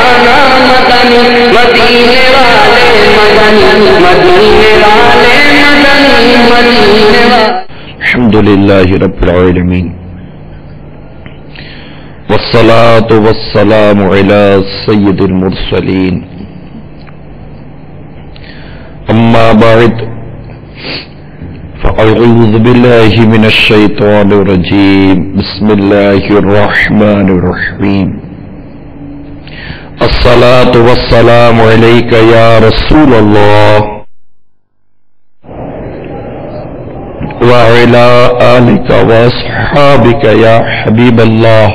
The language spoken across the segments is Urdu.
زمانہ مدنی مدینے والے مدنی مدینے والے مدنی مدینے والے. الحمدللہ رب العالمین والصلاة والسلام على سید المرسلین اما بعد فاعوذ باللہ من الشیطان الرجیم بسم اللہ الرحمن الرحیم الصلاة والسلام علیک یا رسول اللہ وعلى آلك وأصحابك يا حبيب الله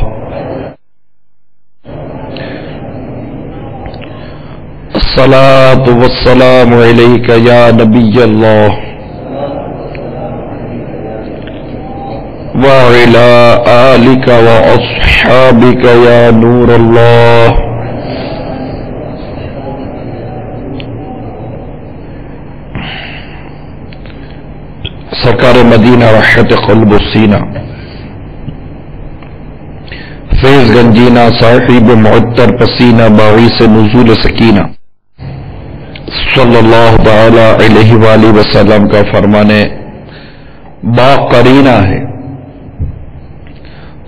الصلاة والسلام عليك يا نبي الله وعلى آلك وأصحابك يا نور الله. سرکار مدینہ راحت قلب السینہ فیض گنجینہ صاحب معطر پسینہ باعث نزول سکینہ صلی اللہ تعالی علیہ وآلہ وسلم کا فرمانے با قرینہ ہے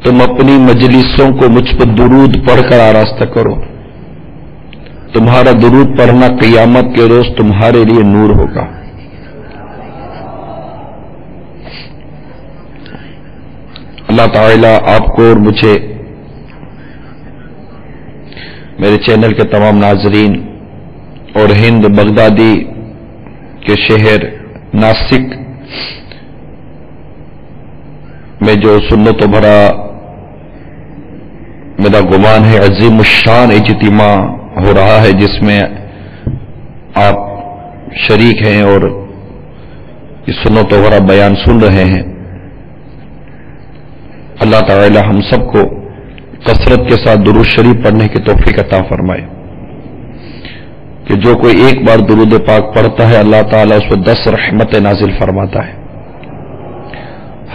تم اپنی مجلسوں کو مجھ پر درود پڑھ کر آراستہ کرو. تمہارا درود پڑھنا قیامت کے روز تمہارے لیے نور ہوگا. اللہ تعالیٰ آپ کو اور مجھے میرے چینل کے تمام ناظرین اور ہند بغدادی کے شہر ناسک میں جو سنت و بھرا میرا گمان ہے عظیم الشان اجتماع ہو رہا ہے جس میں آپ شریک ہیں اور اس سنت و بھرا بیان سن رہے ہیں. اللہ تعالی ہم سب کو کثرت کے ساتھ درود شریف پڑھنے کی توفیق عطا فرمائے کہ جو کوئی ایک بار درود پاک پڑھتا ہے اللہ تعالیٰ اس پر 10 رحمت نازل فرماتا ہے.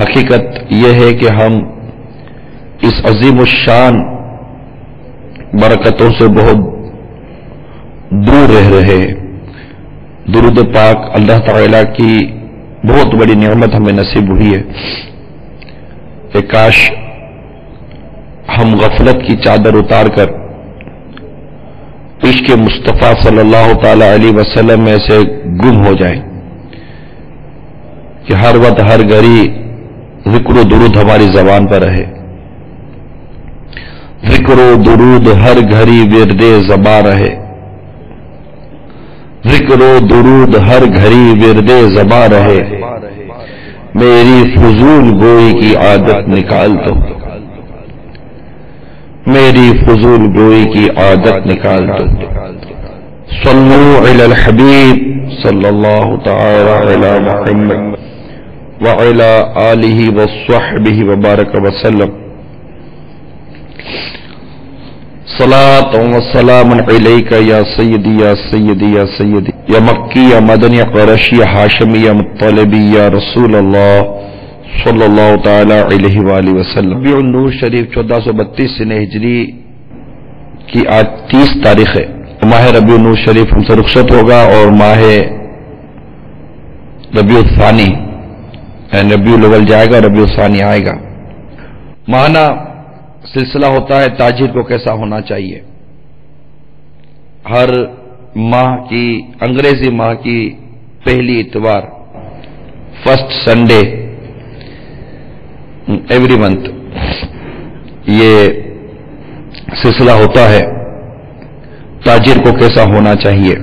حقیقت یہ ہے کہ ہم اس عظیم الشان برکتوں سے بہت دور رہ رہے ہیں. درود پاک اللہ تعالیٰ کی بہت بڑی نعمت ہمیں نصیب ہوئی ہے کہ کاش ہم غفلت کی چادر اتار کر عشق مصطفیٰ صلی اللہ تعالی علیہ وسلم میں سے گم ہو جائیں کہ ہر وقت ہر گھڑی ذکر و درود ہماری زبان پر رہے. ذکر و درود ہر گھڑی ورد زباں رہے. ذکر و درود ہر گھڑی ورد زباں رہے. میری فضول گوئی کی عادت نکال دو. میری فضول گوئی کی عادت نکال دو. صلو علی الحبیب صلی اللہ تعالی علی محمد وعلی آلہ وصحبہ وبارک وسلم. صلاۃ و سلام علیک یا سیدی یا سیدی یا سیدی یا مکی یا مدنی قریشی یا ہاشمی یا مطلبی یا رسول اللہ صلی اللہ تعالی علیہ وآلہ وسلم. ربیع النور شریف 1432 سنہ ہجری کی آج 30 تاریخ ہے. ماہ ربیع النور شریف ہم سے رخصت ہوگا اور ماہ ربیع الثانی یعنی ربیع الاول جائے گا, ربیع الثانی آئے گا. ماہانہ سلسلہ ہوتا ہے تاجر کو کیسا ہونا چاہیے. ہر ماہ کی انگریزی ماہ کی پہلی اتوار فرسٹ سنڈے ایوری منتھ یہ سلسلہ ہوتا ہے تاجر کو کیسا ہونا چاہیے.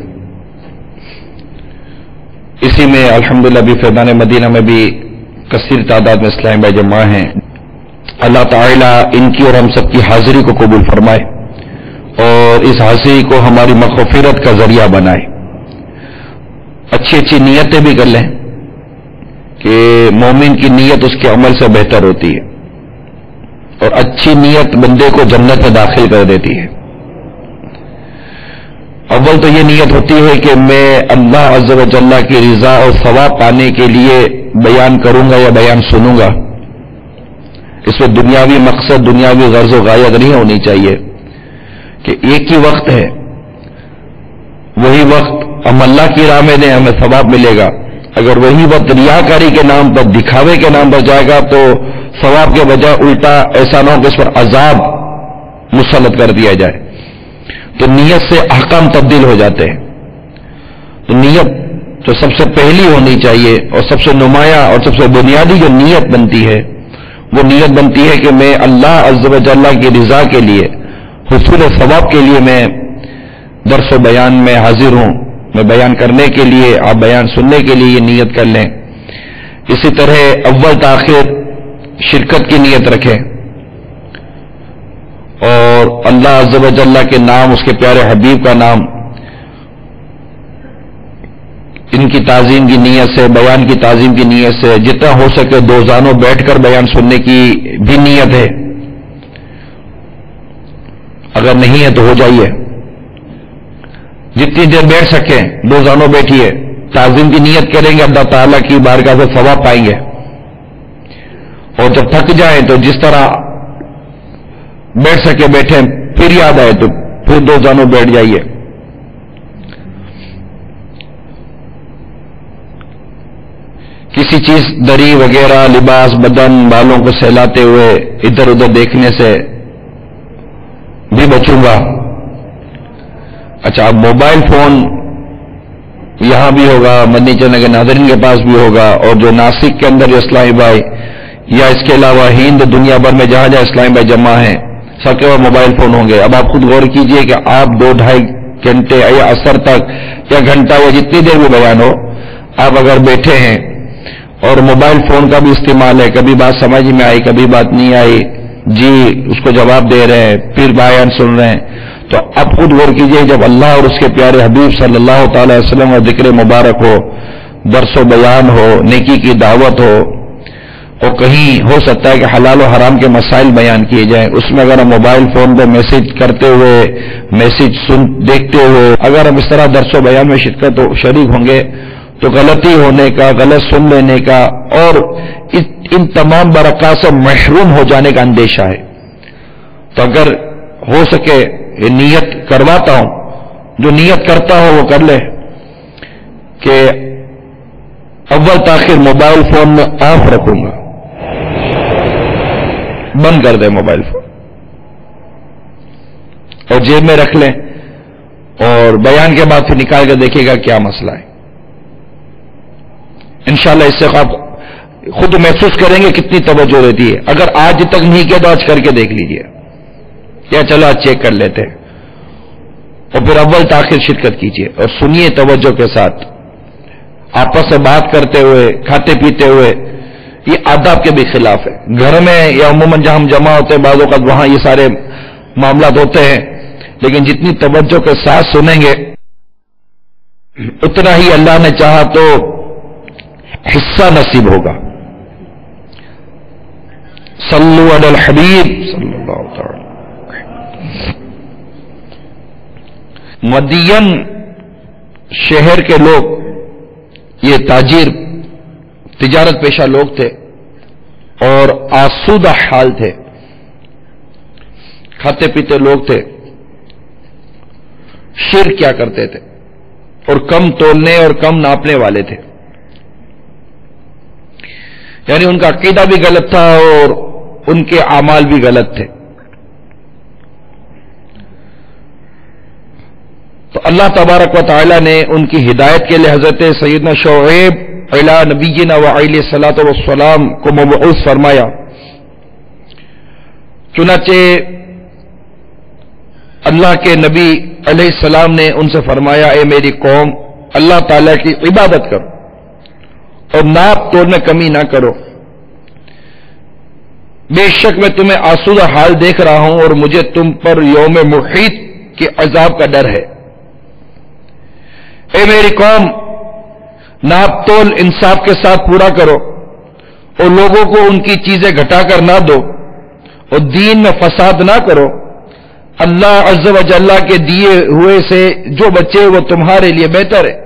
اسی میں الحمدللہ بھی فیضان مدینہ میں بھی کثیر تعداد میں اسلامی بھائی جمع ہیں. اللہ تعالیٰ ان کی اور ہم سب کی حاضری کو قبول فرمائے اور اس حاضری کو ہماری مغفرت کا ذریعہ بنائے. اچھی اچھی نیتیں بھی کر لیں کہ مومن کی نیت اس کے عمل سے بہتر ہوتی ہے اور اچھی نیت بندے کو جنت میں داخل کر دیتی ہے. اول تو یہ نیت ہوتی ہے کہ میں اللہ عز و جل کی رضا اور ثواب پانے کے لیے بیان کروں گا یا بیان سنوں گا. اس میں دنیاوی مقصد دنیاوی غرض و غایت نہیں ہونی چاہیے کہ ایک ہی وقت ہے، وہی وقت ہم اللہ کی راہ میں دیں ہمیں ثواب ملے گا. اگر وہی وقت ریاکاری کے نام پر، دکھاوے کے نام پر جائے گا تو ثواب کے بجائے الٹا ایسا نہ ہو کہ اس پر عذاب مسلط کر دیا جائے. تو نیت سے احکام تبدیل ہو جاتے ہیں. تو نیت تو سب سے پہلی ہونی چاہیے، اور سب سے نمایاں اور سب سے بنیادی جو نیت بنتی ہے وہ نیت بنتی ہے کہ میں اللہ عز و جل کی رضا کے لیے، حصول ثواب کے لیے میں درس و بیان میں حاضر ہوں. میں بیان کرنے کے لیے، آپ بیان سننے کے لیے یہ نیت کر لیں. اسی طرح اول تاخیر شرکت کی نیت رکھیں، اور اللہ عز و جل کے نام، اس کے پیارے حبیب کا نام، ان کی تعظیم کی نیت سے، بیان کی تعظیم کی نیت سے جتنا ہو سکے دو زانوں بیٹھ کر بیان سننے کی بھی نیت ہے. اگر نہیں ہے تو ہو جائیے، جتنی دیر بیٹھ سکیں دو زانوں بیٹھیے، تعظیم کی نیت کریں گے، اللہ تعالیٰ کی بارگاہ سے ثواب پائیں گے. اور جب تھک جائیں تو جس طرح بیٹھ سکے بیٹھیں، پھر یاد آئے تو پھر دو زانوں بیٹھ جائیے. کسی چیز دری وغیرہ، لباس، بدن، بالوں کو سہلاتے ہوئے ادھر ادھر دیکھنے سے بھی بچوں گا. اچھا، اب موبائل فون یہاں بھی ہوگا، مدنی چینل کے ناظرین کے پاس بھی ہوگا، اور جو ناسک کے اندر جو اسلامی بھائی یا اس کے علاوہ ہند دنیا بھر میں جہاں جہاں اسلامی بھائی جمع ہیں سب کے پاس موبائل فون ہوں گے. اب آپ خود غور کیجئے کہ آپ 2-2.5 گھنٹے یا عصر تک یا گھنٹہ یا جتنی دیر بھی بیان ہو، آپ اگر بیٹھے ہیں اور موبائل فون کا بھی استعمال ہے، کبھی بات سمجھ میں آئی کبھی بات نہیں آئی، جی اس کو جواب دے رہے ہیں، پھر بیان سن رہے ہیں، تو اب خود غور کیجئے جب اللہ اور اس کے پیارے حبیب صلی اللہ تعالی وسلم اور ذکر مبارک ہو، درس و بیان ہو، نیکی کی دعوت ہو، اور کہیں ہو سکتا ہے کہ حلال و حرام کے مسائل بیان کیے جائیں، اس میں اگر ہم موبائل فون پہ میسج کرتے ہوئے، میسج دیکھتے ہوئے اگر ہم اس طرح درس و بیان میں شرکت شریک ہوں گے تو غلطی ہونے کا، غلط سن لینے کا اور ان تمام برکات سے محروم ہو جانے کا اندیشہ ہے. تو اگر ہو سکے یہ نیت کرواتا ہوں، جو نیت کرتا ہو وہ کر لے کہ اول تاخیر موبائل فون میں آف رکھوں گا، بند کر دے موبائل فون اور جیب میں رکھ لیں، اور بیان کے بعد پھر نکال کر دیکھے گا کیا مسئلہ ہے. انشاءاللہ اس سے آپ خود محسوس کریں گے کتنی توجہ رہتی ہے. اگر آج تک نہیں کیا تو آج کر کے دیکھ لیجئے، یا چلو آج چیک کر لیتے ہیں، اور پھر اول تاخیر شرکت کیجئے اور سنیے توجہ کے ساتھ. آپس میں بات کرتے ہوئے، کھاتے پیتے ہوئے، یہ آداب کے بھی خلاف ہے. گھر میں یا عموماً جہاں ہم جمع ہوتے ہیں بعض اوقات وہاں یہ سارے معاملات ہوتے ہیں، لیکن جتنی توجہ کے ساتھ سنیں گے اتنا ہی اللہ نے چاہا تو حصہ نصیب ہوگا. صلو علی الحبیب صلی اللہ تعالی. مدین شہر کے لوگ یہ تاجر، تجارت پیشہ لوگ تھے اور آسودہ حال تھے، کھاتے پیتے لوگ تھے. شرک کیا کرتے تھے اور کم تولنے اور کم ناپنے والے تھے، یعنی ان کا عقیدہ بھی غلط تھا اور ان کے اعمال بھی غلط تھے. تو اللہ تبارک و تعالی نے ان کی ہدایت کے لیے حضرت سیدنا شعیب علی نبینا وعلیہ الصلوۃ والسلام کو مبعوث فرمایا. چنانچہ اللہ کے نبی علیہ السلام نے ان سے فرمایا، اے میری قوم، اللہ تعالی کی عبادت کرو اور ناپ توڑ میں کمی نہ کرو. بے شک میں تمہیں آسودہ حال دیکھ رہا ہوں اور مجھے تم پر یوم محیط کے عذاب کا ڈر ہے. اے میری قوم، ناپ تول انصاف کے ساتھ پورا کرو اور لوگوں کو ان کی چیزیں گھٹا کر نہ دو اور دین میں فساد نہ کرو. اللہ عز و جل کے دیے ہوئے سے جو بچے وہ تمہارے لیے بہتر ہے.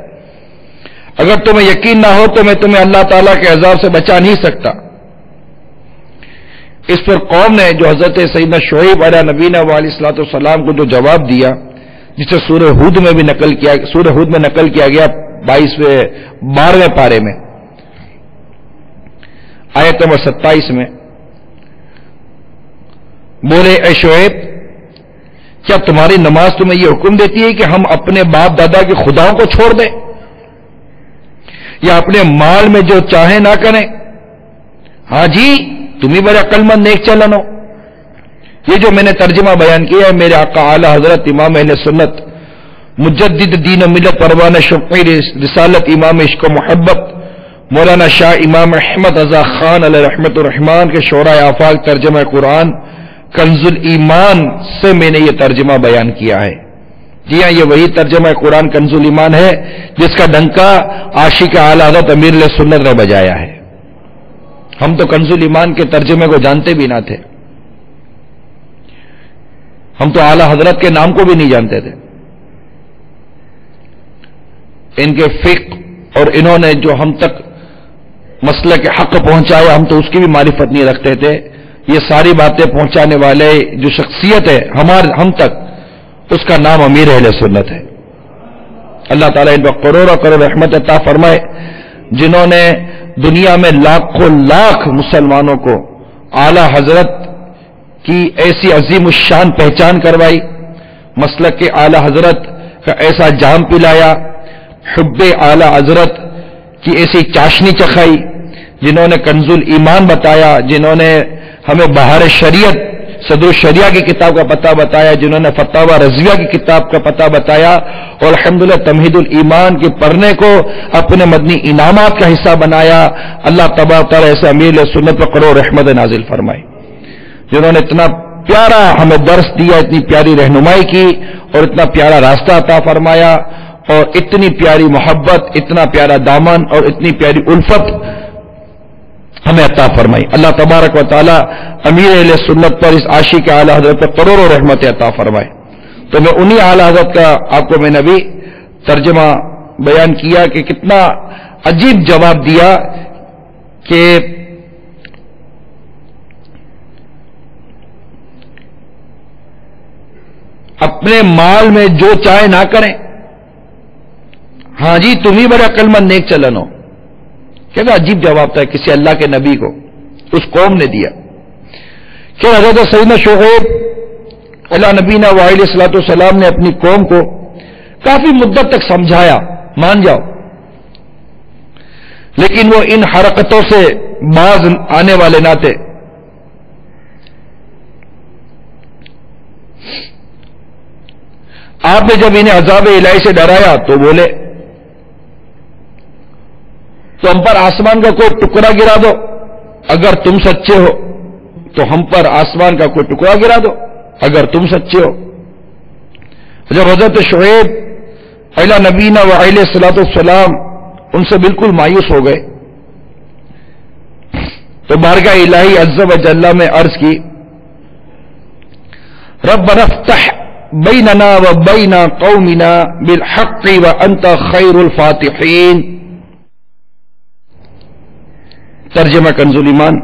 اگر تمہیں یقین نہ ہو تو میں تمہیں اللہ تعالیٰ کے عذاب سے بچا نہیں سکتا. اس پر قوم نے جو حضرت سیدنا شعیب علیہ نبینا علیہ الصلوۃ والسلام کو جو جواب دیا، جسے سورہ ہود میں بھی نقل کیا گیا 12ویں پارے میں آیت نمبر 27 میں، بولے اے شعیب، کیا تمہاری نماز تمہیں یہ حکم دیتی ہے کہ ہم اپنے باپ دادا کے خداؤں کو چھوڑ دیں یا اپنے مال میں جو چاہیں نہ کریں؟ ہاں جی، تم ہی بڑے عقل مند نیک چلن ہو۔ یہ جو میں نے ترجمہ بیان کیا ہے، میرے آقا اعلی حضرت امام اہل سنت مجدد دین و ملت پروانہ شفیع رسالت امام عشق و محبت مولانا شاہ امام احمد رضا خان علیہ رحمت الرحمان کے شعراء آفاق ترجمہ قرآن کنز الایمان سے میں نے یہ ترجمہ بیان کیا ہے۔ جی ہاں، یہ وہی ترجمہ قرآن کنز الایمان ہے جس کا ڈنکا عاشق اعلی حضرت امیر علیہ سنت نے بجایا ہے۔ ہم تو کنز الایمان کے ترجمے کو جانتے بھی نہ تھے، ہم تو اعلی حضرت کے نام کو بھی نہیں جانتے تھے۔ ان کے فقہ اور انہوں نے جو ہم تک مسلک حق پہنچایا، ہم تو اس کی بھی معرفت نہیں رکھتے تھے۔ یہ ساری باتیں پہنچانے والے جو شخصیت ہے ہم تک، اس کا نام امیر اہل سنت ہے۔ اللہ تعالیٰ ان پر کروڑوں کروڑ رحمت عطا فرمائے، جنہوں نے دنیا میں لاکھوں لاکھ مسلمانوں کو اعلی حضرت کی ایسی عظیم الشان پہچان کروائی، مسلک کے اعلی حضرت کا ایسا جام پلایا، حب اعلی حضرت کی ایسی چاشنی چکھائی، جنہوں نے کنز الایمان بتایا، جنہوں نے ہمیں بہار شریعت صدر الشریعہ کی کتاب کا پتہ بتایا، جنہوں نے فتاوی رضویہ کی کتاب کا پتہ بتایا، اور الحمدللہ تمہید الایمان کے پڑھنے کو اپنے مدنی انعامات کا حصہ بنایا۔ اللہ تبارک و تعالیٰ ایسے امیر سنت پر کروڑ رحمت نازل فرمائے، جنہوں نے اتنا پیارا ہمیں درس دیا، اتنی پیاری رہنمائی کی، اور اتنا پیارا راستہ عطا فرمایا، اور اتنی پیاری محبت، اتنا پیارا دامن اور اتنی پیاری الفت ہمیں عطا فرمائی۔ اللہ تبارک و تعالی امیر اہل سنت پر، اس عاشق اعلی حضرت پر کروڑوں رحمت عطا فرمائے۔ تو میں انہی اعلی حضرت کا آپ کو میں نے بھی ترجمہ بیان کیا کہ کتنا عجیب جواب دیا کہ اپنے مال میں جو چاہے نہ کریں۔ ہاں جی، تم ہی بڑے عقل مند نیک چلن ہو۔ کیا عجیب جواب تھا کسی اللہ کے نبی کو اس قوم نے دیا کہ حضرت سیدنا شعیب علیہ نبینا علیہ الصلوۃ والسلام نے اپنی قوم کو کافی مدت تک سمجھایا، مان جاؤ، لیکن وہ ان حرکتوں سے باز آنے والے نہ تھے۔ آپ نے جب انہیں عذاب الہی سے ڈرایا تو بولے تو ہم پر آسمان کا کوئی ٹکڑا گرا دو، اگر تم سچے ہو تو ہم پر آسمان کا کوئی ٹکڑا گرا دو اگر تم سچے ہو۔ جب حضرت شعیب علیہ نبینا علیہ الصلوۃ والسلام ان سے بالکل مایوس ہو گئے تو بارگاہ الہی عز و جل میں عرض کی، ربنا افتح بیننا و بین قومنا بالحق وانت خیر الفاتحین۔ ترجمہ کنز الایمان،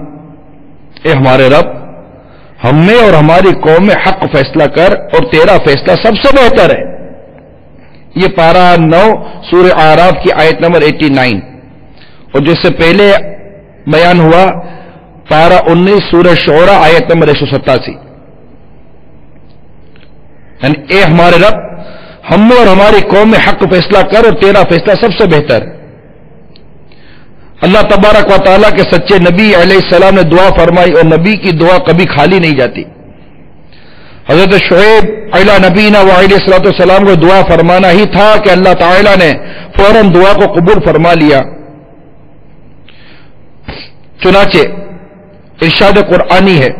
اے ہمارے رب، ہم میں اور ہماری قوم میں حق فیصلہ کر، اور تیرا فیصلہ سب سے بہتر ہے۔ یہ پارہ 9 سورہ اعراف کی آیت نمبر 89، اور جس سے پہلے بیان ہوا پارہ 19 سورہ شعراء آیت نمبر 187۔ یعنی اے ہمارے رب، ہم میں اور ہماری قوم میں حق فیصلہ کر، اور تیرا فیصلہ سب سے بہتر ہے۔ اللہ تبارک و تعالیٰ کے سچے نبی علیہ السلام نے دعا فرمائی، اور نبی کی دعا کبھی خالی نہیں جاتی۔ حضرت شعیب علیہ نبینا علیہ الصلوۃ والسلام کو دعا فرمانا ہی تھا کہ اللہ تعالیٰ نے فوراً دعا کو قبول فرما لیا۔ چنانچہ ارشاد قرآنی ہے،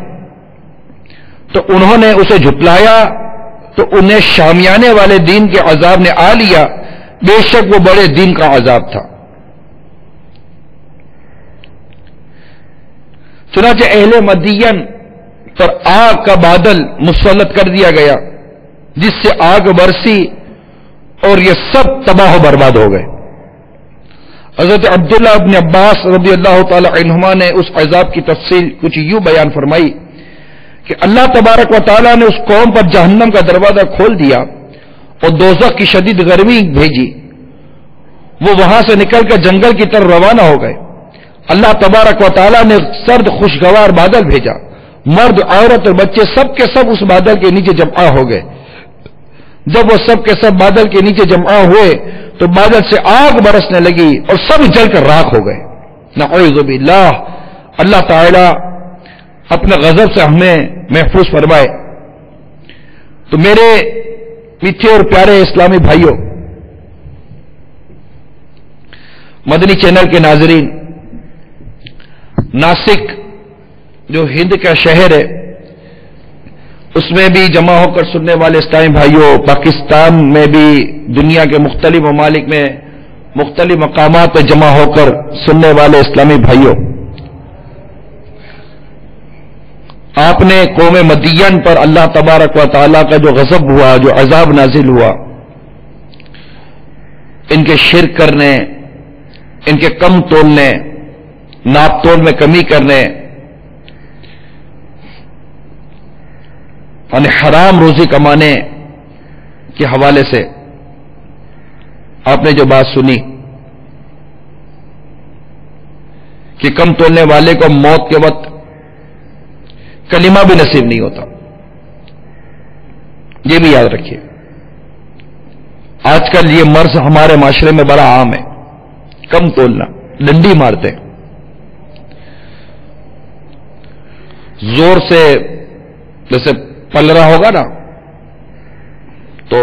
تو انہوں نے اسے جھٹلایا تو انہیں شامیانے والے دین کے عذاب نے آ لیا، بے شک وہ بڑے دین کا عذاب تھا۔ چنانچہ اہل مدین پر آگ کا بادل مسلط کر دیا گیا، جس سے آگ برسی اور یہ سب تباہ و برباد ہو گئے۔ حضرت عبداللہ ابن عباس رضی اللہ تعالی عنہما نے اس عذاب کی تفصیل کچھ یوں بیان فرمائی کہ اللہ تبارک و تعالیٰ نے اس قوم پر جہنم کا دروازہ کھول دیا اور دوزخ کی شدید گرمی بھیجی. وہ وہاں سے نکل کر جنگل کی طرف روانہ ہو گئے. اللہ تبارک و تعالیٰ نے سرد خوشگوار بادل بھیجا. مرد عورت اور بچے سب کے سب اس بادل کے نیچے جمع ہو گئے. جب وہ سب کے سب بادل کے نیچے جمع ہوئے تو بادل سے آگ برسنے لگی اور سب جل کر راکھ ہو گئے. نعوذ باللہ. اللہ تعالی اپنے غضب سے ہمیں محفوظ فرمائے. تو میرے میٹھے اور پیارے اسلامی بھائیوں، مدنی چینل کے ناظرین، ناسک جو ہند کا شہر ہے اس میں بھی جمع ہو کر سننے والے اسلامی بھائیوں، پاکستان میں بھی دنیا کے مختلف ممالک میں مختلف مقامات پہ جمع ہو کر سننے والے اسلامی بھائیوں، آپ نے قوم مدین پر اللہ تبارک و تعالیٰ کا جو غضب ہوا، جو عذاب نازل ہوا، ان کے شرک کرنے، ان کے کم تولنے، ناپ تول میں کمی کرنے، یعنی حرام روزی کمانے کے حوالے سے آپ نے جو بات سنی کہ کم تولنے والے کو موت کے وقت کلمہ بھی نصیب نہیں ہوتا، یہ بھی یاد رکھیے. آج کل یہ مرض ہمارے معاشرے میں بڑا عام ہے، کم تولنا، ڈنڈی مارتے ہیں، زور سے. جیسے پلرا ہوگا نا تو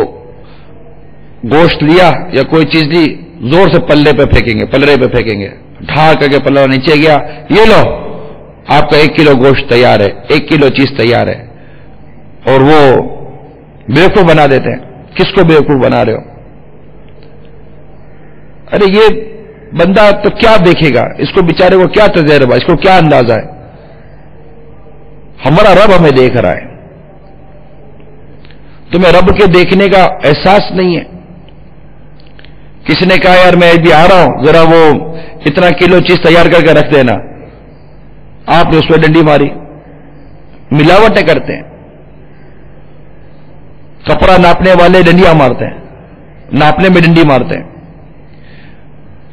گوشت لیا یا کوئی چیز لی، زور سے پلے پہ پھینکیں گے، پلرے پہ پھینکیں گے، ڈھا کر کے پلرا نیچے گیا، یہ لو آپ کا 1 کلو گوشت تیار ہے، 1 کلو چیز تیار ہے. اور وہ بیوقوف بنا دیتے ہیں. کس کو بیوقوف بنا رہے ہو؟ ارے یہ بندہ تو کیا دیکھے گا، اس کو بیچارے کو کیا تجربہ، اس کو کیا اندازہ ہے. ہمارا رب ہمیں دیکھ رہا ہے. تمہیں رب کے دیکھنے کا احساس نہیں ہے. کسی نے کہا یار میں بھی آ رہا ہوں، ذرا وہ اتنا کلو چیز تیار کر کے رکھ دینا، آپ نے اس پہ ڈنڈی ماری. ملاوٹیں کرتے ہیں. کپڑا ناپنے والے ڈنڈیاں مارتے ہیں، ناپنے میں ڈنڈی مارتے ہیں.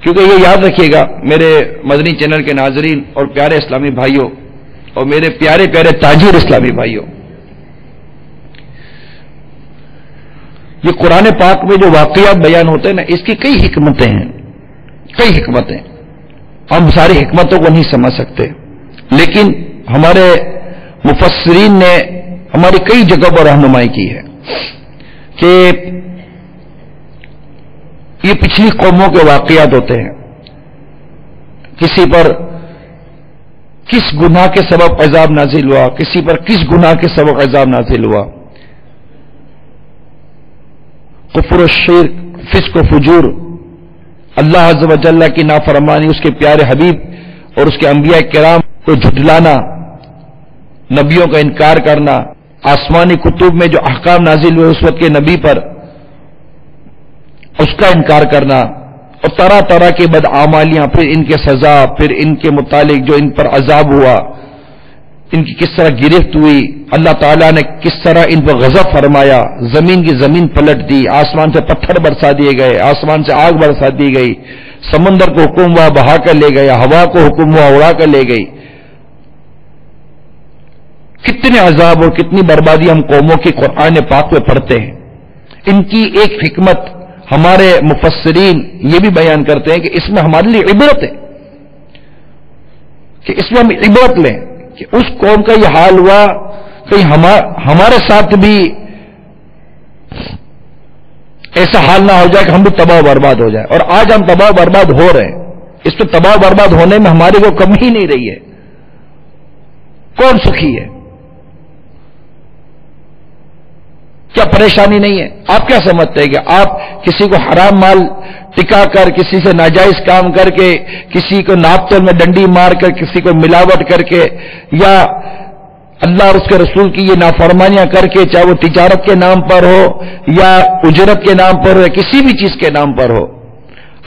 کیونکہ یہ یاد رکھیے گا میرے مدنی چینل کے ناظرین اور پیارے اسلامی بھائیوں اور میرے پیارے پیارے تاجر اسلامی بھائیوں، یہ قرآن پاک میں جو واقعات بیان ہوتے ہیں نا، اس کی کئی حکمتیں ہیں، کئی حکمتیں. ہم ساری حکمتوں کو نہیں سمجھ سکتے، لیکن ہمارے مفسرین نے ہماری کئی جگہ پر رہنمائی کی ہے کہ یہ پچھلی قوموں کے واقعات ہوتے ہیں. کسی پر کس گناہ کے سبب عذاب نازل ہوا، کسی پر کس گناہ کے سبب عذاب نازل ہوا. کفر و شرک، فسق و فجور، اللہ عز و جل کی نافرمانی، اس کے پیارے حبیب اور اس کے انبیاء کرام کو جھٹلانا، نبیوں کا انکار کرنا، آسمانی کتب میں جو احکام نازل ہوئے اس وقت کے نبی پر اس کا انکار کرنا، اور طرح طرح کی بدعمالیاں، پھر ان کے سزا، پھر ان کے متعلق جو ان پر عذاب ہوا، ان کی کس طرح گرفت ہوئی، اللہ تعالیٰ نے کس طرح ان پر غضب فرمایا، زمین کی زمین پلٹ دی، آسمان سے پتھر برسا دیے گئے، آسمان سے آگ برسا دی گئی، سمندر کو حکم ہوا بہا کر لے گیا، ہوا کو حکم ہوا اڑا کر لے گئی. کتنے عذاب اور کتنی بربادی ہم قوموں کی قرآن پاک میں پڑھتے ہیں. ان کی ایک حکمت ہمارے مفسرین یہ بھی بیان کرتے ہیں کہ اس میں ہمارے لیے عبرت ہے، کہ اس میں ہم عبرت لیں کہ اس قوم کا یہ حال ہوا، کہیں ہمارے ساتھ بھی ایسا حال نہ ہو جائے کہ ہم بھی تباہ و برباد ہو جائے. اور آج ہم تباہ و برباد ہو رہے ہیں. اس پہ تباہ و برباد ہونے میں ہماری کو کمی ہی نہیں رہی ہے. کون سخی ہے؟ کیا پریشانی نہیں ہے؟ آپ کیا سمجھتے ہیں کہ آپ کسی کو حرام مال ٹکا کر، کسی سے ناجائز کام کر کے، کسی کو ناپ تول میں ڈنڈی مار کر، کسی کو ملاوٹ کر کے، یا اللہ اور اس کے رسول کی یہ نافرمانیاں کر کے، چاہے وہ تجارت کے نام پر ہو یا اجرت کے نام پر ہو یا کسی بھی چیز کے نام پر ہو،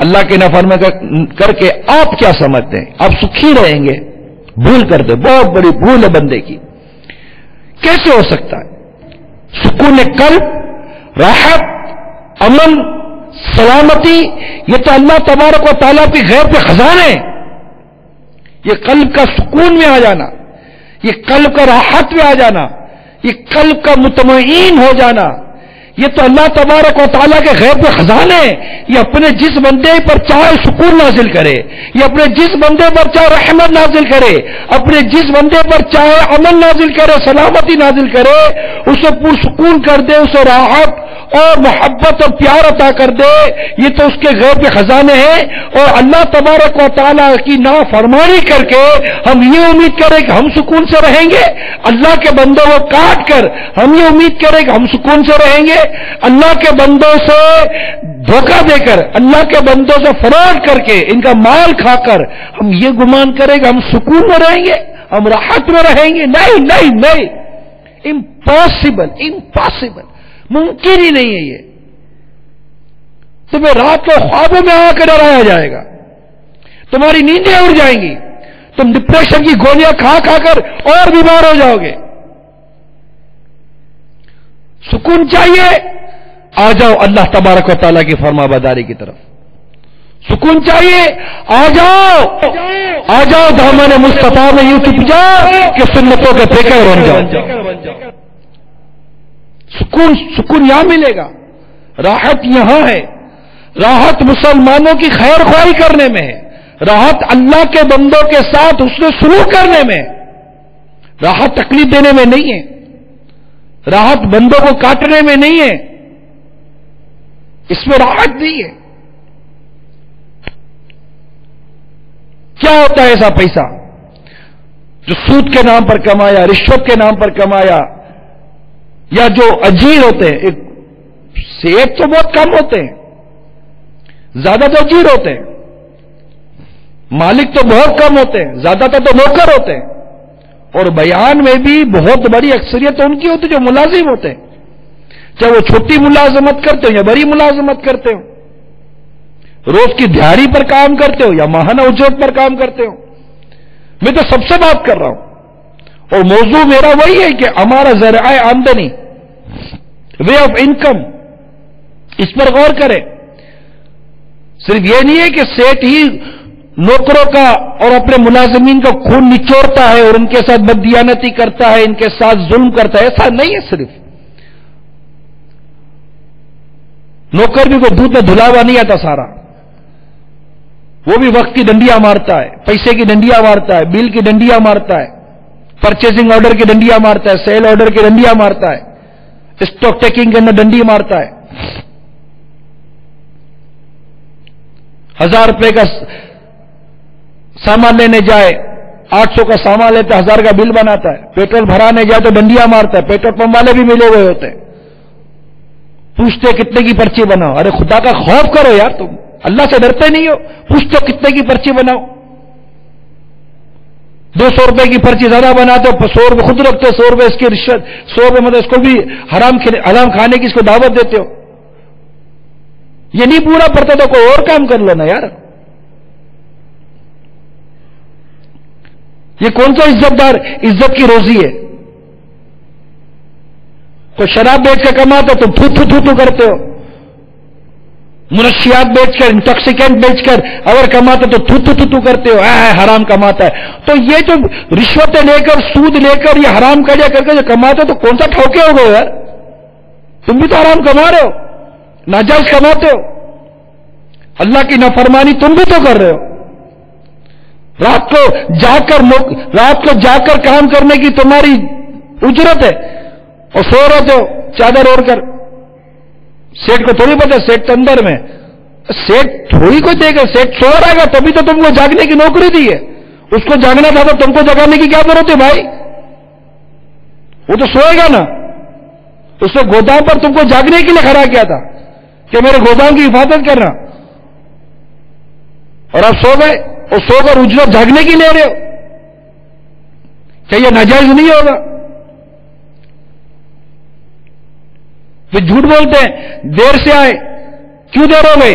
اللہ کے نافرمانی کر کے آپ کیا سمجھتے ہیں؟ آپ سکھی رہیں گے؟ بھول کرتے، بہت بڑی بھول ہے بندے کی. کیسے ہو سکتا ہے؟ سکون قلب، راحت، امن، سلامتی، یہ تو اللہ تبارک و تعالیٰ کی غیب کے خزانے ہیں. یہ قلب کا سکون میں آ جانا، یہ قلب کا راحت میں آ جانا، یہ قلب کا مطمئن ہو جانا، یہ تو اللہ تبارک و تعالیٰ کے غیب کے خزانے ہیں. یہ اپنے جس بندے پر چاہے سکون نازل کرے، یہ اپنے جس بندے پر چاہے رحمت نازل کرے، اپنے جس بندے پر چاہے امن نازل کرے، سلامتی نازل کرے، اسے پرسکون کر دے، اسے راحت اور محبت اور پیار عطا کر دے. یہ تو اس کے غیب کے خزانے ہیں. اور اللہ تبارک و تعالیٰ کی نافرمانی کر کے ہم یہ امید کریں کہ ہم سکون سے رہیں گے، اللہ کے بندوں کو کاٹ کر ہم یہ امید کریں کہ ہم سکون سے رہیں گے، اللہ کے بندوں سے دھوکہ دے کر، اللہ کے بندوں سے فراڈ کر کے، ان کا مال کھا کر ہم یہ گمان کریں کہ ہم سکون میں رہیں گے، ہم راحت میں رہیں گے. نہیں نہیں نہیں، امپاسبل، امپاسبل، ممکن ہی نہیں ہے. یہ تمہیں رات کو خوابوں میں آ کر ڈرایا جائے گا، تمہاری نیندیں اڑ جائیں گی، تم ڈپریشن کی گولیاں کھا کھا کر اور بیمار ہو جاؤ گے. سکون چاہیے؟ آ جاؤ اللہ تبارک و تعالیٰ کی فرما برداری کی طرف. سکون چاہیے؟ آ جاؤ، آ جاؤ دامن مصطفیٰ میں یوں چھپ جاؤ کہ سنتوں کے پیکر بن جاؤ. سکون یہاں ملے گا، راحت یہاں ہے. راحت مسلمانوں کی خیر خواہی کرنے میں ہے، راحت اللہ کے بندوں کے ساتھ حسن سلوک کرنے میں، راحت تکلیف دینے میں نہیں ہے، راحت بندوں کو کاٹنے میں نہیں ہے، اس میں راحت نہیں ہے. کیا ہوتا ہے ایسا پیسہ جو سود کے نام پر کمایا، رشوت کے نام پر کمایا، یا جو اجیر ہوتے ہیں، سیٹ تو بہت کم ہوتے ہیں، زیادہ تو اجیر ہوتے ہیں، مالک تو بہت کم ہوتے ہیں، زیادہ تر تو نوکر ہوتے ہیں. اور بیان میں بھی بہت بڑی اکثریت ان کی ہوتی ہے جو ملازم ہوتے ہیں، چاہے وہ چھوٹی ملازمت کرتے ہو یا بڑی ملازمت کرتے ہو، روز کی دیہاڑی پر کام کرتے ہو یا ماہانہ اجرت پر کام کرتے ہو. میں تو سب سے بات کر رہا ہوں، اور موضوع میرا وہی ہے کہ ہمارا ذرائع آمدنی، وے آف انکم، اس پر غور کریں. صرف یہ نہیں ہے کہ سیٹ ہی نوکروں کا اور اپنے ملازمین کا خون نچوڑتا ہے اور ان کے ساتھ بددیانتی کرتا ہے، ان کے ساتھ ظلم کرتا ہے، ایسا نہیں ہے. صرف نوکر بھی کوئی دودھ میں دھلا ہوا نہیں آتا سارا، وہ بھی وقت کی ڈنڈیاں مارتا ہے، پیسے کی ڈنڈیاں مارتا ہے، بل کی ڈنڈیاں مارتا ہے، پرچیزنگ آرڈر کی ڈنڈیاں مارتا ہے، سیل آرڈر کی ڈنڈیاں مارتا ہے، اسٹاک ٹیکنگ کے اندر ڈنڈی مارتا ہے. 1000 روپے کا سامان لینے جائے 800 کا سامان لیتا ہے، 1000 کا بل بناتا ہے. پیٹرول بھرانے جائے تو ڈنڈیاں مارتا ہے، پیٹرول پمپ والے بھی ملے ہوئے ہوتے ہیں، پوچھتے کتنے کی پرچی بناؤ. ارے خدا کا خوف کرو یار، تم اللہ سے ڈرتے نہیں ہو؟ پوچھتے کتنے کی پرچی بناؤ. 200 روپے کی پرچی زیادہ بناتے ہو، 100 روپے خود رکھتے ہو، 100 روپے اس کی رشوت، 100 روپے مطلب اس کو بھی حرام کھانے کی اس کو دعوت دیتے ہو. یہ نہیں پورا پڑتا تو کوئی اور کام کر لینا یار. یہ کون سا عزت کی روزی ہے؟ کوئی شراب بیچ کے کماتا تو تھو تھو تھو تھو کرتے ہو، منشیات بیچ کر، انٹاکسیکینٹ بیچ کر اگر کماتے تو تھو تھو تھو تھو کرتے ہو، حرام کماتا ہے. تو یہ جو رشوتیں لے کر، سود لے کر، یہ حرام کر کے جو کماتے ہو تو کون سا ٹھوکے ہو گئے یار؟ تم بھی تو حرام کما رہے ہو، ناجائز کماتے ہو، اللہ کی نافرمانی تم بھی تو کر رہے ہو. رات کو جا کر کام کرنے کی تمہاری اجرت ہے، اور سو رہے ہو چادر اوڑھ کر. سیٹ کو تھوڑی پتہ، سیٹ تو اندر میں، سیٹ تھوڑی کو دے گا، سیٹ سو رہے گا تبھی تو تم کو جاگنے کی نوکری دی ہے. اس کو جاگنا تھا تو تم کو جگانے کی کیا ضرورت ہے بھائی؟ وہ تو سوئے گا نا. اس نے گودام پر تم کو جاگنے کے لیے کھڑا کیا تھا کہ میرے گودام کی حفاظت کرنا، اور آپ سو گئے اور سو کر اجرت جاگنے کی لے رہے ہو. کیا یہ ناجائز نہیں ہوگا؟ پھر جھوٹ بولتے ہیں، دیر سے آئے. کیوں دیر ہو گئی؟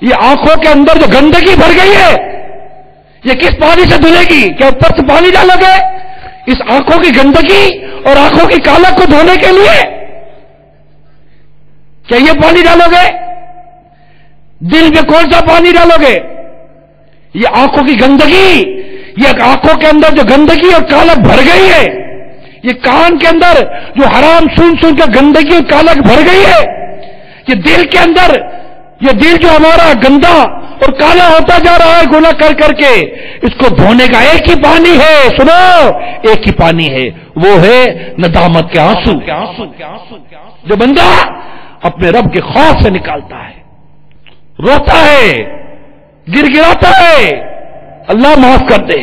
یہ آنکھوں کے اندر جو گندگی بھر گئی ہے یہ کس پانی سے دھلے گی؟ کیا اوپر سے پانی ڈالو گے اس آنکھوں کی گندگی اور آنکھوں کی کالک کو دھونے کے لیے؟ کیا یہ پانی ڈالو گے؟ دل میں کون سا پانی ڈالو گے؟ یہ آنکھوں کی گندگی، یہ آنکھوں کے اندر جو گندگی اور کالک بھر گئی ہے، یہ کان کے اندر جو حرام سن کے گندگی اور کالک بھر گئی ہے، یہ دل کے اندر، یہ دل جو ہمارا گندا اور کالا ہوتا جا رہا ہے گناہ کر کر کے، اس کو دھونے کا ایک ہی پانی ہے، سنو ایک ہی پانی ہے، وہ ہے ندامت کے آنسو۔ جو بندہ اپنے رب کے خوف سے نکالتا ہے، روتا ہے، گر گراتا ہے، اللہ معاف کر دے،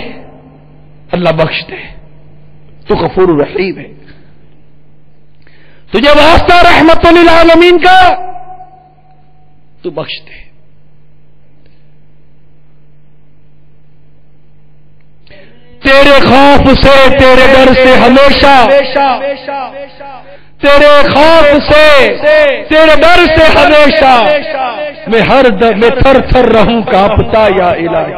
اللہ بخش دے، تو غفور الرحیم ہے۔ تجھے واسطہ رحمت للعالمین کا، تو بخش دے۔ تیرے خوف سے، تیرے ڈر سے ہمیشہ، تیرے خوف سے، تیرے ڈر سے ہمیشہ میں ہر دم میں تھر تھر رہوں کانپتا یا الہی۔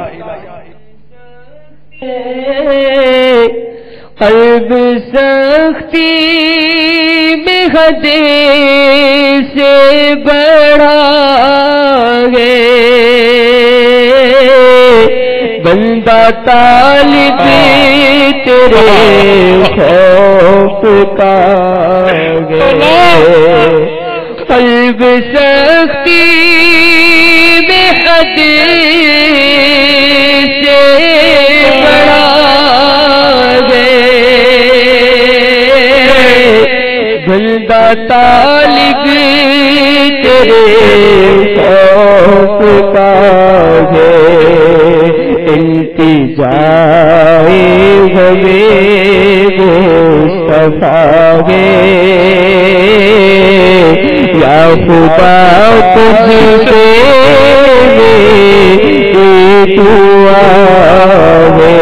قلب سختی میں حد سے بڑھا ہے، بندہ طالب تیرے خوف کا ہے، قلب سختی میں حد سے بڑھا بندہ طالب تیرے خوف کا ہے، التجائے ہمیں مصطفیٰ ہے، یا خدا تجھ سے میری دعا ہے،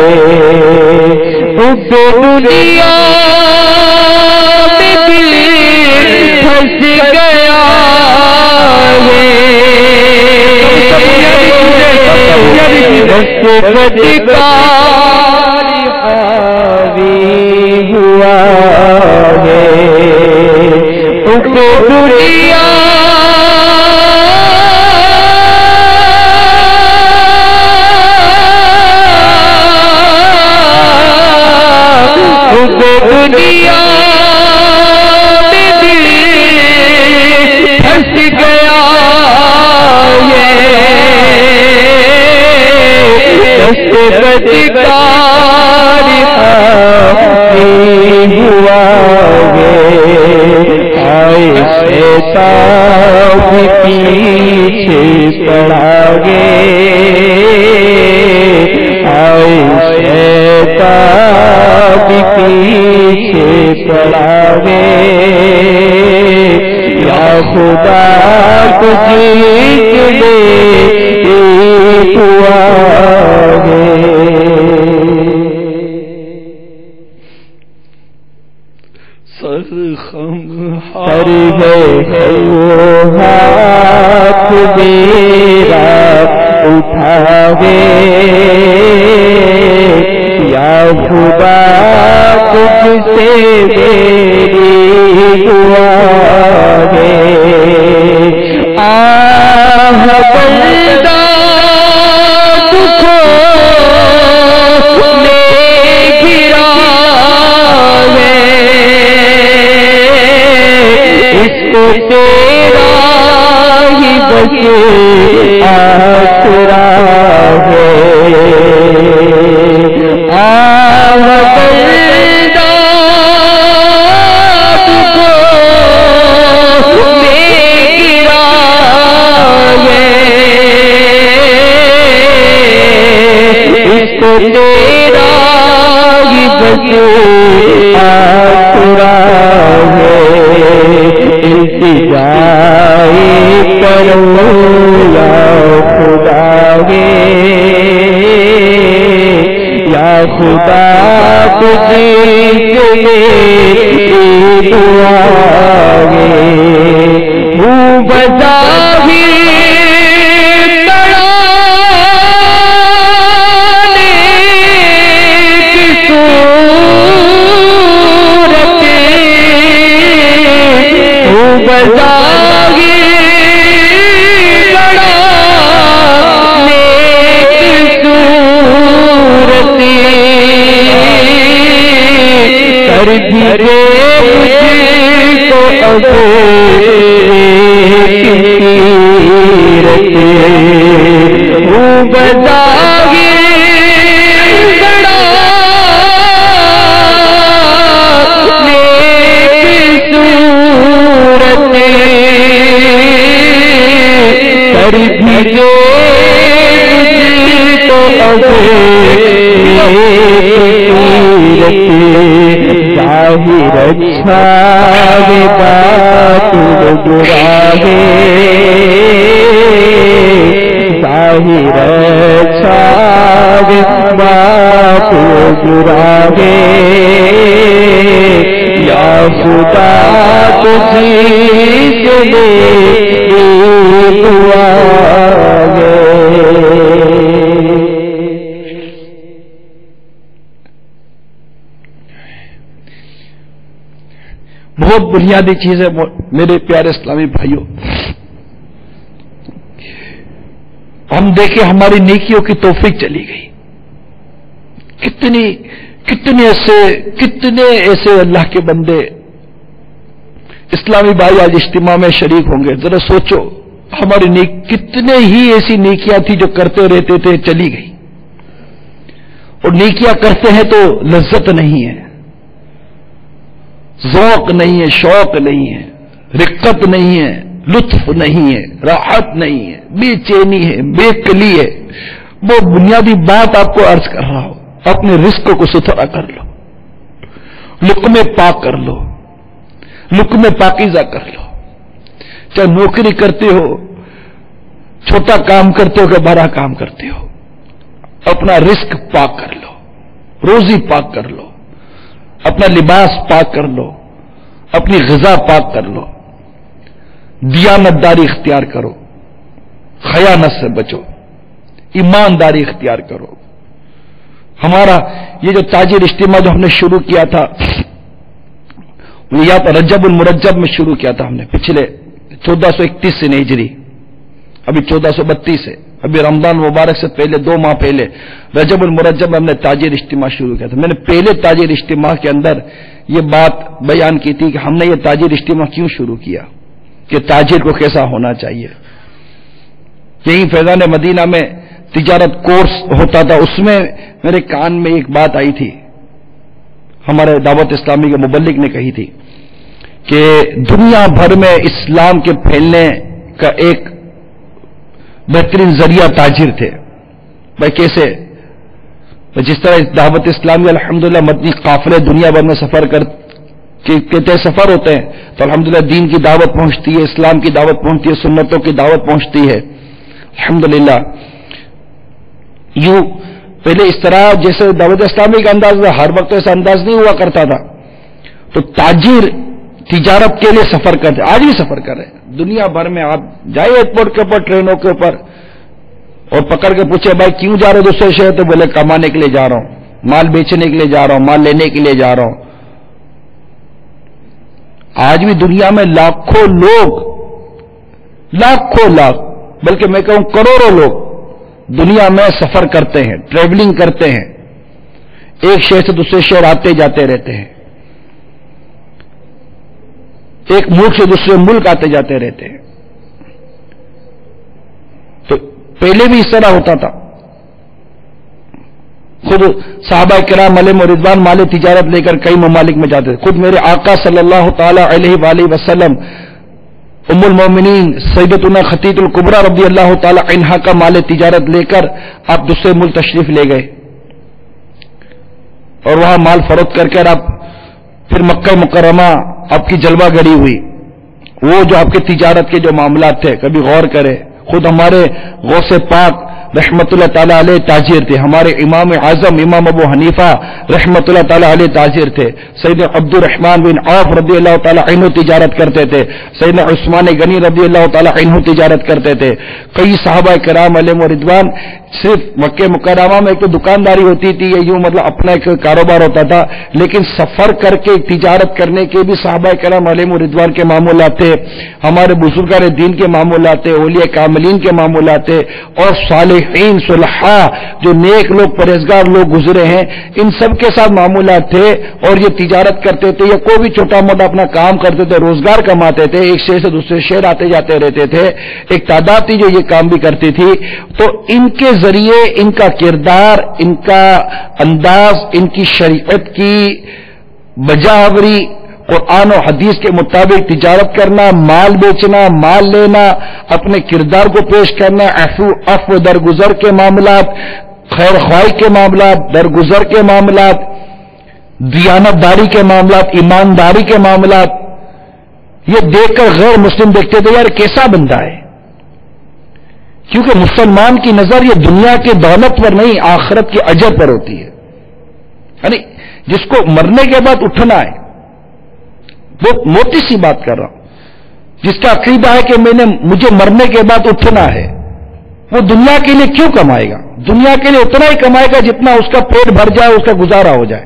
اس دنیا پھنس گیا ہے، حاوی ہوا ہے، دنیا دنیا پھنس گیا بدکار ہوا آئے شیطان پیچھے پڑا گے، آئے شیطان پیچھے پڑا گے، یا خدا تجھے ہوا سر ہے ہاتھ میرا اٹھاوے، یا خدا تجھ سے میری دعا ہے، آہ بندہ دکھوں میں گرا ہے، اس کو تیرا ہی بس آسرا ہے، آہ بندہ دکھوں میں گرا ہے، اس کو تیرا ہی بس آسرا ہے، التجائے کرو یا خدا گے، یا خدا تجھے دعا گے، وہ بظاہر بہت بنیادی چیز ہے میرے پیارے اسلامی بھائیوں. ہم دیکھیں ہماری نیکیوں کی توفیق چلی گئی. کتنے ایسے اللہ کے بندے اسلامی بھائی آج اجتماع میں شریک ہوں گے. ذرا سوچو ہماری کتنے ہی ایسی نیکیاں تھی جو کرتے رہتے تھے چلی گئی. اور نیکیاں کرتے ہیں تو لذت نہیں ہے, ذوق نہیں ہے, شوق نہیں ہے, رقت نہیں ہے, لطف نہیں ہے, راحت نہیں ہے, بے چینی ہے, بے کلی ہے. وہ بنیادی بات آپ کو عرض کر رہا ہوں, اپنے رزق کو ستھرا کر لو, لقمے پاک کر لو, لقمے پاکیزہ کر لو. چاہے نوکری کرتے ہو, چھوٹا کام کرتے ہو کہ بڑا کام کرتے ہو, اپنا رزق پاک کر لو, روزی پاک کر لو, اپنا لباس پاک کر لو, اپنی غذا پاک کر لو, دیانتداری اختیار کرو, خیانت سے بچو, ایمانداری اختیار کرو. ہمارا یہ جو تاجر اجتماع جو ہم نے شروع کیا تھا, یا تو رجب المرجب میں شروع کیا تھا ہم نے, پچھلے 1431 سے ہجری, ابھی 1432 ہے. ابھی رمضان مبارک سے پہلے 2 ماہ پہلے رجب المرجب میں ہم نے تاجر اجتماع شروع کیا تھا. میں نے پہلے تاجر اجتماع کے اندر یہ بات بیان کی تھی کہ ہم نے یہ تاجر اجتماع کیوں شروع کیا, کہ تاجر کو کیسا ہونا چاہیے. یہیں فیضان مدینہ میں تجارت کورس ہوتا تھا, اس میں میرے کان میں ایک بات آئی تھی, ہمارے دعوت اسلامی کے مبلغ نے کہی تھی کہ دنیا بھر میں اسلام کے پھیلنے کا ایک بہترین ذریعہ تاجر تھے. بھائی کیسے؟ جس طرح دعوت اسلامی الحمدللہ مدنی قافلے دنیا بھر میں سفر کہتے سفر ہوتے ہیں, تو الحمدللہ دین کی دعوت پہنچتی ہے, اسلام کی دعوت پہنچتی ہے, سنتوں کی دعوت پہنچتی ہے الحمدللہ. یوں پہلے اس طرح جیسے دعوت اسلامی کا انداز ہر وقت ایسا انداز نہیں ہوا کرتا تھا, تو تاجر تجارت کے لیے سفر کرتے, آج بھی سفر کر رہے ہیں دنیا بھر میں. آپ جائیں ایئرپورٹ کے اوپر, ٹرینوں کے اوپر, اور پکڑ کے پوچھے بھائی کیوں جا رہے ہو دوسرے شہر, تو بولے کمانے کے لیے جا رہا ہوں, مال بیچنے کے لیے جا رہا ہوں, مال لینے کے لیے جا رہا ہوں. آج بھی دنیا میں لاکھوں لاکھ بلکہ میں کہوں کروڑوں لوگ دنیا میں سفر کرتے ہیں, ٹریولنگ کرتے ہیں, ایک شہر سے دوسرے شہر آتے جاتے رہتے ہیں, ایک ملک سے دوسرے ملک آتے جاتے رہتے ہیں. تو پہلے بھی اس طرح ہوتا تھا. خود صحابہ کرام علیہم رضوان مال تجارت لے کر کئی ممالک میں جاتے تھے. خود میرے آقا صلی اللہ تعالی علیہ وآلہ وسلم ام المومنین سیدتنا خدیجہ الکبریٰ رضی اللہ تعالی عنہا کا مال تجارت لے کر آپ دوسرے ملک تشریف لے گئے, اور وہاں مال فروخت کر کے آپ پھر مکہ مکرمہ آپ کی جلوہ گری ہوئی. وہ جو آپ کے تجارت کے جو معاملات تھے, کبھی غور کرے, خود ہمارے غوث پاک رحمت اللہ تعالیٰ علیہ تاجر تھے, ہمارے امام اعظم امام ابو حنیفہ رحمت اللہ تعالیٰ علیہ تاجر تھے, سیدنا عبد الرحمن بن عوف رضی اللہ تعالیٰ عنہ تجارت کرتے تھے, سیدنا عثمان غنی رضی اللہ تعالیٰ عنہ تجارت کرتے تھے, کئی صحابہ کرام علیہم رضوان صرف مکہ مکرمہ میں ایک تو دکانداری ہوتی تھی یا یوں مطلب اپنا ایک کاروبار ہوتا تھا، لیکن سفر کر کے تجارت کرنے کے بھی صحابہ کرام علیہم رضوان کے معمولات تھے، ہمارے بزرگان دین کے معمولات تھے، اولیاء کاملین کے معمولات تھے، اور صالحین صلحاء جو نیک لوگ پرہیزگار لوگ گزرے ہیں ان سب کے ساتھ معمولات تھے، اور یہ تجارت کرتے تھے یا کوئی بھی چھوٹا موٹا اپنا کام کرتے تھے، روزگار کماتے تھے، ایک شہر سے دوسرے شہر آتے جاتے رہتے تھے، ایک تعداد تھی جو یہ کام بھی کرتی تھی۔ تو ان کے ذریعے ان کا کردار، ان کا انداز، ان کی شریعت کی بجاوری، قرآن و حدیث کے مطابق تجارت کرنا، مال بیچنا، مال لینا، اپنے کردار کو پیش کرنا، عفو درگزر کے معاملات، خیر خواہی کے معاملات، درگزر کے معاملات، دیانت داری کے معاملات، ایمانداری کے معاملات، یہ دیکھ کر غیر مسلم دیکھتے تھے یار کیسا بندہ ہے، کیونکہ مسلمان کی نظر یہ دنیا کے دولت پر نہیں، آخرت کے اجر پر ہوتی ہے۔ یعنی جس کو مرنے کے بعد اٹھنا ہے، بہت موٹی سی بات کر رہا ہوں، جس کا عقیدہ ہے کہ مجھے مرنے کے بعد اٹھنا ہے، وہ دنیا کے لیے کیوں کمائے گا؟ دنیا کے لیے اتنا ہی کمائے گا جتنا اس کا پیٹ بھر جائے، اس کا گزارا ہو جائے۔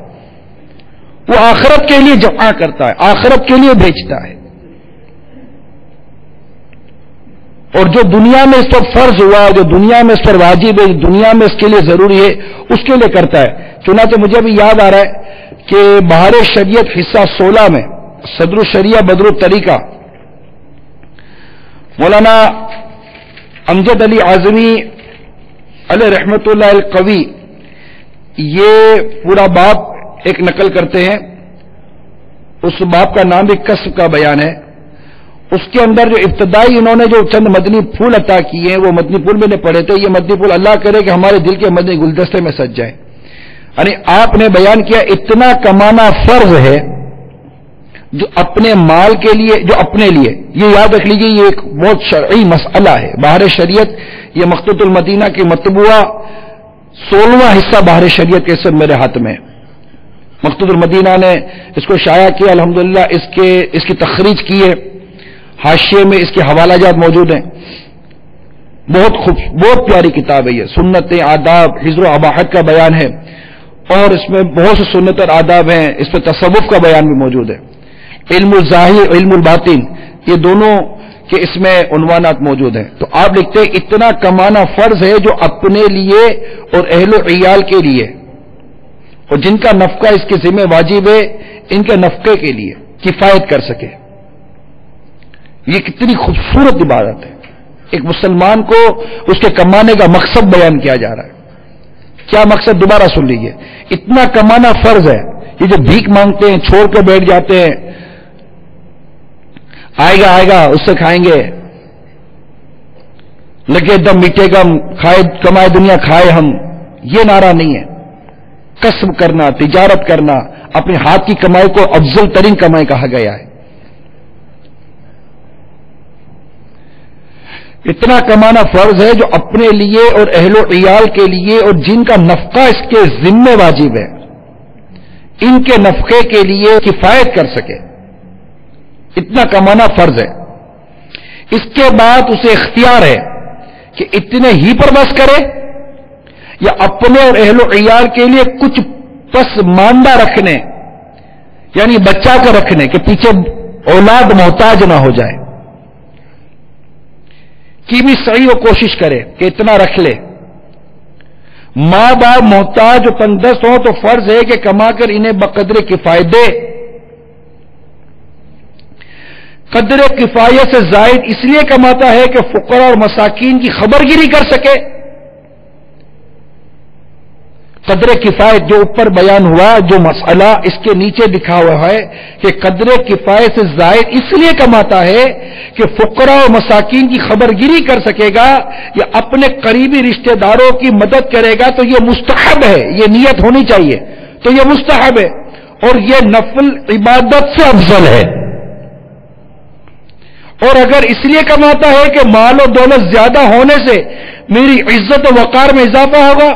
وہ آخرت کے لیے جمع کرتا ہے، آخرت کے لیے بیچتا ہے، اور جو دنیا میں اس پر فرض ہوا، جو دنیا میں اس پر واجب ہے، جو دنیا میں اس کے لیے ضروری ہے، اس کے لیے کرتا ہے۔ چنانچہ مجھے بھی یاد آ رہا ہے کہ بہار شریعت حصہ 16 میں صدر الشریعہ بدر الطریقہ مولانا امجد علی اعظمی علیہ رحمت اللہ القوی یہ پورا باب ایک نقل کرتے ہیں، اس باب کا نام بھی کسب کا بیان ہے۔ اس کے اندر جو ابتدائی انہوں نے جو چند مدنی پھول عطا کیے ہیں وہ مدنی پھول میں نے پڑھے تھے، یہ مدنی پھول اللہ کرے کہ ہمارے دل کے مدنی گلدستے میں سج جائیں۔ یعنی آپ نے بیان کیا اتنا کمانا فرض ہے جو اپنے مال کے لیے، جو اپنے لیے، یہ یاد رکھ لیجیے یہ ایک بہت شرعی مسئلہ ہے۔ بہار شریعت یہ مخطوط المدینہ کی مطبوعہ 16واں حصہ بہار شریعت کے سب میرے ہاتھ میں، مخطوط المدینہ نے اس کو شائع کیا، الحمدللہ اس کی تخریج کی ہے، حاشیے میں اس کے حوالہ جات موجود ہیں۔ بہت پیاری کتاب ہے یہ، سنت آداب حضر و اباحت کا بیان ہے، اور اس میں بہت سے سنت اور آداب ہیں، اس میں تصوف کا بیان بھی موجود ہے، علم الظاہر علم الباطن یہ دونوں کے اس میں عنوانات موجود ہیں۔ تو آپ لکھتے ہیں اتنا کمانا فرض ہے جو اپنے لیے اور اہل و عیال کے لیے، اور جن کا نفقہ اس کے ذمہ واجب ہے ان کے نفقے کے لیے کفایت کر سکے۔ یہ کتنی خوبصورت عبادت ہے، ایک مسلمان کو اس کے کمانے کا مقصد بیان کیا جا رہا ہے۔ کیا مقصد؟ دوبارہ سن لیجیے، اتنا کمانا فرض ہے، یہ جو بھیک مانگتے ہیں، چھوڑ کر بیٹھ جاتے ہیں، آئے گا اس سے کھائیں گے، لگے دم میٹھے گم، کمائے دنیا کھائے ہم، یہ نعرہ نہیں ہے۔ کسب کرنا، تجارت کرنا، اپنے ہاتھ کی کمائی کو افضل ترین کمائی کہا گیا ہے۔ اتنا کمانا فرض ہے جو اپنے لیے اور اہل و عیال کے لیے اور جن کا نفقہ اس کے ذمہ واجب ہے ان کے نفقے کے لیے کفایت کر سکے، اتنا کمانا فرض ہے۔ اس کے بعد اسے اختیار ہے کہ اتنے ہی پر بس کرے یا اپنے اور اہل و عیال کے لیے کچھ پسماندہ رکھنے، یعنی بچا کر رکھنے کہ پیچھے اولاد محتاج نہ ہو جائے کی بھی صحیح و کوشش کرے کہ اتنا رکھ لے۔ ماں باپ محتاج و تنگدست ہوں تو فرض ہے کہ کما کر انہیں بقدر کفایت دے۔ قدر کفایت سے زائد اس لیے کماتا ہے کہ فقراء اور مساکین کی خبر گیری کر سکے۔ قدر کفایت جو اوپر بیان ہوا، جو مسئلہ اس کے نیچے لکھا ہوا ہے کہ قدر کفایت سے زائد اس لیے کماتا ہے کہ فقراء و مساکین کی خبر گیری کر سکے گا یا اپنے قریبی رشتہ داروں کی مدد کرے گا، تو یہ مستحب ہے، یہ نیت ہونی چاہیے، تو یہ مستحب ہے اور یہ نفل عبادت سے افضل ہے۔ اور اگر اس لیے کماتا ہے کہ مال و دولت زیادہ ہونے سے میری عزت و وقار میں اضافہ ہوگا،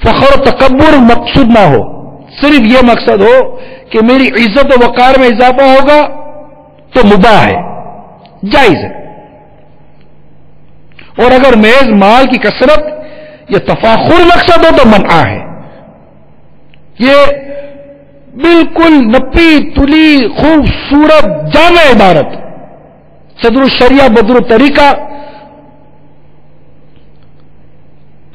فخر و تکبر مقصود نہ ہو، صرف یہ مقصد ہو کہ میری عزت و وقار میں اضافہ ہوگا، تو مباح ہے، جائز ہے۔ اور اگر محض مال کی کثرت یہ تفاخر مقصد ہو تو منع ہے. یہ بالکل نپی تلی خوبصورت جامع عبارت صدر الشریعہ بدر الطریقہ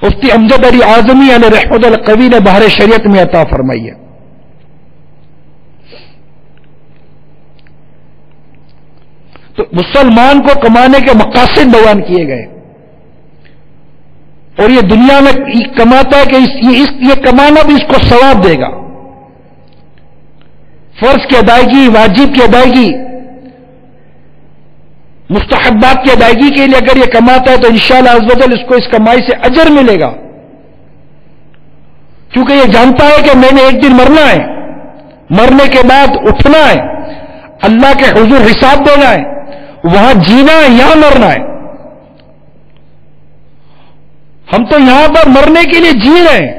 مفتی امجد علی اعظمی علیہ رحمت القوی نے بہار شریعت میں عطا فرمائی ہے. تو مسلمان کو کمانے کے مقاصد بیان کیے گئے اور یہ دنیا میں کماتا ہے کہ یہ کمانا بھی اس کو ثواب دے گا. فرض کی ادائیگی، واجب کی ادائیگی، مستحبات کی ادائیگی کے لیے اگر یہ کماتا ہے تو انشاءاللہ عز و جل اس کو اس کمائی سے اجر ملے گا، کیونکہ یہ جانتا ہے کہ میں نے ایک دن مرنا ہے، مرنے کے بعد اٹھنا ہے، اللہ کے حضور حساب دینا ہے، وہاں جینا ہے، یہاں مرنا ہے. ہم تو یہاں پر مرنے کے لیے جی رہے ہیں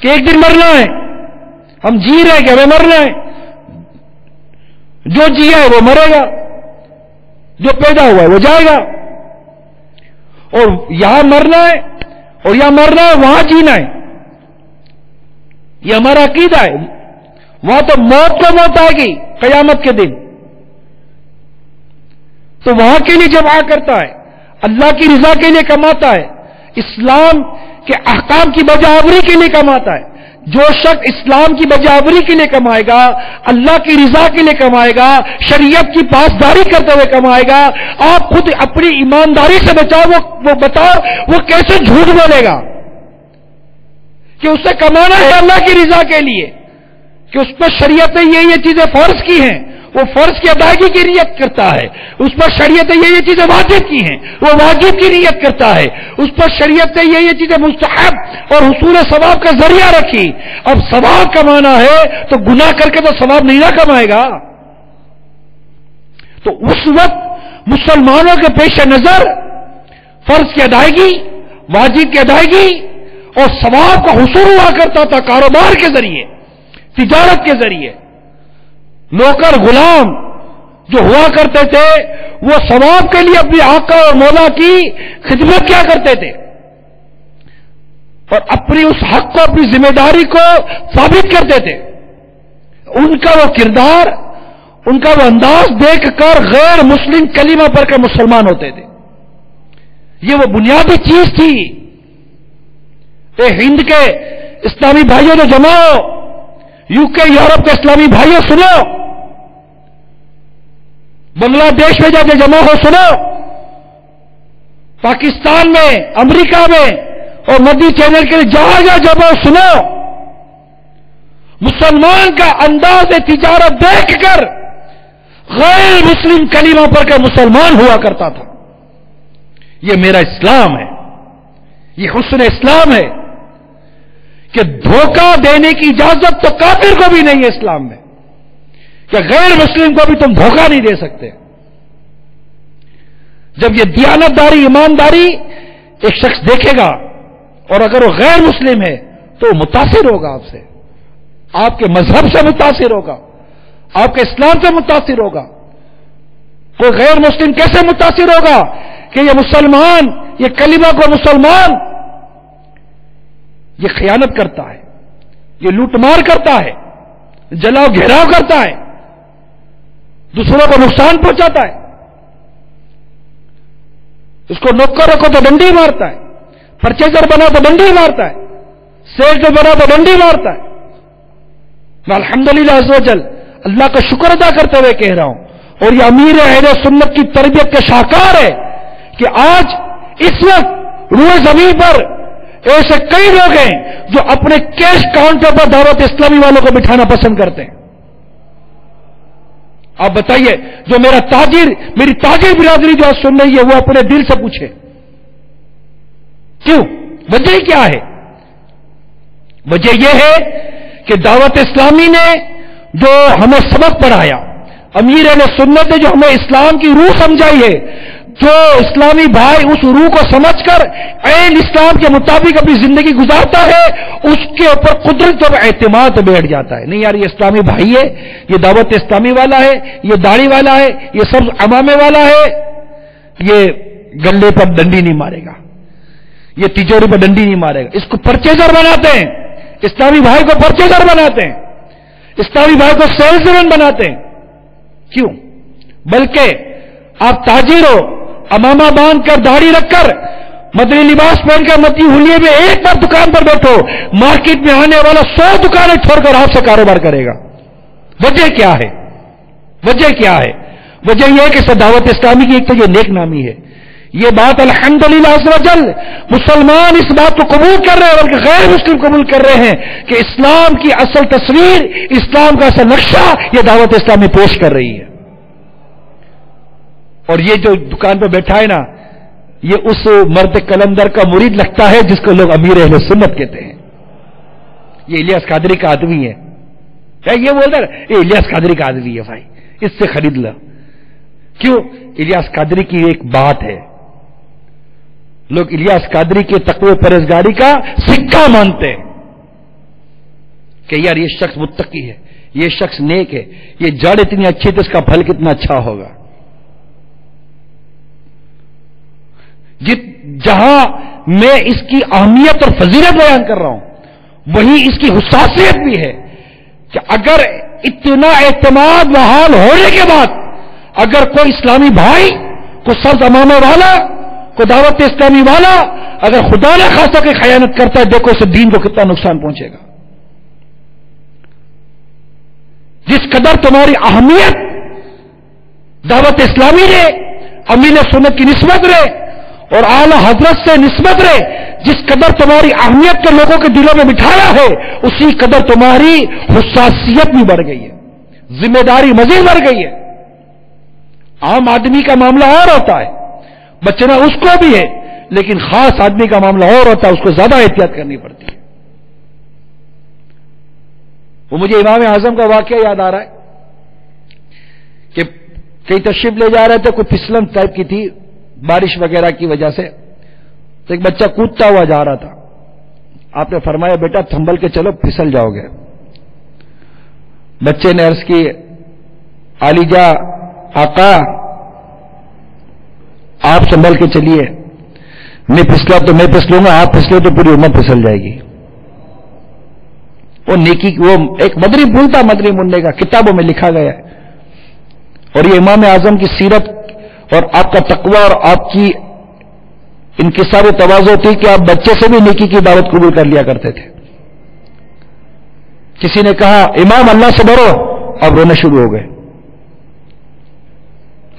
کہ ایک دن مرنا ہے، ہم جی رہے ہیں کہ ہمیں مرنا ہے. جو جیا ہے وہ مرے گا، جو پیدا ہوا ہے وہ جائے گا. اور یہاں مرنا ہے اور یہاں مرنا ہے، وہاں جینا ہے. یہ ہمارا عقیدہ ہے. وہاں تو موت کو موت آئے گی قیامت کے دن. تو وہاں کے لیے جب کرتا ہے، اللہ کی رضا کے لیے کماتا ہے، اسلام کے احکام کی بجاوری کے لیے کماتا ہے. جو شخص اسلام کی بجاوری کے لیے کمائے گا، اللہ کی رضا کے لیے کمائے گا، شریعت کی پاسداری کرتے ہوئے کمائے گا. آپ خود اپنی ایمانداری سے بچاؤ، وہ بتاؤ وہ کیسے جھوٹ بولے گا کہ اسے کمانا ہے اللہ کی رضا کے لیے، کہ اس پر شریعت نے یہ چیزیں فرض کی ہیں، وہ فرض کی ادائیگی کی نیت کرتا ہے. اس پر شریعت نے یہ چیزیں واجب کی ہیں، وہ واجب کی نیت کرتا ہے. اس پر شریعت نے یہ چیزیں مستحب اور حصول ثواب کا ذریعہ رکھی. اب ثواب کمانا ہے تو گناہ کر کے تو ثواب نہیں نہ کمائے گا. تو اس وقت مسلمانوں کے پیش نظر فرض کی ادائیگی، واجب کی ادائیگی اور ثواب کا حصول ہوا کرتا تھا کاروبار کے ذریعے، تجارت کے ذریعے. نوکر غلام جو ہوا کرتے تھے وہ ثواب کے لیے اپنی آقا اور مولا کی خدمت کیا کرتے تھے اور اپنی اس حق کو، اپنی ذمہ داری کو ثابت کرتے تھے. ان کا وہ کردار، ان کا وہ انداز دیکھ کر غیر مسلم کلمہ پڑھ کر مسلمان ہوتے تھے. یہ وہ بنیادی چیز تھی. ہند کے اسلامی بھائیوں جو جمع ہو، یو کے یورپ کے اسلامی بھائیوں سنو، بنگلہ دیش میں جا کے جمع ہو سنو، پاکستان میں، امریکہ میں اور مدی چینل کے لیے جہاں جہاں جمع ہو سنو. مسلمان کا انداز تجارت دیکھ کر غیر مسلم کلمہ پڑھ کر مسلمان ہوا کرتا تھا. یہ میرا اسلام ہے، یہ حسن اسلام ہے کہ دھوکہ دینے کی اجازت تو کافر کو بھی نہیں ہے اسلام میں، کہ غیر مسلم کو بھی تم دھوکہ نہیں دے سکتے. جب یہ دیانتداری، ایمانداری ایک شخص دیکھے گا اور اگر وہ غیر مسلم ہے تو وہ متاثر ہوگا آپ سے، آپ کے مذہب سے متاثر ہوگا، آپ کے اسلام سے متاثر ہوگا. کوئی غیر مسلم کیسے متاثر ہوگا کہ یہ مسلمان، یہ کلمہ کو مسلمان یہ خیانت کرتا ہے، یہ لوٹ مار کرتا ہے، جلاؤ گھیراؤ کرتا ہے، دوسروں کو نقصان پہنچاتا ہے، اس کو نوکر رکھو تو ڈنڈی مارتا ہے، پرچیزر بنا تو ڈنڈی مارتا ہے، سیٹ جو بنا تو ڈنڈی مارتا ہے. میں الحمدللہ عز و جل اللہ کا شکر ادا کرتے ہوئے کہہ رہا ہوں، اور یہ امیر اہل سنت کی تربیت کا شاہکار ہے کہ آج اس وقت روئے زمین پر ایسے کئی لوگ ہیں جو اپنے کیش کاؤنٹر پر دعوت اسلامی والوں کو بٹھانا پسند کرتے ہیں. آپ بتائیے، جو میری تاجر برادری جو آج سن رہی ہے وہ اپنے دل سے پوچھے کیوں؟ وجہ کیا ہے؟ وجہ یہ ہے کہ دعوت اسلامی نے جو ہمیں سبق پڑھایا، امیر اہل سنت نے جو ہمیں اسلام کی روح سمجھائی ہے، جو اسلامی بھائی اس روح کو سمجھ کر عین اسلام کے مطابق اپنی زندگی گزارتا ہے، اس کے اوپر قدرت اور اعتماد بیٹھ جاتا ہے. نہیں یار، یہ اسلامی بھائی ہے، یہ دعوت اسلامی والا ہے، یہ داڑھی والا ہے، یہ سب امامے والا ہے، گلے پر ڈنڈی نہیں مارے گا، یہ تجوری پر ڈنڈی نہیں مارے گا، اس کو پرچیزر بناتے ہیں، اسلامی بھائی کو پرچیزر بناتے ہیں، اسلامی بھائی کو سیلزمین بناتے ہیں. کیوں؟ بلکہ آپ تاجر ہو، امامہ باندھ کر داڑھی رکھ کر مدنی لباس پہن کر مدنی حلیے میں ایک بار دکان پر بیٹھو، مارکیٹ میں آنے والا 100 دکانیں چھوڑ کر آپ سے کاروبار کرے گا. وجہ کیا ہے؟ وجہ کیا ہے؟ وجہ یہ ہے کہ دعوت اسلامی کی ایک تو یہ نیک نامی ہے. یہ بات الحمدللہ عز و جل مسلمان اس بات کو قبول کر رہے ہیں، بلکہ غیر مسلم قبول کر رہے ہیں کہ اسلام کی اصل تصویر، اسلام کا اصل نقشہ یہ دعوت اسلامی پیش کر رہی ہے. اور یہ جو دکان پہ بیٹھا ہے نا، یہ اس مرد قلندر کا مرید لگتا ہے جس کو لوگ امیر اہل سنت کہتے ہیں. یہ الیاس قادری کا آدمی ہے. یہ بولتا ہے یہ الیاس قادری کا آدمی ہے بھائی، اس سے خرید لو. کیوں؟ الیاس قادری کی ایک بات ہے، لوگ الیاس قادری کے تقوی پرہیزگاری کا سکہ مانتے ہیں کہ یار یہ شخص متقی ہے، یہ شخص نیک ہے، یہ جڑ اتنی اچھی تو اس کا پھل کتنا اچھا ہوگا. جہاں میں اس کی اہمیت اور فضیلت بیان کر رہا ہوں، وہیں اس کی حساسیت بھی ہے کہ اگر اتنا اعتماد بحال ہونے کے بعد اگر کوئی اسلامی بھائی، کوئی سبز امامہ والا، کوئی دعوت اسلامی والا اگر خدا نہ خاصا کی خیانت کرتا ہے، دیکھو اس دین کو کتنا نقصان پہنچے گا. جس قدر تمہاری اہمیت دعوت اسلامی نے امین سنت کی نسبت رہے اور اعلی حضرت سے نسبت رہے، جس قدر تمہاری اہمیت کے لوگوں کے دلوں میں بٹھایا ہے، اسی قدر تمہاری حساسیت بھی بڑھ گئی ہے، ذمہ داری مزید بڑھ گئی ہے. عام آدمی کا معاملہ اور ہوتا ہے، بچنا اس کو بھی ہے، لیکن خاص آدمی کا معاملہ اور ہوتا ہے، اس کو زیادہ احتیاط کرنی پڑتی ہے. وہ مجھے امام اعظم کا واقعہ یاد آ رہا ہے کہ کئی تشریف لے جا رہے تھے، کوئی پھسلن ٹائپ کی تھی بارش وغیرہ کی وجہ سے، تو ایک بچہ کودتا ہوا جا رہا تھا. آپ نے فرمایا بیٹا تھنبل کے چلو، پھسل جاؤ گے. بچے نے عرض کی عالیجا آقا آپ سنبھل کے چلیے، میں پھسلا تو میں پھسلوں گا، آپ پھسلو تو پوری امت پھسل جائے گی. وہ نیکی وہ ایک مدنی پھول تھا، مدنی منڈے کا، کتابوں میں لکھا گیا ہے. اور یہ امام اعظم کی سیرت اور آپ کا تقوی اور آپ کی انکسار و تواضع تھی کہ آپ بچے سے بھی نیکی کی دعوت قبول کر لیا کرتے تھے. کسی نے کہا امام اللہ سے ڈرو، اب رونا شروع ہو گئے.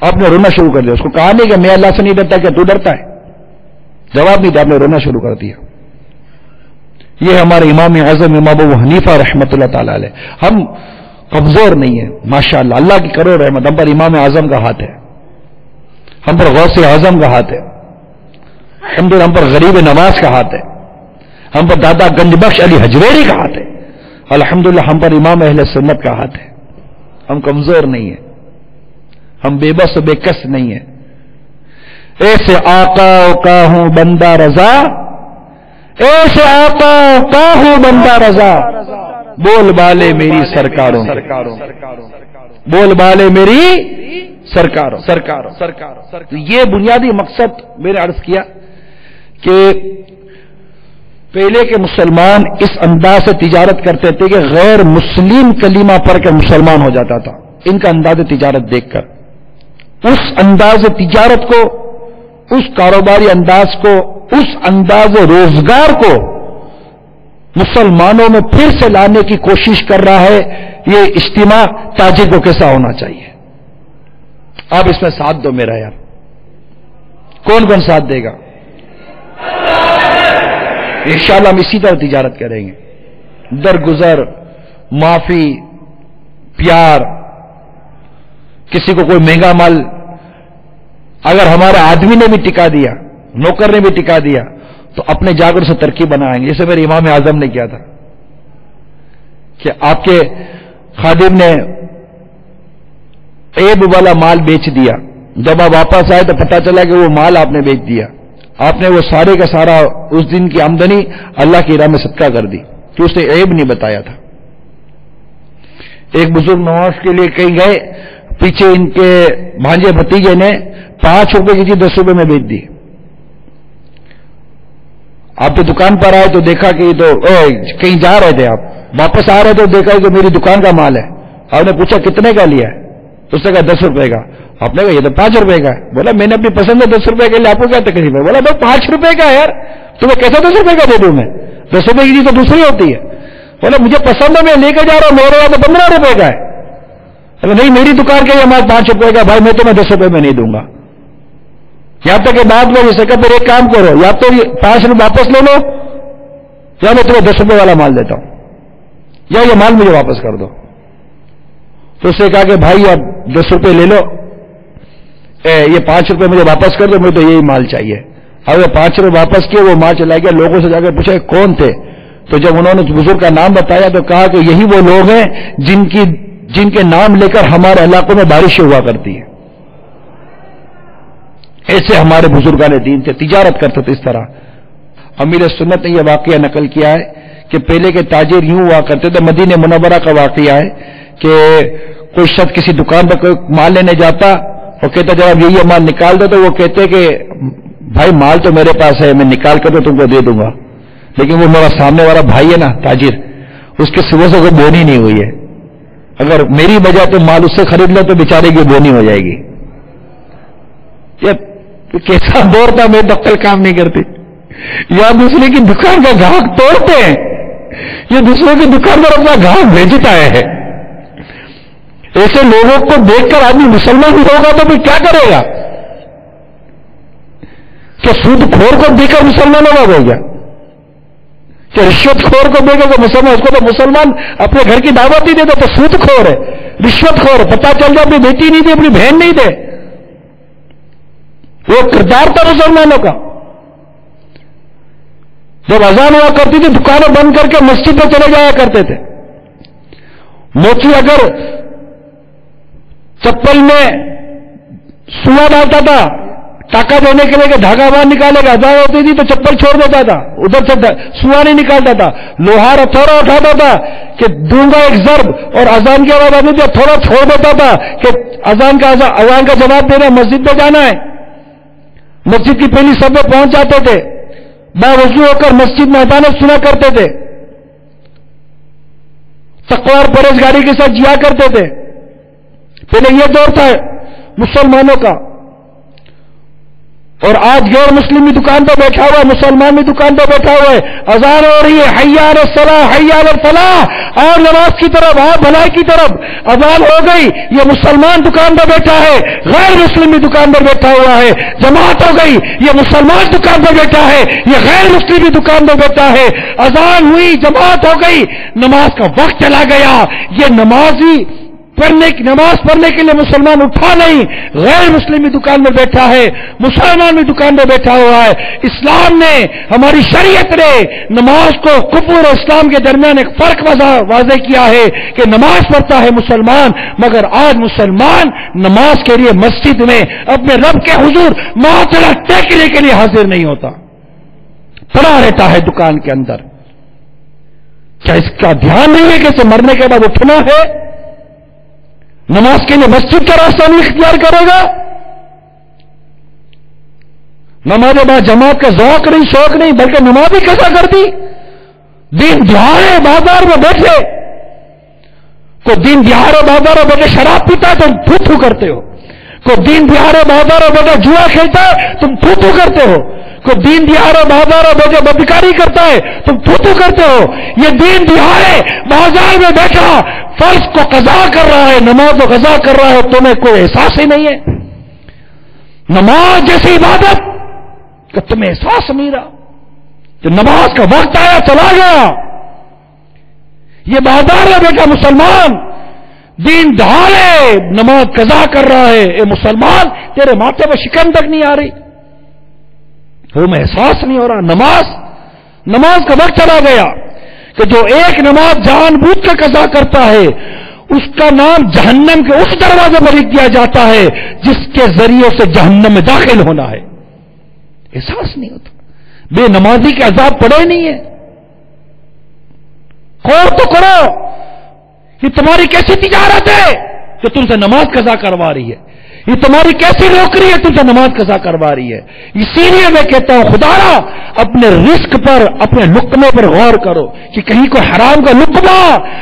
آپ نے رونا شروع کر دیا. اس کو کہا نہیں کہ میں اللہ سے نہیں ڈرتا، کہ تو ڈرتا ہے؟ جواب نہیں دیا، آپ نے رونا شروع کر دیا. یہ ہمارے امام اعظم امام ابو حنیفہ رحمۃ اللہ تعالی علیہ. ہم کمزور نہیں ہیں ماشاءاللہ، اللہ کی کروڑ رحمت. ہم پر امام اعظم کا ہاتھ ہے، ہم پر غوث اعظم کا ہاتھ ہے، الحمدللہ ہم پر غریب نواز کا ہاتھ ہے، ہم پر دادا گنج بخش علی حجویری کا ہاتھ ہے، الحمدللہ ہم پر امام اہل سنت کا ہاتھ ہے. ہم کمزور نہیں ہیں، ہم بے بس و بے کس نہیں ہیں. ایسے آقا کا ہوں بندہ رضا، ایسے آقا کا ہوں بندہ رضا، بول بالے میری سرکاروں، بول بالے میری سرکاروں. تو یہ بنیادی مقصد میں نے عرض کیا کہ پہلے کے مسلمان اس انداز سے تجارت کرتے تھے کہ غیر مسلم کلمہ پڑھ کر مسلمان ہو جاتا تھا. ان کا انداز تجارت دیکھ کر اس انداز تجارت کو، اس کاروباری انداز کو، اس انداز روزگار کو مسلمانوں میں پھر سے لانے کی کوشش کر رہا ہے. یہ اجتماع تاجر کو کیسا ہونا چاہیے؟ آپ اس میں ساتھ دو میرا یار. کون کون ساتھ دے گا؟ انشاءاللہ ہم اسی طرح تجارت کریں گے، درگزر، معافی، پیار. کسی کو کوئی مہنگا مال اگر ہمارے آدمی نے بھی ٹکا دیا، نوکر نے بھی ٹکا دیا، تو اپنے جاگر سے ترکیب بنائیں گے. جیسے میرے امام اعظم نے کیا تھا کہ آپ کے خادم نے عیب والا مال بیچ دیا. جب آپ واپس آئے تو پتا چلا کہ وہ مال آپ نے بیچ دیا. آپ نے وہ سارے کا سارا اس دن کی آمدنی اللہ کی راہ میں صدقہ کر دی کہ اس نے عیب نہیں بتایا تھا. ایک بزرگ نماز کے لیے کہیں گئے، پیچھے ان کے بھانجے بھتیجے نے 5 روپے کی چیز 10 روپے میں بیچ دی. آپ تو دکان پر آئے تو دیکھا کہ تو کہیں جا رہے تھے، آپ واپس آ رہے تھے، دیکھا کہ میری دکان کا مال ہے. آپ نے پوچھا کتنے کا لیا ہے؟ اس نے کہا 10 روپے کا. آپ نے کہا یہ تو 5 روپے کا ہے. بولا میں نے اپنی پسند ہے 10 روپے کے لیے، آپ کو کیا تکلیف ہے؟ بولا بھائی 5 روپے کا ہے یار، تمہیں کیسا 10 روپے کا دے دوں میں؟ 10 روپے کی چیز تو دوسری ہوتی ہے. بولا مجھے پسند ہے، میں لے کے جا رہا ہوں، میرے یہاں تو 15 روپے کا ہے. نہیں میری دکان کے یہ مال 5 روپے کا، بھائی میں تمہیں 10 روپے میں نہیں دوں گا. یہاں تک کہ بعد میں جیسے کہ پھر ایک کام کرو، یا تو 5 روپے واپس لے لو، یا میں تمہیں 10 روپے والا مال دیتا ہوں، یا یہ مال مجھے واپس کر دو. تو اس نے کہا کہ بھائی اب 10 روپے لے لو، یہ 5 روپے مجھے واپس کر دو، مجھے تو یہی مال چاہیے. اب وہ 5 روپے واپس کیے، وہ مال چلا گیا. لوگوں سے جا کے پوچھا کون تھے؟ تو جب انہوں نے بزرگ کا نام بتایا تو کہا کہ یہی وہ لوگ ہیں جن کے نام لے کر ہمارے علاقوں میں بارشیں ہوا کرتی ہیں. ایسے ہمارے بزرگان دین تھے، تجارت کرتے تھے اس طرح. امیر سنت نے یہ واقعہ نقل کیا ہے کہ پہلے کے تاجر یوں ہوا کرتے تھے. مدینہ منورہ کا واقعہ ہے کہ کوئی شخص کسی دکان پر کوئی مال لینے جاتا اور کہتا جب آپ یہ مال نکال دو، تو وہ کہتے کہ بھائی مال تو میرے پاس ہے، میں نکال کر تم کو دے دوں گا، لیکن وہ میرا سامنے والا بھائی ہے نا تاجر، اس کے صبح سے کوئی بونی نہیں ہوئی ہے، اگر میری وجہ تو مال اس سے خرید لو تو بیچارے کی بونی ہو جائے گی. یہ کیسا دور تھا، میں دفتر کام نہیں کرتی، یا دوسرے کی دکان کا گاہک توڑتے ہیں، یہ دوسرے کی دکان پر اپنا گاہک بھیجتا ہے. ایسے لوگوں کو دیکھ کر آدمی مسلمان بھی ہوگا تو پھر کیا کرے گا؟ کہ سود خور کو دیکھ کر مسلمان ہوگا کیا؟ کہ رشوت خور کو دیکھ کر مسلمان، اس کو تو مسلمان اپنے گھر کی دعوت ہی دے دو تو سود خور ہے، رشوت خور ہے. پتا چل جائے اپنی بیٹی نہیں دے، اپنی بہن نہیں دے. وہ کردار تھا مسلمانوں کا. جب اذان ہوا کرتی تھی دکانیں بند کر کے مسجد میں چلے جایا کرتے تھے. موچی اگر چپل میں سوا ڈالتا تھا ٹاکا دینے کے لیے کہ دھاگا باہر نکالے گا، اذان ہوتی تھی تو چپل چھوڑ دیتا تھا، ادھر سے سوا نہیں نکالتا تھا. لوہار ہتھوڑا اٹھاتا تھا کہ دوں گا ایک ضرب، اور اذان کی آواز آتی تھی ہتھوڑا چھوڑ دیتا تھا کہ اذان کا جواب دینا، مسجد میں جانا ہے. مسجد کی پہلی صف میں پہنچ جاتے تھے، باوضو ہو کر مسجد میں اذان سنا کرتے تھے، تقوی اور پرہیزگاری کے ساتھ جیا کرتے تھے. پہلے یہ دور تھا مسلمانوں کا. اور آج غیر مسلم بھی دکان پہ بیٹھا ہوا ہے، مسلمان بھی دکان پہ بیٹھا ہوا ہے، اذان ہو رہی ہے، حی علی الصلاۃ حی علی الفلاح، اور نماز کی طرف، اور بھلائی کی طرف. اذان ہو گئی، یہ مسلمان دکان پہ بیٹھا ہے، غیر مسلم بھی دکان پر بیٹھا ہوا ہے. جماعت ہو گئی، یہ مسلمان دکان پر بیٹھا ہے، یہ غیر مسلم بھی دکان پر بیٹھا ہے. اذان ہوئی، جماعت ہو گئی، نماز کا وقت چلا گیا، یہ نماز پڑھنے کے لیے مسلمان اٹھا نہیں، غیر مسلم بھی دکان میں بیٹھا ہے، مسلمان بھی دکان میں بیٹھا ہوا ہے. اسلام نے، ہماری شریعت نے نماز کو کفر اور اسلام کے درمیان ایک فرق واضح کیا ہے کہ نماز پڑھتا ہے مسلمان، مگر آج مسلمان نماز کے لیے مسجد میں اپنے رب کے حضور معطل ٹیکنے کے لیے حاضر نہیں ہوتا، پڑا رہتا ہے دکان کے اندر. کیا اس کا دھیان نہیں ہے کہ اسے مرنے کے بعد اٹھنا ہے؟ نماز کے لیے مسجد کا راستہ نہیں اختیار کرے گا. نماز بعد جماعت کا ذوق نہیں، شوق نہیں، بلکہ نماز ہی کیسا کرتی. دین دہاڑے بازار میں بیٹھے، کوئی دین دہاڑے بازار میں بیٹھے شراب پیتا ہے تم تھو تھو کرتے ہو، کوئی دین دہاڑے بازار میں بیٹھے جوا کھیلتا ہے تم تھو تھو کرتے ہو، کوئی دین دہاڑے بازار میں بیٹھے بدکاری کرتا ہے تم تھو تھو کرتے ہو. یہ دین دہاڑے بازار میں بیٹھا فرض کو قضا کر رہا ہے، نماز کو قضا کر رہا ہے، تمہیں کوئی احساس ہی نہیں ہے. نماز جیسی عبادت کہ تمہیں احساس نہیں رہا کہ نماز کا وقت آیا چلا گیا. یہ بازار میں بیٹھا مسلمان دین دہاڑے نماز قضا کر رہا ہے. اے مسلمان تیرے ماتھے پہ شکن تک نہیں آ رہی، تمہیں احساس نہیں ہو رہا. نماز کا وقت چلا گیا کہ جو ایک نماز جان بوجھ کر قضا کرتا ہے اس کا نام جہنم کے اس دروازے پر لکھ دیا جاتا ہے جس کے ذریعے سے جہنم میں داخل ہونا ہے. احساس نہیں ہوتا. بے نمازی کے عذاب پڑے نہیں ہے. غور تو کرو، یہ تمہاری کیسی تجارت ہے؟ جو تم سے نماز قضا کروا رہی ہے؟ یہ تمہاری کیسی نوکری ہے تم سے نماز قضا کروا رہی ہے؟ اسی لیے میں کہتا ہوں خدایا اپنے رزق پر، اپنے لقمے پر غور کرو کہ کہیں کوئی حرام کا لقمہ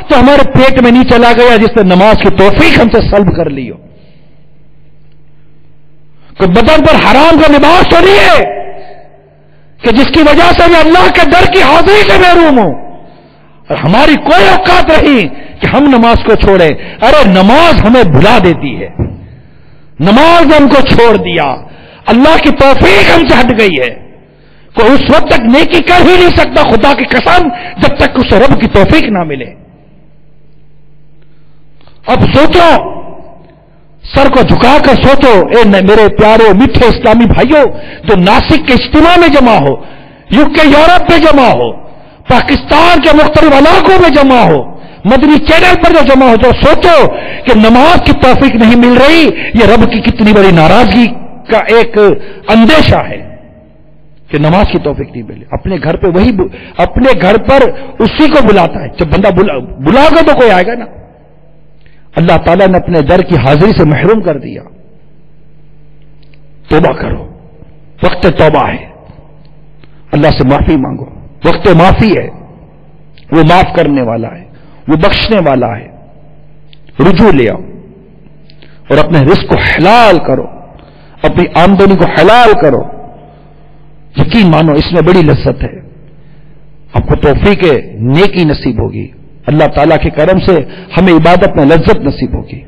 تو ہمارے پیٹ میں نہیں چلا گیا جس نے نماز کی توفیق ہم سے سلب کر لی ہو۔ کوئی بدن پر حرام کا لباس تو نہیں ہے کہ جس کی وجہ سے میں اللہ کے در کی حاضری سے محروم ہوں اور ہماری کوئی اوقات نہیں کہ ہم نماز کو چھوڑیں۔ ارے نماز ہمیں بھلا دیتی ہے، نماز نے ہم کو چھوڑ دیا، اللہ کی توفیق ہم سے ہٹ گئی ہے۔ کوئی اس وقت تک نیکی کر ہی نہیں سکتا خدا کی قسم جب تک اسے رب کی توفیق نہ ملے۔ اب سوچو، سر کو جھکا کر سوچو اے میرے پیارے میٹھے اسلامی بھائیوں، جو ناسک کے اجتماع میں جمع ہو، UK یورپ میں جمع ہو، پاکستان کے مختلف علاقوں میں جمع ہو، مدنی چینل پر جو جمع ہو، جو سوچو کہ نماز کی توفیق نہیں مل رہی، یہ رب کی کتنی بڑی ناراضگی کا ایک اندیشہ ہے کہ نماز کی توفیق نہیں ملی۔ اپنے گھر پہ وہی، اپنے گھر پر اسی کو بلاتا ہے، جب بندہ بلا گا تو کوئی آئے گا نا۔ اللہ تعالیٰ نے اپنے در کی حاضری سے محروم کر دیا۔ توبہ کرو، وقت توبہ ہے، اللہ سے معافی مانگو، وقت معافی ہے، وہ معاف کرنے والا ہے، وہ بخشنے والا ہے۔ رجوع لے آؤ اور اپنے رزق کو حلال کرو، اپنی آمدنی کو حلال کرو۔ یقین مانو اس میں بڑی لذت ہے، آپ کو توفیق نیکی نصیب ہوگی، اللہ تعالیٰ کے کرم سے ہمیں عبادت میں لذت نصیب ہوگی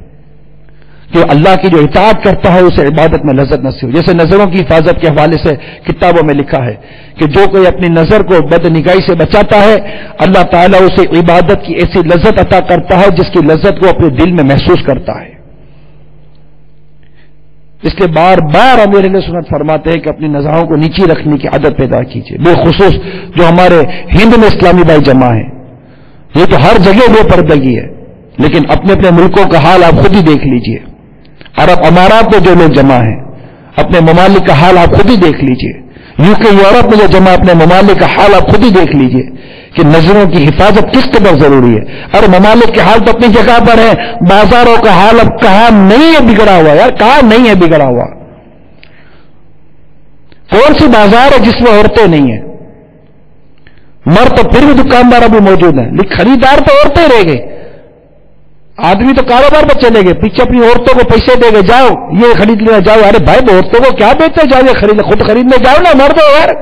کہ اللہ کی جو اطاعت کرتا ہے اسے عبادت میں لذت نصیب ہوگی۔ جیسے نظروں کی حفاظت کے حوالے سے کتابوں میں لکھا ہے کہ جو کوئی اپنی نظر کو بد نگاہی سے بچاتا ہے اللہ تعالیٰ اسے عبادت کی ایسی لذت عطا کرتا ہے جس کی لذت کو اپنے دل میں محسوس کرتا ہے۔ اس لیے بار بار امیر اہل سنت فرماتے ہیں کہ اپنی نظروں کو نیچی رکھنے کی عادت پیدا کیجیے، بالخصوص جو ہمارے ہند میں اسلامی بھائی جمع ہیں۔ یہ تو ہر جگہ بے پردگی ہے، لیکن اپنے اپنے ملکوں کا حال آپ خود ہی دیکھ لیجئے۔ عرب امارات میں جو لوگ جمع ہیں اپنے ممالک کا حال آپ خود ہی دیکھ لیجئے۔ UK یورپ میں جو جمع اپنے ممالک کا حال آپ خود ہی دیکھ لیجئے کہ نظروں کی حفاظت کس قدر ضروری ہے۔ اور ممالک کے حال تو اپنی جگہ پر ہے، بازاروں کا حال اب کہاں نہیں ہے بگڑا ہوا یار، کہاں نہیں ہے بگڑا ہوا۔ کون سی بازار ہے جس میں عورتیں نہیں ہیں؟ مرد تو پھر بھی دکاندار ابھی موجود ہیں، لیکن خریدار تو عورتیں رہ گئی۔ آدمی تو کاروبار پر چلے گئے، پیچھے اپنی عورتوں کو پیسے دے گئے، جاؤ یہ خرید لینا، جاؤ۔ ارے بھائی عورتوں کو کیا بیچتے، جاؤ یہ خرید، خود خریدنے جاؤ نا، مرد ہو یار،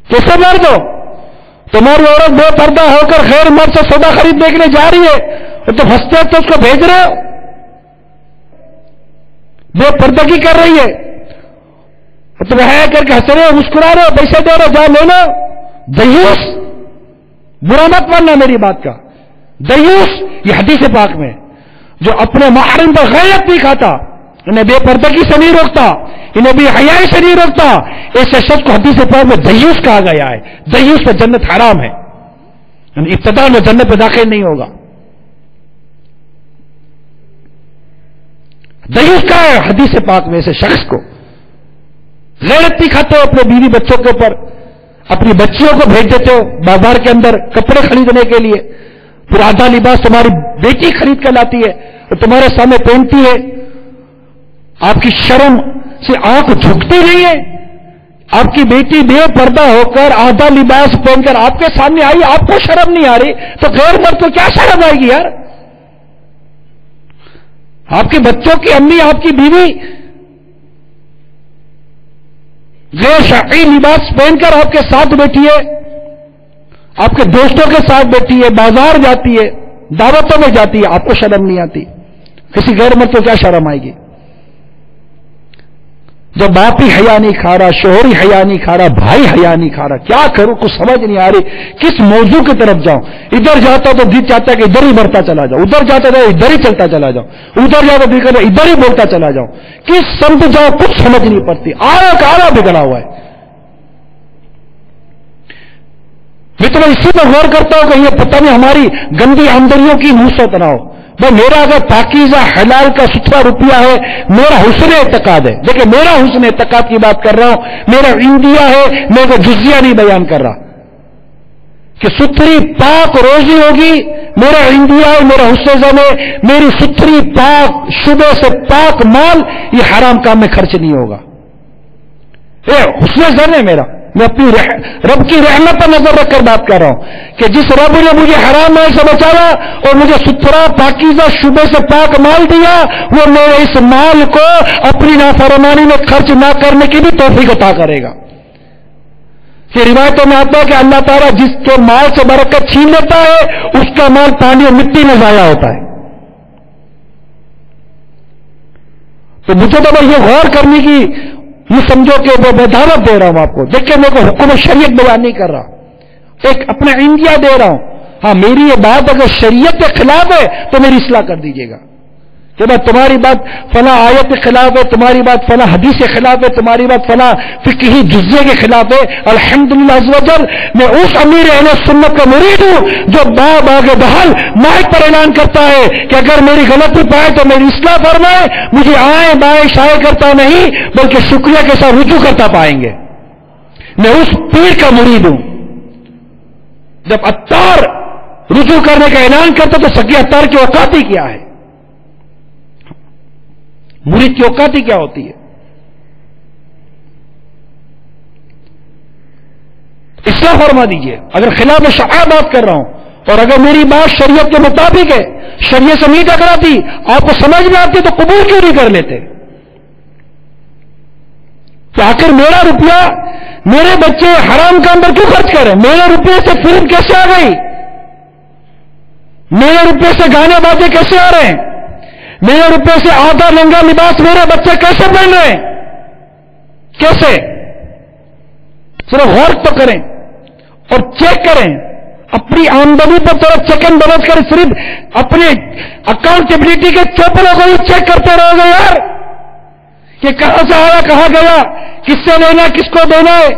کیسے مرد ہو؟ تمہاری عورت بے پردہ ہو کر غیر مرد سے سودا خریدنے کے لیے جا رہی ہے اور تو ہنستے تو اس کو بھیج رہے ہو، بے پردگی کر رہی ہے، تم ہے کر کے ہنس رہے ہو، مسکرا رہے ہو، پیسے دے رہے ہو، جاؤ لینا۔ دیوس، برا مت ماننا میری بات کا، دیوس یہ حدیث پاک میں جو اپنے محرم پر غیرت نہیں کھاتا، انہیں بے پردگی سے نہیں روکتا، انہیں بے حیائی سے نہیں روکتا، ایسے شخص کو حدیث پاک میں دیوس کہا گیا ہے۔ دیوس پر جنت حرام ہے، یعنی ابتدا میں جنت پہ داخل نہیں ہوگا۔ دیوس کہا ہے حدیث پاک میں ایسے شخص کو، غیرت نہیں کھاتے ہو اپنے بیوی بچوں کے اوپر، اپنی بچیوں کو بھیج دیتے ہو بازار کے اندر کپڑے خریدنے کے لیے، پھر آدھا لباس تمہاری بیٹی خرید کر لاتی ہے اور تمہارے سامنے پہنتی ہے، آپ کی شرم سے آنکھ جھکتی نہیں ہے؟ آپ کی بیٹی بے پردہ ہو کر آدھا لباس پہن کر آپ کے سامنے آئی، آپ کو شرم نہیں آ رہی تو غیر مرد کو کیا شرم آئے گی یار؟ آپ کے بچوں کی امی، آپ کی بیوی غیر شرعی لباس پہن کر آپ کے ساتھ بیٹھی ہے، آپ کے دوستوں کے ساتھ بیٹھی ہے، بازار جاتی ہے، دعوتوں میں جاتی ہے، آپ کو شرم نہیں آتی؟ کسی غیر مرد کو کیا شرم آئے گی؟ جب باپ ہی حیا نہیں کھا رہا، شوہر ہی حیا نہیں کھا رہا، بھائی حیا نہیں کھا رہا، کیا کروں کچھ سمجھ نہیں آ رہی، کس موضوع کی طرف جاؤں؟ ادھر جاتا تو دل چاہتا ہے کہ ادھر ہی بڑھتا چلا جاؤں، ادھر جاتا تو ادھر ہی چلتا چلا جاؤں، ادھر جاتا تو دل ادھر ہی بولتا چلا جاؤں، کس سمت جاؤں کچھ سمجھ نہیں پڑتی، آرا کا آرا بگڑا ہوا ہے۔ میں تو اسی پر غور کرتا ہوں کہ یہ پتہ نہیں ہماری گندی آمدنیوں کی نوسط نہ ہو۔ بھائی میرا اگر پاکیزہ حلال کا 17 روپیہ ہے، میرا حسن اعتقاد ہے، دیکھیں میرا حسن اعتقاد کی بات کر رہا ہوں، میرا انڈیا ہے، میں کو جزیہ نہیں بیان کر رہا، کہ ستھری پاک روزی ہوگی میرا انڈیا ہے، میرا حسن زن ہے، میری ستھری پاک شبے سے پاک مال یہ حرام کام میں خرچ نہیں ہوگا. یہ حسن زن ہے میرا. میں اپنی رب کی رحمت پر نظر رکھ کر بات کر رہا ہوں کہ جس رب نے مجھے حرام مال سے بچایا اور مجھے ستھرا پاکیزہ شبے سے پاک مال دیا، وہ میرے اس مال کو اپنی نافرمانی میں خرچ نہ کرنے کی بھی توفیق عطا کرے گا. کہ روایتوں میں آتا ہے کہ اللہ تعالیٰ جس کے مال سے برکت چھین لیتا ہے اس کا مال پانی اور مٹی میں ضائع ہوتا ہے. تو مجھے تو بھائی یہ غور کرنے کی، یہ سمجھو کہ میں دعوت دے رہا ہوں آپ کو. دیکھیں میں کوئی حکم شریعت بیان نہیں کر رہا، ایک اپنا انڈیا دے رہا ہوں. ہاں میری یہ بات اگر شریعت کے خلاف ہے تو میری اصلاح کر دیجیے گا کہ بھائی تمہاری بات فلاں آیت کے خلاف ہے، تمہاری بات فلاں حدیث کے خلاف ہے، تمہاری بات فلاں فقہی جزیے کے خلاف ہے. الحمدللہ عز و جل میں اس امیر اہل سنت کا مرید ہوں جو باب آگے بحال مائک پر اعلان کرتا ہے کہ اگر میری غلطی پائے تو میری اصلاح فرمائے، مجھے آئیں بائیں شائع کرتا نہیں بلکہ شکریہ کے ساتھ رجوع کرتا پائیں گے. میں اس پیر کا مرید ہوں. جب عطار رجوع کرنے کا اعلان کرتا تو سکی عطار کی اوقات ہی کیا ہے، مرید کی اوقات ہی کیا ہوتی ہے. اصلاح فرما دیجئے. اگر خلاف شرع بات کر رہا ہوں اور اگر میری بات شریعت کے مطابق ہے، شریعت سے نہیں ٹکراتی، آپ کو سمجھ میں آتی تو قبول کیوں نہیں کر لیتے؟ کہ آخر میرا روپیہ میرے بچے حرام کام پر کیوں خرچ کریں؟ میرے روپیے سے فلم کیسے آ گئی؟ میرے روپیے سے گانے بازے کیسے آ رہے ہیں؟ میرے روپے سے آدھا لہنگا لباس میرے بچے کیسے پہن رہے ہیں؟ کیسے؟ صرف غور تو کریں اور چیک کریں. اپنی آمدنی پر تھوڑا چیک اینڈ بیلنس کریں. صرف اپنے اکاؤنٹیبلٹی کے چوپڑوں کو بھی چیک کرتے رہو گے یار کہ کہاں سے آیا کہاں گیا، کس سے لینا کس کو دینا ہے،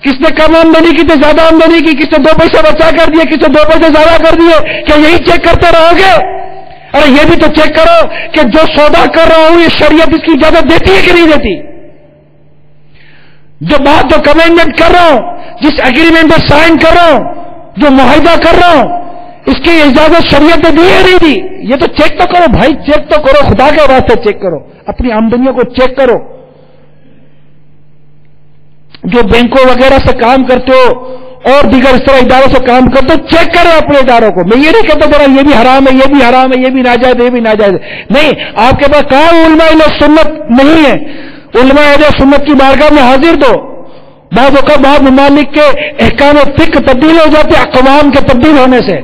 کس نے کم آمدنی کی تو زیادہ آمدنی کی، کس نے 2 پیسے بچا کر دیے، کس نے 2 پیسے ضائع کر دیے. کیا یہی چیک کرتے رہو گے؟ ارے یہ بھی تو چیک کرو کہ جو سودا کر رہا ہوں یہ شریعت اس کی اجازت دیتی ہے کہ نہیں دیتی. جو کمٹمنٹ کر رہا ہوں، جس ایگریمنٹ پر سائن کر رہا ہوں، جو معاہدہ کر رہا ہوں، اس کی اجازت شریعت نے دی ہے نہیں دی؟ یہ تو چیک تو کرو بھائی، چیک تو کرو، خدا کے واسطے چیک کرو. اپنی آمدنیوں کو چیک کرو. جو بینکوں وغیرہ سے کام کرتے ہو اور دیگر اس طرح اداروں سے کام کرتے ہو، چیک کریں اپنے اداروں کو. میں یہ نہیں کہتا ذرا یہ بھی حرام ہے، یہ بھی حرام ہے، یہ بھی ناجائز ہے، یہ بھی ناجائز ہے. نہیں، آپ کے پاس کہاں علماء اہل سنت نہیں ہے؟ علماء اہل سنت کی بارگاہ میں حاضر دو. بعض اوقات بعض ممالک کے احکام فقہ تبدیل ہو جاتے اقوام کے تبدیل ہونے سے.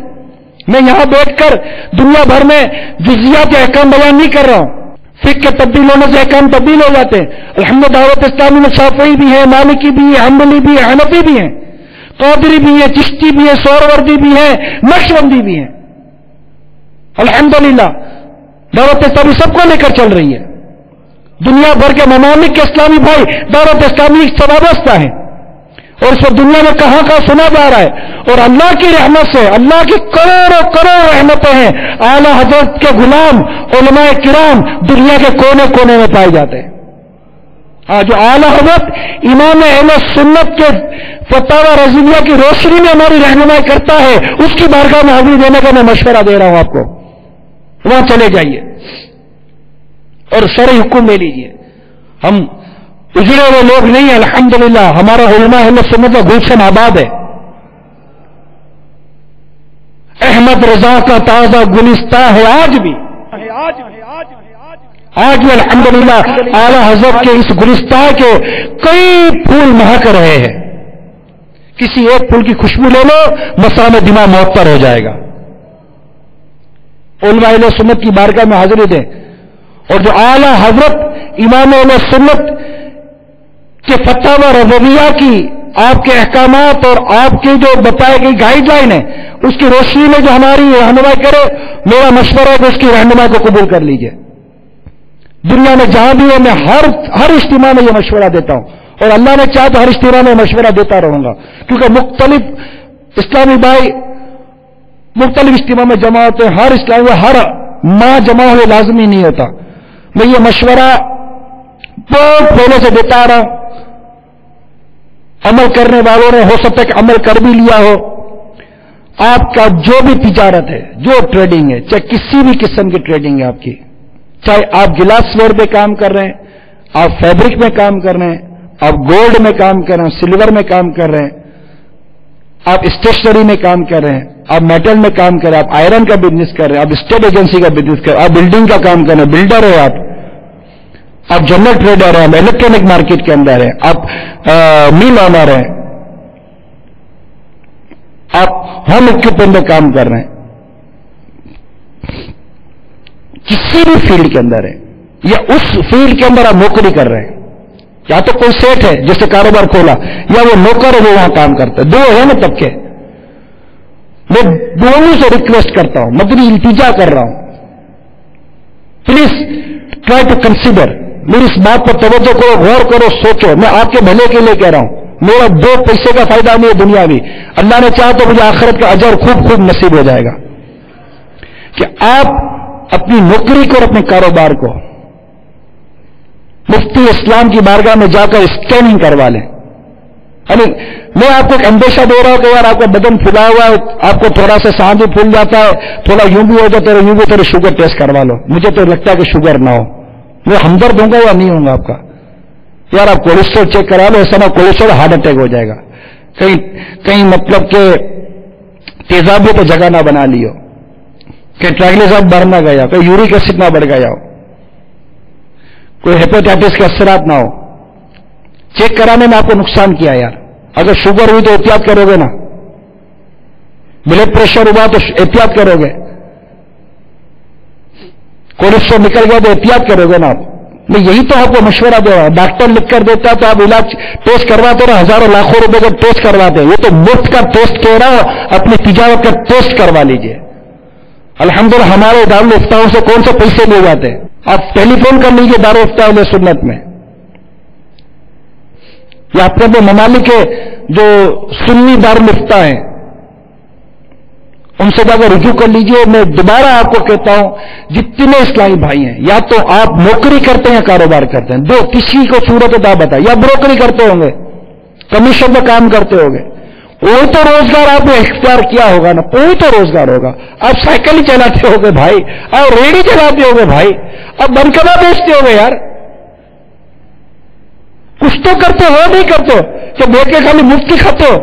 میں یہاں بیٹھ کر دنیا بھر میں جزیات کے احکام بیان نہیں کر رہا ہوں. فقہ کے تبدیل ہونے سے احکام تبدیل ہو جاتے ہیں. الحمد دعوت اسلامی میں شافعی بھی ہے، مالکی بھی ہے، حنبلی بھی ہے، حنفی بھی ہیں، قادری بھی ہے، چشتی بھی ہے، سہروردی بھی ہے، نقشبندی بھی ہے. الحمدللہ دعوت اسلامی سب کو لے کر چل رہی ہے. دنیا بھر کے ممالک کے اسلامی بھائی دعوت اسلامی سے وابستہ ہیں اور اس وقت دنیا میں کہاں کہاں سنا جا رہا ہے. اور اللہ کی رحمت سے، اللہ کی کروڑوں کروڑ رحمتیں ہیں، اعلی حضرت کے غلام علماء کرام دنیا کے کونے کونے میں پائے جاتے ہیں. جو اعلی حضرت امام اہل سنت کے فتاوی رضویہ کی روشنی میں ہماری رہنمائی کرتا ہے، اس کی بارگاہ میں حاضری دینے کا میں مشورہ دے رہا ہوں آپ کو. وہاں چلے جائیے اور شرعی حکم لے لیجیے. ہم اجڑے ہوئے لوگ نہیں ہیں، الحمدللہ ہمارا علماء اہل سنت کا گلشن آباد ہے. احمد رضا کا تازہ گلستہ ہے آج بھی الحمدللہ اعلی حضرت کے اس گلستہ کے کئی پھول مہک رہے ہیں. کسی ایک پھول کی خوشبو لے لو، مسام دماغ معطر ہو جائے گا. علماء اہل سنت کی بارگاہ میں حاضری دیں اور جو اعلی حضرت امام اہل سنت کے فتاوی رضویہ کی آپ کے احکامات اور آپ کی جو بتائی گئی گائیڈ لائن ہے اس کی روشنی میں جو ہماری رہنمائی کرے، میرا مشورہ ہے کہ اس کی رہنمائی کو قبول کر لیجئے. دنیا میں جہاں بھی ہے میں ہر اجتماع میں یہ مشورہ دیتا ہوں اور اللہ نے چاہا تو ہر اجتماع میں مشورہ دیتا رہوں گا، کیونکہ مختلف اسلامی بھائی مختلف اجتماع میں جمع ہوتے ہیں. ہر اسلامی ہر ماہ جمع ہوئے لازمی نہیں ہوتا. میں یہ مشورہ بہت پہلے سے دیتا آ رہا ہوں. عمل کرنے والوں نے ہو سکتا ہے کہ عمل کر بھی لیا ہو، آپ کا جو بھی تجارت ہے، جو ٹریڈنگ ہے، چاہے کسی بھی قسم کی ٹریڈنگ ہے آپ کی، چاہے آپ گلاس ویئر پہ کام کر رہے ہیں، آپ فیبرک میں کام کر رہے ہیں، آپ گولڈ میں کام کر رہے ہیں، سلور میں کام کر رہے ہیں، آپ اسٹیشنری میں کام کر رہے ہیں، آپ میٹل میں کام کر رہے ہیں، آپ آئرن کا بزنس کر رہے ہیں، آپ اسٹیٹ ایجنسی کا بزنس کر رہے ہیں، آپ بلڈنگ کا کام کر رہے ہیں، بلڈر ہے آپ جنرل ٹریڈر ہیں، آپ الیکٹرانک مارکیٹ کے اندر ہیں، آپ میل آنر ہیں، آپ ہوم اکوپمنٹ میں کام کر رہے ہیں، کسی بھی فیلڈ کے اندر ہے یا اس فیلڈ کے اندر آپ نوکری کر رہے ہیں، یا تو کوئی سیٹ ہے جس سے کاروبار کھولا، یا وہ نوکر ہے وہ وہاں کام کرتا ہے، دو ہے نا طبقے. میں دونوں سے ریکویسٹ کرتا ہوں، مدنی التجا کر رہا ہوں، پلیز ٹرائی ٹو کنسیڈر، میری اس بات پر توجہ کرو، غور کرو، سوچو. میں آپ کے بھلے کے لیے کہہ رہا ہوں، میرا دو پیسے کا فائدہ نہیں ہے دنیاوی، اللہ نے چاہا تو مجھے آخرت کا اجر خوب خوب نصیب ہو جائے گا، کہ آپ اپنی نوکری کو اور اپنے کاروبار کو مفتی اسلام کی بارگاہ میں جا کر اسکیننگ کروا لیں. یعنی میں آپ کو ایک اندیشہ دے رہا ہوں کہ یار آپ کا بدن پھلا ہوا ہے، آپ کو تھوڑا سا سانس بھی پھول جاتا ہے، تھوڑا یوں بھی ہو جاتا ہے، یوں بھی تھوڑا شوگر ٹیسٹ کروا لو. مجھے تو لگتا ہے کہ شوگر نہ ہو، میں ہمدرد ہوں گا یا نہیں ہوں گا آپ کا. یار آپ کولیسٹرول چیک کرا لو، ایسا نہ کولیسٹرول ہارٹ اٹیک ہو جائے گا، کہیں مطلب کہ تیزابی تو جگہ نہ بنا لی ہو، کہ ٹرائگلیسرائڈ بڑھ نہ گیا، کوئی یورک ایسڈ نہ بڑھ گیا ہو، کوئی ہیپیٹائٹس کے اثرات نہ ہو. چیک کرانے میں آپ کو نقصان کیا یار. اگر شوگر ہوئی تو احتیاط کرو گے نا، بلڈ پریشر ہوا تو احتیاط کرو گے، کولیسٹرول نکل گیا تو احتیاط کرو گے نا آپ. میں یہی تو آپ کو مشورہ دے رہا ہوں. ڈاکٹر لکھ کر دیتا تو آپ علاج ٹیسٹ کرواتے رہے، ہزاروں لاکھوں روپے کا ٹیسٹ کرواتے ہیں. یہ تو مفت کا ٹیسٹ کہہ رہا ہوں، اپنی تجارت کا ٹیسٹ کروا لیجئے. الحمدللہ ہمارے دارالفتاؤں سے کون سے پیسے لیے جاتے ہیں؟ آپ ٹیلی فون کر لیجیے دارالفتاء اہل سنت میں، یا اپنے اپنے ممالک کے جو سنی دارالفتاء ہیں ان سے جا کر رجوع کر لیجئے. میں دوبارہ آپ کو کہتا ہوں، جتنے اسلامی بھائی ہیں، یا تو آپ نوکری کرتے ہیں یا کاروبار کرتے ہیں، دو کسی کو صورت دا بتائے، یا بروکری کرتے ہوں گے، کمیشن میں کام کرتے ہوں گے، کوئی تو روزگار آپ نے اختیار کیا ہوگا نا، کوئی تو روزگار ہوگا. آپ سائیکل ہی چلاتے ہو گے بھائی، آپ ریڑھی چلاتے ہو گے بھائی، آپ بنکنا بیچتے ہو گے یار، کچھ تو کرتے ہو نہیں کرتے ہو کہ بیٹھ کے خالی مفت کی کھاتے ہو.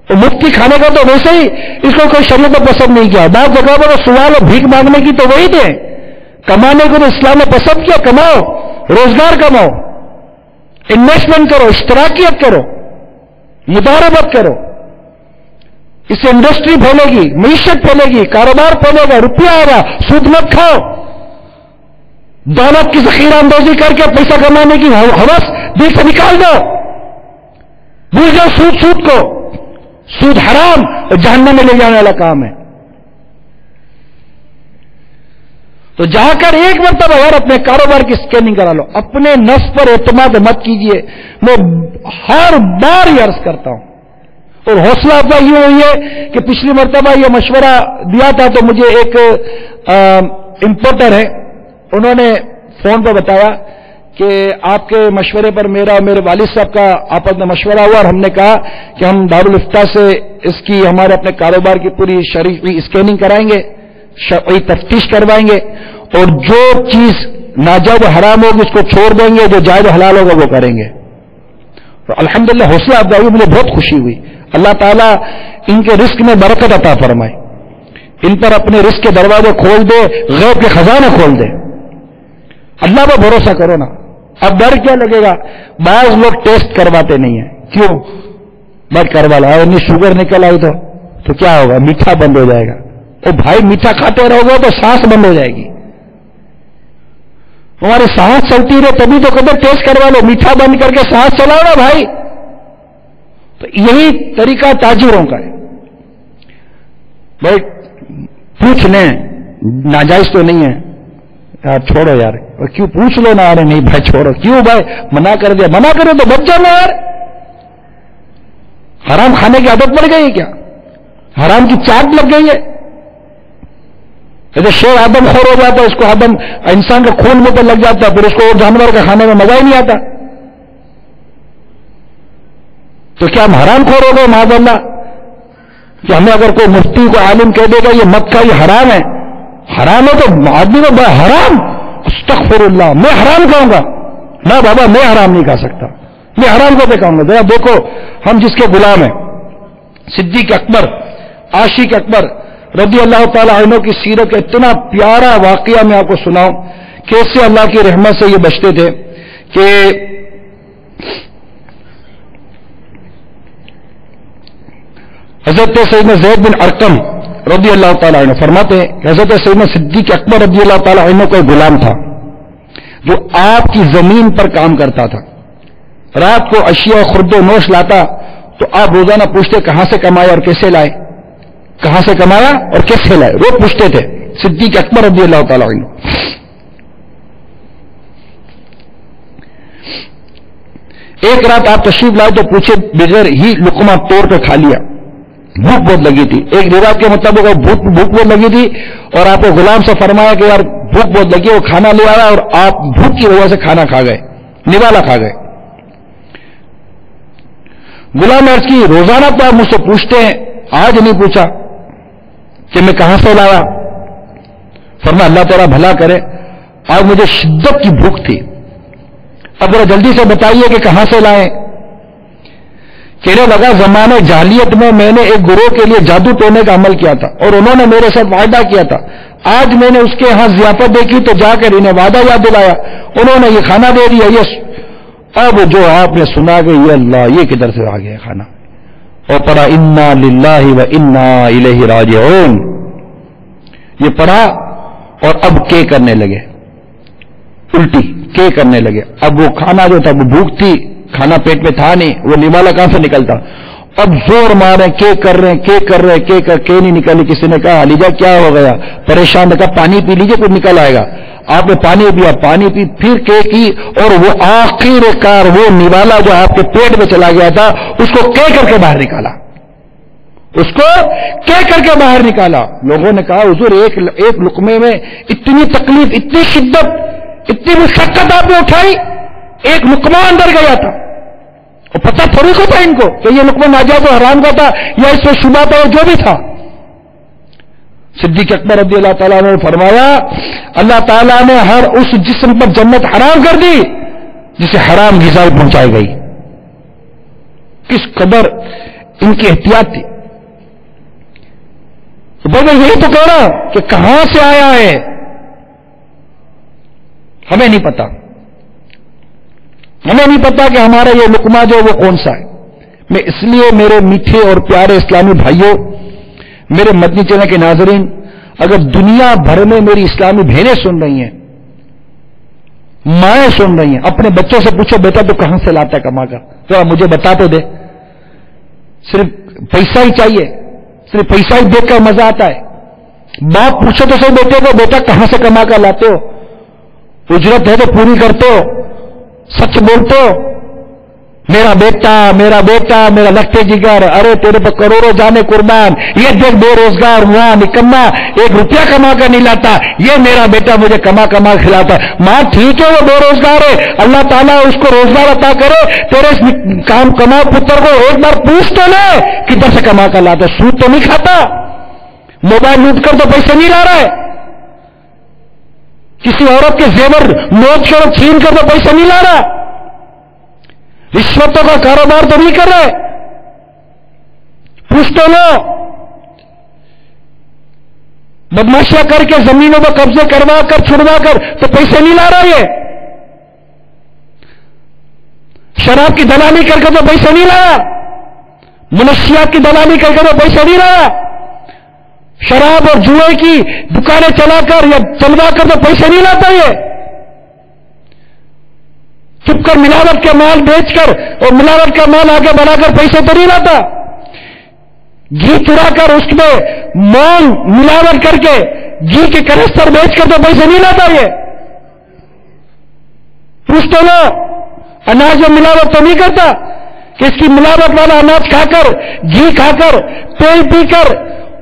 تو مفت کی کھانے کا تو ویسے ہی اس کو کوئی شریعت نے پسند نہیں کیا. بعض جگہ پر سوال اور بھیک مانگنے کی تو وہی تھے، کمانے کو تو اسلام نے پسند کیا. کماؤ، روزگار کماؤ، انویسٹمنٹ کرو، اشتراکیت کرو، مداربت کرو، اس سے انڈسٹری پھیلے گی، معیشت پھیلے گی، کاروبار پھیلے گا، روپیہ آئے گا. سود مت کھاؤ، دولت کی ذخیرہ اندوزی کر کے پیسہ کمانے کی ہوس دل سے نکال دو. بھول جاؤ سود کو. سود حرام اور جہنم میں لے جانے والا کام ہے. تو جا کر ایک مرتبہ یار اپنے کاروبار کی اسکیننگ کرا لو. اپنے نفس پر اعتماد مت کیجیے. میں ہر بار یہ عرض کرتا ہوں، اور حوصلہ افزائی یہ ہوئی ہے کہ پچھلی مرتبہ یہ مشورہ دیا تھا تو مجھے ایک امپورٹر ہے، انہوں نے فون پہ بتایا کہ آپ کے مشورے پر میرا اور میرے والد صاحب کا آپس میں مشورہ ہوا، اور ہم نے کہا کہ ہم دارالفتاء سے اس کی ہمارے اپنے کاروبار کی پوری شرعی اسکیننگ کرائیں گے، شرعی تفتیش کروائیں گے، اور جو چیز ناجائز حرام ہوگی اس کو چھوڑ دیں گے، جو جائز حلال ہوگا وہ کریں گے. تو الحمدللہ حوصلہ افزائی مجھے بہت خوشی ہوئی. اللہ تعالیٰ ان کے رزق میں برکت عطا فرمائے، ان پر اپنے رزق کے دروازے کھول دے، غیب کے خزانے کھول دے. اللہ پر بھروسہ کرو نا. اب ڈر کیا لگے گا؟ بعض لوگ ٹیسٹ کرواتے نہیں ہیں. کیوں؟ بٹ کروا لا، اتنی شوگر نکل آئی تو کیا ہوگا؟ میٹھا بند ہو جائے گا. او بھائی میٹھا کھاتے رہو گے تو سانس بند ہو جائے گی. تمہاری سانس چلتی رہے تبھی تو کبھی ٹیسٹ کروا لو. میٹھا بند کر کے سانس چلاؤ نا بھائی. تو یہی طریقہ تاجروں کا ہے. بھائی پوچھ لیں، ناجائز تو نہیں ہے یار، چھوڑو یار. اور کیوں پوچھ لو نا؟ ارے نہیں بھائی چھوڑو. کیوں بھائی؟ منع کر دیا. منع کرے تو بچ جانا یار. حرام کھانے کی عادت پڑ گئی ہے کیا؟ حرام کی چاٹ لگ گئی ہے. جیسے شیر آدم خور ہو جاتا ہے، اس کو آدم انسان کا خون میں تو لگ جاتا ہے، پھر اس کو اور جانور کا کھانے میں مزہ ہی نہیں آتا. تو کیا ہم حرام خور ہو گئے معاذ اللہ؟ کہ ہمیں اگر کوئی مفتی کو عالم کہہ دے گا یہ مت کا یہ حرام ہے تو آدمی کو بڑا حرام، استغفر اللہ، میں حرام کہوں گا؟ نہ بابا، میں حرام نہیں کھا سکتا، میں حرام کو کہوں گا؟ ذرا دیکھو ہم جس کے غلام ہیں، صدیق اکبر، عاشق اکبر رضی اللہ تعالی عنہ کی سیرت کا اتنا پیارا واقعہ میں آپ کو سناؤں، کیسے اللہ کی رحمت سے یہ بچتے تھے کہ حضرت سیدنا زید بن ارقم رضی اللہ تعالی عنہ فرماتے ہیں کہ حضرت سیدنا صدیق اکبر رضی اللہ تعالی عنہ کا غلام تھا جو آپ کی زمین پر کام کرتا تھا، رات کو اشیاء خرد و نوش لاتا تو آپ روزانہ پوچھتے کہاں سے کمایا اور کیسے لائے، کہاں سے کمایا اور کیسے لائے، روز پوچھتے تھے صدیق اکبر رضی اللہ تعالی عنہ۔ ایک رات آپ تشریف لائے تو پوچھے بغیر ہی لقمہ توڑ کر کھا لیا، بھوک بہت لگی تھی۔ ایک روایت کے مطابق بھوک بہت لگی تھی اور آپ کو غلام سے فرمایا کہ یار بھوک بہت لگی، وہ کھانا لے آیا اور آپ بھوک کی وجہ سے کھانا کھا گئے، نوالا کھا گئے۔ غلام عرض کی روزانہ تو آپ مجھ سے پوچھتے ہیں، آج نہیں پوچھا کہ میں کہاں سے لایا؟ فرمایا اللہ تعالیٰ بھلا کرے، آج مجھے شدت کی بھوک تھی، اب ذرا جلدی سے بتائیے کہ کہاں سے لائیں۔ کہنے لگا زمانے جاہلیت میں نے ایک گروہ کے لیے جادو ٹونے کا عمل کیا تھا اور انہوں نے میرے ساتھ وعدہ کیا تھا، آج میں نے اس کے ہاں ضیافت دیکھی تو جا کر انہیں وعدہ یاد دلایا، انہوں نے یہ کھانا دے دیا، یہ اب جو آپ نے سنا کہ یہ اللہ یہ کدھر سے آ گیا کھانا، اور پڑھا انا للہ و انا الیہ راجعون، یہ پڑھا اور اب کے کرنے لگے، الٹی کے کرنے لگے۔ اب وہ کھانا جو تھا وہ بھوک تھی، کھانا پیٹ میں تھا نہیں، وہ نوالا کہاں سے نکلتا؟ اب زور مارے کے کر رہے کے نہیں نکلی۔ کسی نے کہا علیجا کیا ہو گیا؟ پریشان نے کہا پانی پی لیجئے کچھ نکل آئے گا۔ آپ نے پانی پیا، پانی پی، پھر کے کی، اور وہ آخر کار وہ نوالا جو آپ کے پیٹ میں چلا گیا تھا اس کو کے کر کے باہر نکالا، اس کو کے کر کے باہر نکالا۔ لوگوں نے کہا حضور ایک لقمے میں اتنی تکلیف، اتنی شدت، اتنی مشقت آپ نے اٹھائی، ایک لقمہ اندر گیا تھا، اور پتہ تھوڑی کو تھا ان کو کہ یہ لقمہ ناجائز و حرام کا تھا یا اس میں شبہ تھا، جو بھی تھا۔ صدیق اکبر رضی اللہ تعالیٰ نے فرمایا اللہ تعالیٰ نے ہر اس جسم پر جنت حرام کر دی جسے حرام غذا پہنچائی گئی۔ کس قدر ان کی احتیاط تھی۔ میں یہی تو کہہ رہا کہ کہاں سے آیا ہے ہمیں نہیں پتا، ہمیں نہیں پتا کہ ہمارا یہ لقمہ جو وہ کون سا ہے۔ میں اس لیے میرے میٹھے اور پیارے اسلامی بھائیوں، میرے مدنی چینل کے ناظرین، اگر دنیا بھر میں میری اسلامی بہنیں سن رہی ہیں، مائیں سن رہی ہیں، اپنے بچوں سے پوچھو بیٹا تو کہاں سے لاتا ہے کما کر، ذرا مجھے بتا تو دے۔ صرف پیسہ ہی چاہیے، صرف پیسہ ہی دیکھ کر مزہ آتا ہے۔ باپ پوچھو تو صحیح بیٹے کو بیٹا کہاں سے کما کر لاتے ہو، اجرت ہے تو پوری کرتے ہو، سچ بولتے ہو۔ میرا بیٹا میرا لگتے جگر، ارے تیرے پر کروڑوں جانے قربان، یہ دیکھ بے روزگار ہوا نکما، ایک روپیہ کما کر نہیں لاتا، یہ میرا بیٹا مجھے کما کھلاتا۔ ماں ٹھیک ہے وہ بے روزگار ہے، اللہ تعالیٰ اس کو روزگار عطا کرے، تیرے اس کام کما پتر کو ایک بار پوچھ تو لے کدھر سے کما کر لاتا، سود تو نہیں کھاتا، موبائل لوٹ کر تو پیسے نہیں لا رہا ہے، کسی عورت کے زیور نوٹ کر چھین کر تو پیسہ نہیں لا رہا، رشوتوں کا کاروبار تو نہیں کر رہے، پوچھ تو لو۔ بدماشیاں کر کے زمینوں پر قبضے کروا کر چھڑوا کر تو پیسے نہیں لا رہا، یہ شراب کی دلالی کر کے تو پیسے نہیں لایا، منشیات کی دلالی کر کے تو پیسے نہیں لایا، شراب اور جوئے کی دکانیں چلا کر یا چلوا کر تو پیسے نہیں لاتا، یہ چھپ کر ملاوٹ کے مال بیچ کر اور ملاوٹ کا مال آگے بڑھا کر پیسے تو نہیں لاتا، گھی چرا کر اس میں مول ملاوٹ کر کے گھی کے کنستر بیچ کر تو پیسے نہیں لاتا، یہ پوچھ تو لو۔ اناج میں ملاوٹ تو نہیں کرتا کہ اس کی ملاوٹ والا اناج کھا کر، گھی کھا کر، تیل پی کر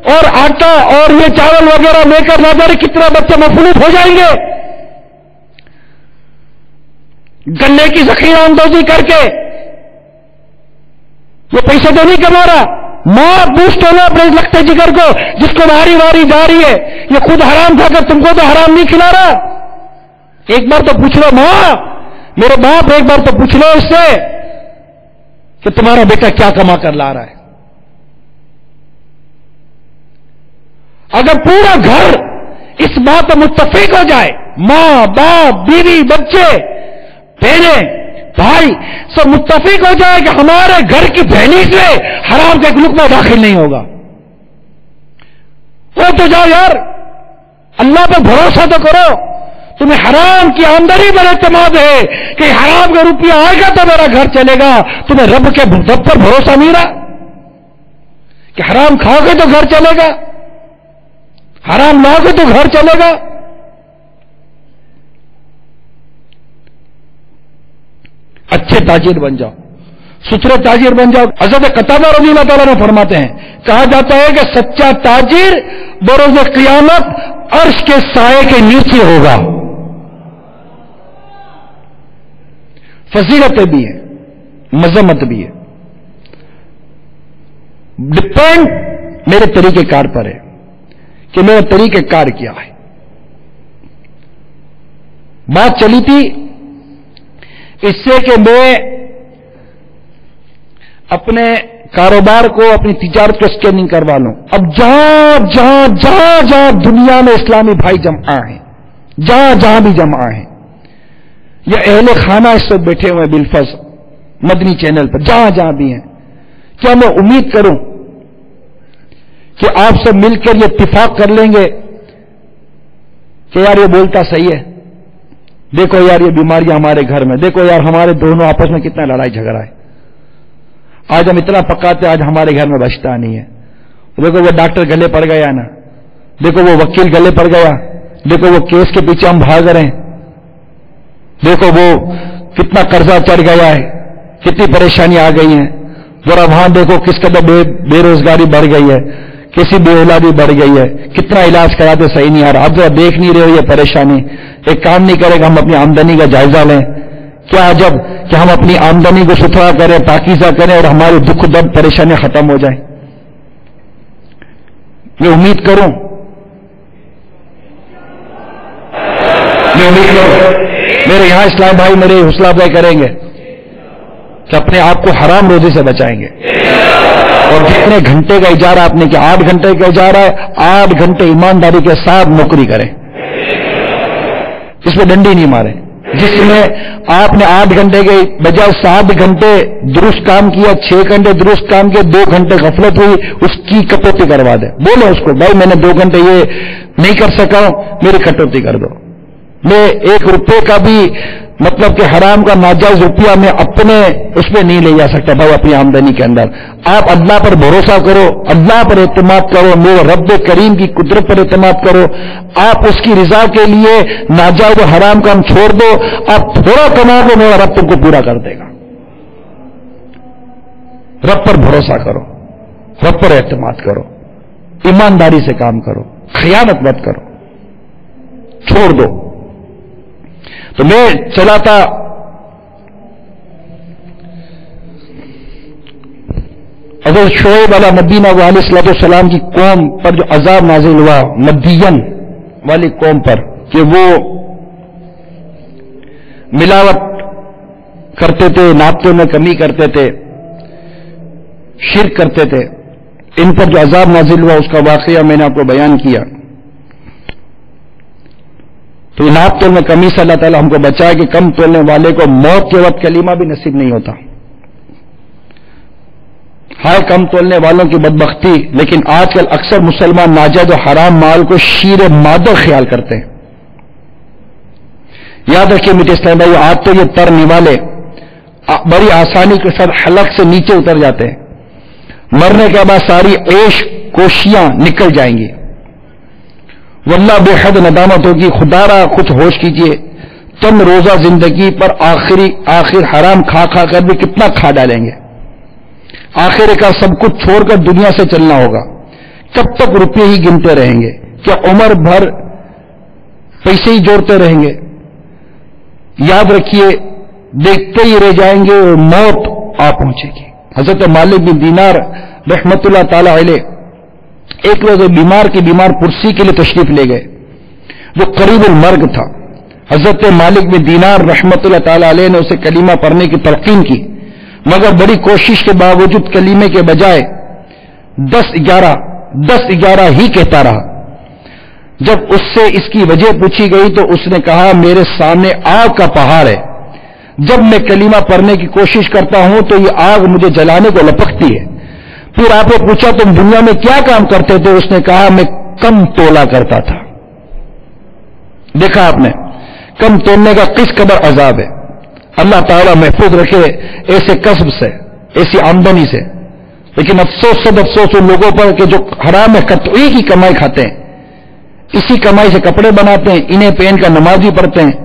اور آٹا اور یہ چاول وغیرہ لے کر نہ جانے کتنا بچے مفلوج ہو جائیں گے، گنے کی ذخیرہ اندوزی کر کے یہ پیسے تو نہیں کما رہا، ماں پوچھتے ہو اپنے لگتے جگر کو جس کو واری واری جا رہی ہے یہ خود حرام کھا کر تم کو تو حرام نہیں کھلا رہا. ایک بار تو پوچھ لو ماں، میرے باپ ایک بار تو پوچھ لو اس سے کہ تمہارا بیٹا کیا کما کر لا رہا ہے. اگر پورا گھر اس بات پر متفق ہو جائے، ماں باپ بیوی بچے بہنیں بھائی سب متفق ہو جائے کہ ہمارے گھر کی بہنی سے حرام کا ایک لقمہ داخل نہیں ہوگا، وہ تو جاؤ یار، اللہ پہ بھروسہ تو کرو. تمہیں حرام کی آمدنی پر اعتماد ہے کہ حرام کا روپیہ آئے گا تو میرا گھر چلے گا. تمہیں رب پر بھروسہ نہیں رہا کہ حرام کھاؤ گے تو گھر چلے گا، حرام لاؤ گے تو گھر چلے گا. اچھے تاجر بن جاؤ، ستھرے تاجر بن جاؤ. حضرت قتادہ رضی اللہ تعالیٰ نے فرماتے ہیں، کہا جاتا ہے کہ سچا تاجر بروز قیامت عرش کے سائے کے نیچے ہوگا. فضیلتیں بھی ہیں، مذمت بھی ہے. ڈپینڈ میرے طریقہ کار پر ہے کہ میرا طریقہ کار کیا ہے. بات چلی تھی اس سے کہ میں اپنے کاروبار کو، اپنی تجارت کو اسکیننگ کروا لوں. اب جہاں دنیا میں اسلامی بھائی جمع ہیں، جہاں بھی جمع ہیں، یا اہل خانہ اس وقت بیٹھے ہوئے بالفرض مدنی چینل پر جہاں بھی ہیں، کیا میں امید کروں کہ آپ سب مل کر یہ اتفاق کر لیں گے کہ یار یہ بولتا صحیح ہے، دیکھو یار یہ بیماریاں ہمارے گھر میں، دیکھو یار ہمارے دونوں آپس میں کتنا لڑائی جھگڑا ہے، آج ہم اتنا پکاتے آج ہمارے گھر میں بچتا نہیں ہے. دیکھو وہ ڈاکٹر گلے پڑ گیا نا، دیکھو وہ وکیل گلے پڑ گیا، دیکھو وہ کیس کے پیچھے ہم بھاگ رہے ہیں، دیکھو وہ کتنا قرضہ چڑھ گیا ہے، کتنی پریشانی آ گئی ہیں. ذرا وہاں دیکھو کس قدر بے روزگاری بڑھ گئی ہے، کسی بے اولادی بڑھ گئی ہے، کتنا علاج کراتے صحیح نہیں آ رہا. اب ذرا دیکھ نہیں رہے ہو یہ پریشانی. ایک کام نہیں کرے گا ہم اپنی آمدنی کا جائزہ لیں. کیا عجب کہ ہم اپنی آمدنی کو ستھرا کریں، پاکیزہ کریں اور ہماری دکھ درد پریشانیاں ختم ہو جائیں. میں امید کروں میرے یہاں اسلام بھائی میرے حوصلہ افزائی کریں گے کہ اپنے آپ کو حرام روزی سے بچائیں گے. اور جتنے گھنٹے کا اجارہ آپ نے کہ 8 گھنٹے کا اجارہ ہے، 8 گھنٹے ایمانداری کے ساتھ نوکری کریں، اس میں ڈنڈی نہیں مارے. جس میں آپ نے 8 گھنٹے کے بجائے 7 گھنٹے درست کام کیا، 6 گھنٹے درست کام کیا، 2 گھنٹے غفلت ہوئی، اس کی کٹوتی کروا دے. بولو اس کو بھائی میں نے 2 گھنٹے یہ نہیں کر سکا ہوں، میری کٹوتی کر دو. میں 1 روپے کا بھی مطلب کہ حرام کا ناجائز روپیہ میں اپنے اس میں نہیں لے جا سکتا بھائی اپنی آمدنی کے اندر. آپ اللہ پر بھروسہ کرو، اللہ پر اعتماد کرو، میرے رب کریم کی قدرت پر اعتماد کرو. آپ اس کی رضا کے لیے ناجائز و حرام کام چھوڑ دو. آپ تھوڑا کما دو، میرا رب تم کو پورا کر دے گا. رب پر بھروسہ کرو، رب پر اعتماد کرو، ایمانداری سے کام کرو، خیانت مت کرو، چھوڑ دو. تو میں چلا تھا حضرت شعیب علیہ نبینا علیہ الصلوۃ والسلام کی قوم پر جو عذاب نازل ہوا، مدین والی قوم پر، کہ وہ ملاوٹ کرتے تھے، ناپتوں میں کمی کرتے تھے، شرک کرتے تھے. ان پر جو عذاب نازل ہوا اس کا واقعہ میں نے آپ کو بیان کیا. تو ناپ تول میں کمی سے اللہ تعالیٰ ہم کو بچائے کہ کم تولنے والے کو موت کے وقت کلمہ بھی نصیب نہیں ہوتا. ہائے کم تولنے والوں کی بدبختی. لیکن آج کل اکثر مسلمان ناجائز و حرام مال کو شیر مادہ خیال کرتے ہیں. یاد رکھیے میٹھے اسلام بھائی، آج تو یہ تر نوالے بڑی آسانی کے ساتھ حلق سے نیچے اتر جاتے ہیں. مرنے کے بعد ساری عیش کوشیاں نکل جائیں گی. واللہ بے حد ندامت ہوگی. خدا را کچھ ہوش کیجئے، چند روزہ زندگی پر آخر حرام کھا کر بھی کتنا کھا ڈالیں گے. آخر کا سب کچھ چھوڑ کر دنیا سے چلنا ہوگا. کب تک روپے ہی گنتے رہیں گے؟ کیا عمر بھر پیسے ہی جوڑتے رہیں گے؟ یاد رکھیے دیکھتے ہی رہ جائیں گے اور موت آ پہنچے گی. حضرت مالک بن دینار رحمت اللہ تعالی علیہ ایک روز بیمار کی بیمار پرسی کے لیے تشریف لے گئے جو قریب المرگ تھا. حضرت مالک بن دینار رحمت اللہ تعالی علیہ نے اسے کلمہ پڑھنے کی تلقین کی, مگر بڑی کوشش کے باوجود کلمے کے بجائے 10-11 ہی کہتا رہا. جب اس سے اس کی وجہ پوچھی گئی تو اس نے کہا میرے سامنے آگ کا پہاڑ ہے, جب میں کلمہ پڑھنے کی کوشش کرتا ہوں تو یہ آگ مجھے جلانے کو لپکتی ہے. پھر آپ نے پوچھا تم دنیا میں کیا کام کرتے تھے؟ اس نے کہا میں کم تولا کرتا تھا. دیکھا آپ نے کم تولنے کا کس قدر عذاب ہے. اللہ تعالیٰ محفوظ رکھے ایسے کسب سے, ایسی آمدنی سے. لیکن افسوس سب افسوس ان لوگوں پر کہ جو حرام میں قطعی کی کمائی کھاتے ہیں, اسی کمائی سے کپڑے بناتے ہیں, انہیں پہن کر نماز بھی پڑھتے ہیں,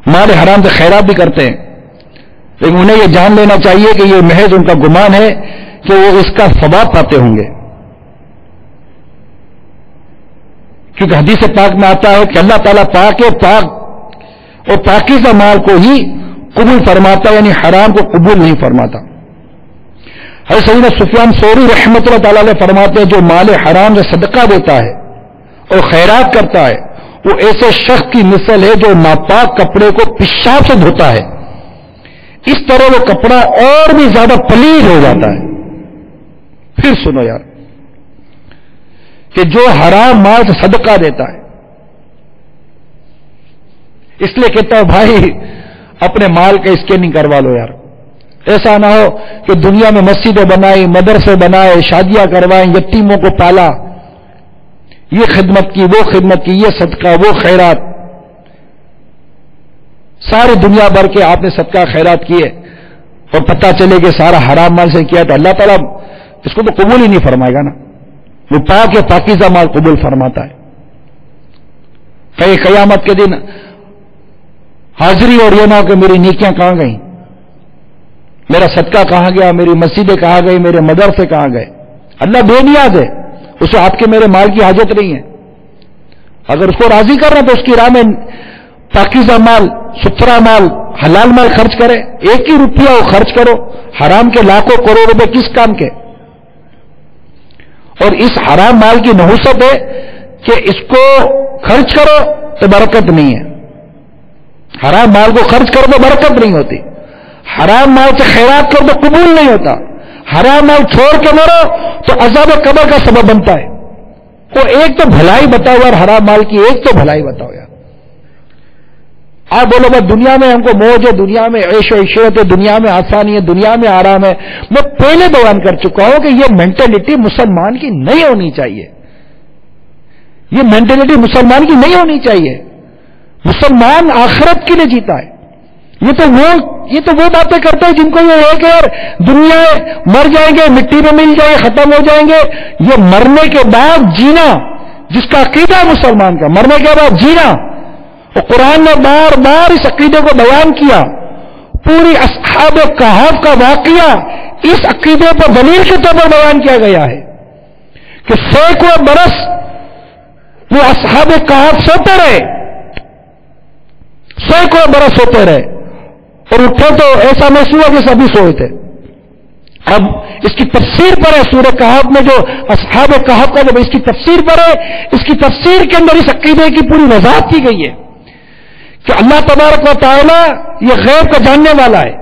مال حرام سے خیرات بھی کرتے ہیں. لیکن انہیں یہ جان لینا چاہیے کہ یہ محض ان کا گمان ہے کہ وہ اس کا ثواب پاتے ہوں گے, کیونکہ حدیث پاک میں آتا ہے کہ اللہ تعالیٰ پاک اور پاکیزہ مال کو ہی قبول فرماتا, یعنی حرام کو قبول نہیں فرماتا. حضرت سیدنا سفیان ثوری رحمۃ اللہ تعالی علیہ فرماتے ہیں جو مال حرام سے صدقہ دیتا ہے اور خیرات کرتا ہے وہ ایسے شخص کی مثل ہے جو ناپاک کپڑے کو پیشاب سے دھوتا ہے, اس طرح وہ کپڑا اور بھی زیادہ پلید ہو جاتا ہے. پھر سنو یار کہ جو حرام مال سے صدقہ دیتا ہے, اس لیے کہتا ہوں بھائی اپنے مال کا اسکیننگ کروا لو یار. ایسا نہ ہو کہ دنیا میں مسجدیں بنائی, مدرسے بنائے, شادیاں کروائیں, یتیموں کو پالا, یہ خدمت کی, وہ خدمت کی, یہ صدقہ, وہ خیرات, ساری دنیا بھر کے آپ نے صدقہ خیرات کیے اور پتہ چلے کہ سارا حرام مال سے کیا تو اللہ تعالیٰ اس کو تو قبول ہی نہیں فرمائے گا نا. وہ پاک پاکیزہ مال قبول فرماتا ہے. کئی قیامت کے دن حاضری اور یہ نہ ہو کہ میری نیکیاں کہاں گئیں, میرا صدقہ کہاں گیا, میری مسجدیں کہاں گئی, میرے مدرسے کہاں گئے. اللہ بے نیاز ہے, اسے آپ کے میرے مال کی حاجت نہیں ہے. اگر اس کو راضی کرنا تو اس کی راہ میں پاکیزہ مال, ستھرا مال, حلال مال خرچ کرے. ایک ہی روپیہ وہ خرچ کرو, حرام کے لاکھوں کروڑ روپے کس کام کے. اور اس حرام مال کی نحوست ہے کہ اس کو خرچ کرو تو برکت نہیں ہے, حرام مال کو خرچ کرو تو برکت نہیں ہوتی, حرام مال سے خیرات کرو تو قبول نہیں ہوتا, حرام مال چھوڑ کے مرو تو عذاب قبر کا سبب بنتا ہے. تو ایک تو بھلائی بتاؤ یار, حرام مال کی ایک تو بھلائی بتاؤ یار. آپ بولو بس دنیا میں ہم کو موج ہے, دنیا میں عیش و عشرت ہے, دنیا میں آسانی ہے, دنیا میں آرام ہے. میں پہلے بیان کر چکا ہوں کہ یہ مینٹلٹی مسلمان کی نہیں ہونی چاہیے, یہ مینٹلٹی مسلمان کی نہیں ہونی چاہیے. مسلمان آخرت کے لیے جیتا ہے. یہ تو وہ باتیں کرتے ہیں جن کو یہ ہے کہ یار دنیا مر جائیں گے, مٹی میں مل جائیں گے, ختم ہو جائیں گے. یہ مرنے کے بعد جینا جس کا عقیدہ ہے مسلمان کا, مرنے کے بعد جینا. اور قرآن نے بار بار اس عقیدے کو بیان کیا. پوری اصحاب کہف کا واقعہ اس عقیدے پر دلیل کے طور پر بیان کیا گیا ہے کہ سینکڑوں برس وہ اصحاب کہف سوتے رہے, سینکڑوں برس سوتے رہے اور اٹھے تو ایسا محسوس ہوا کہ سبھی سوئے تھے. اب اس کی تفسیر پر ہے سورہ کہف میں, جو اصحاب کہف کا جب اس کی تفسیر پر ہے, اس کی تفسیر کے اندر اس عقیدے کی پوری وضاحت کی گئی ہے کہ اللہ تبارک و تعالی یہ غیب کا جاننے والا ہے.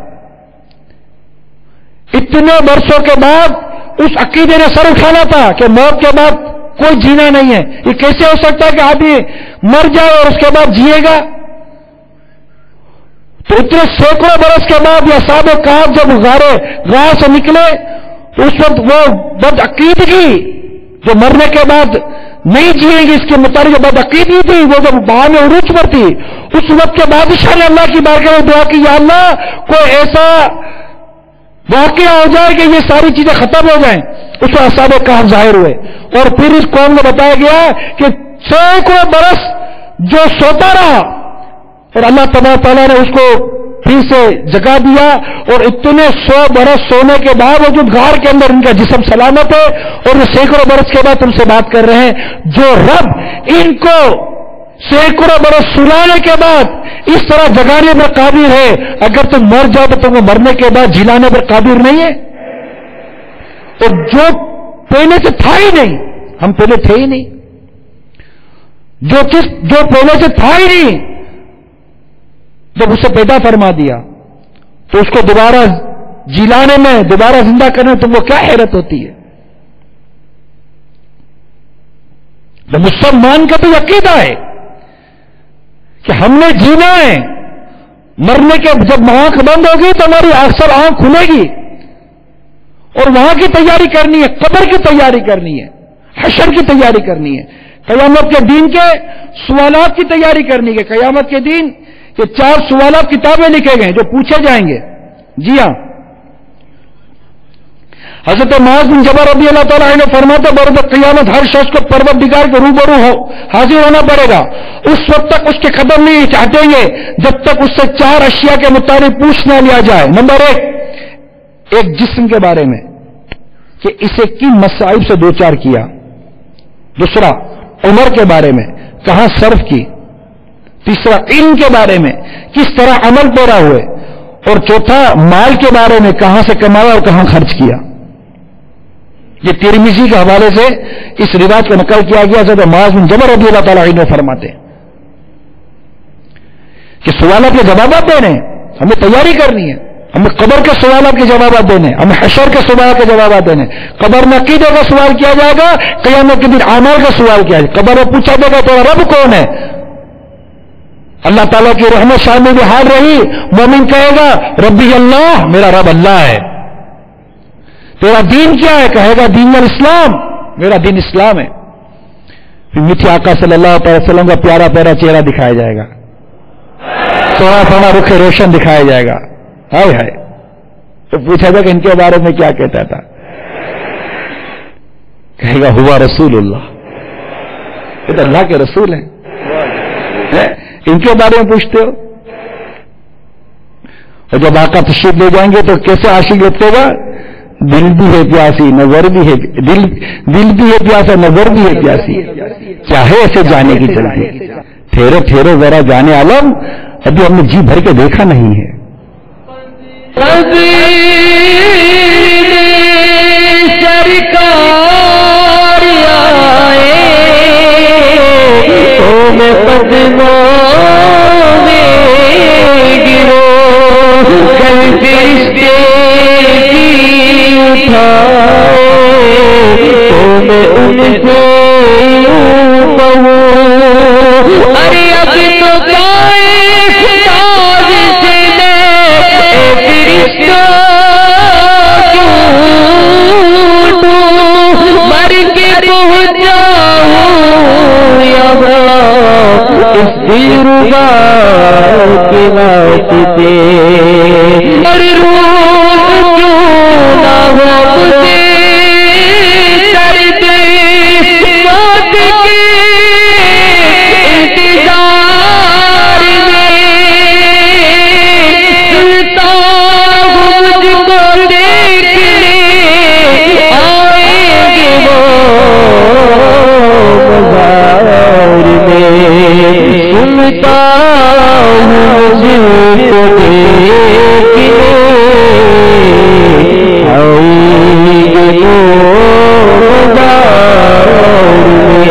اتنے برسوں کے بعد اس عقیدے نے سر اٹھانا تھا کہ موت کے بعد کوئی جینا نہیں ہے. یہ کیسے ہو سکتا ہے کہ آدمی مر جائے اور اس کے بعد جیے گا؟ تو اتنے سینکڑوں برس کے بعد یہ اصحاب کہف جب غار سے نکلے تو اس وقت وہ بدعقیدگی جو مرنے کے بعد نہیں جیئیں گے اس کے متعلق بد عقیدگی تھی, وہ جب باہر میں عروج پر تھی, اس وقت کے بادشاہ نے اللہ کی بارگاہ میں دعا کی, یا اللہ کوئی ایسا واقعہ ہو جائے کہ یہ ساری چیزیں ختم ہو جائیں. اس میں اصحاب کہف ظاہر ہوئے اور پھر اس قوم کو بتایا گیا کہ سینکڑوں برس جو سوتا رہا اور اللہ تبارک تعالیٰ نے اس کو پھر سے جگا دیا, اور اتنے 100 برس سونے کے باوجود غار کے اندر ان کا جسم سلامت ہے اور یہ سینکڑوں برس کے بعد تم سے بات کر رہے ہیں. جو رب ان کو سینکڑوں برس سلانے کے بعد اس طرح جگانے پر قادر ہے, اگر تم مر جاؤ تو تم کو مرنے کے بعد جلانے پر قادر نہیں ہے. اور جو پہلے سے تھا ہی نہیں، ہم پہلے تھے ہی نہیں، جو پہلے سے تھا ہی نہیں، جب اسے پیدا فرما دیا تو اس کو دوبارہ جلانے میں، دوبارہ زندہ کرنے میں تم کو کیا حیرت ہوتی ہے؟ تو مسلمان کا تو عقیدہ ہے کہ ہم نے جینا ہے، مرنے کے جب آنکھ بند ہوگی تو ہماری اکثر آنکھ کھلے گی، اور وہاں کی تیاری کرنی ہے، قبر کی تیاری کرنی ہے، حشر کی تیاری کرنی ہے، قیامت کے دین کے سوالات کی تیاری کرنی ہے۔ قیامت کے دن یہ 4 سوالات کتابیں لکھے گئے جو پوچھے جائیں گے۔ جی ہاں، حضرت معاذ بن جبل رضی اللہ تعالیٰ عنہ فرماتے برد قیامت ہر شخص کو پروردگار کے روبرو حاضر ہونا پڑے گا، اس وقت تک اس کے قدم نہیں ہٹیں گے جب تک اس سے 4 اشیاء کے متعلق پوچھ نہ لیا جائے۔ نمبر 1، ایک جسم کے بارے میں کہ اسے کن مصائب سے دوچار کیا، دوسرا عمر کے بارے میں کہاں صرف کی، تیسرا علم کے بارے میں کس طرح عمل پیرا ہوئے، اور چوتھا مال کے بارے میں کہاں سے کمایا اور کہاں خرچ کیا۔ یہ ترمذی کے حوالے سے اس روایت کو نقل کیا گیا۔ حضرت معاذ بن جبل رضی اللہ تعالیٰ عنہ فرماتے ہیں کہ سوالات کے جوابات دینے، ہمیں تیاری کرنی ہے، ہمیں قبر کے سوالات کے جوابات دینے، ہمیں حشر کے سوالات کے جوابات دینے۔ قبر میں عقیدے کا سوال کیا جائے گا، قیامت کے دن اعمال کا سوال کیا جائے گا۔ قبر میں پوچھا جائے گا تیرا رب کون ہے، اللہ تعالیٰ کی رحمت شامل حال رہی، مومن کہے گا ربی اللہ، میرا رب اللہ ہے۔ تیرا دین کیا ہے، کہے گا دین الاسلام، میرا دین اسلام ہے۔ پھر میٹھے آقا صلی اللہ علیہ وسلم کا پیارا پیارا چہرہ دکھایا جائے گا، سونا سونا رخ روشن دکھایا جائے گا، ہائے ہائے۔ تو پوچھا جائے کہ ان کے بارے میں کیا کہتا تھا، کہے گا ہوا رسول اللہ، یہ تو اللہ کے رسول ہیں، ان کے بارے میں پوچھتے ہو۔ اور جب آقا تشریف لے جائیں گے تو کیسے عاشق لکھے گا، دل بھی ہے پیاسی نظر بھی ہے، دل بھی ہے پیاسا نظر بھی ہے پیاسی، چاہے ایسے جانے کی چلتی، ٹھہرو ٹھہرو ذرا جانے عالم، ابھی ہم نے جی بھر کے دیکھا نہیں ہے۔ سرکار آئے تو میں قدموں میں گرو، کل فرشتے کی اٹھائے تو میں ان سے یوں کہوں، ارے اب تو کائے خداز سے میں فرشتہ مر کے پہنچاؤں یہاں اس دلربا کے واسطے، اور روح کیوں نہ ہو مجھے درد موت کے انتظار میں، سلطان مجھ کو دیکھنے آئیں گے وہ بازار میں، سنتا ہوں مجھ کو دیکھنے آئیں گے وہ بازار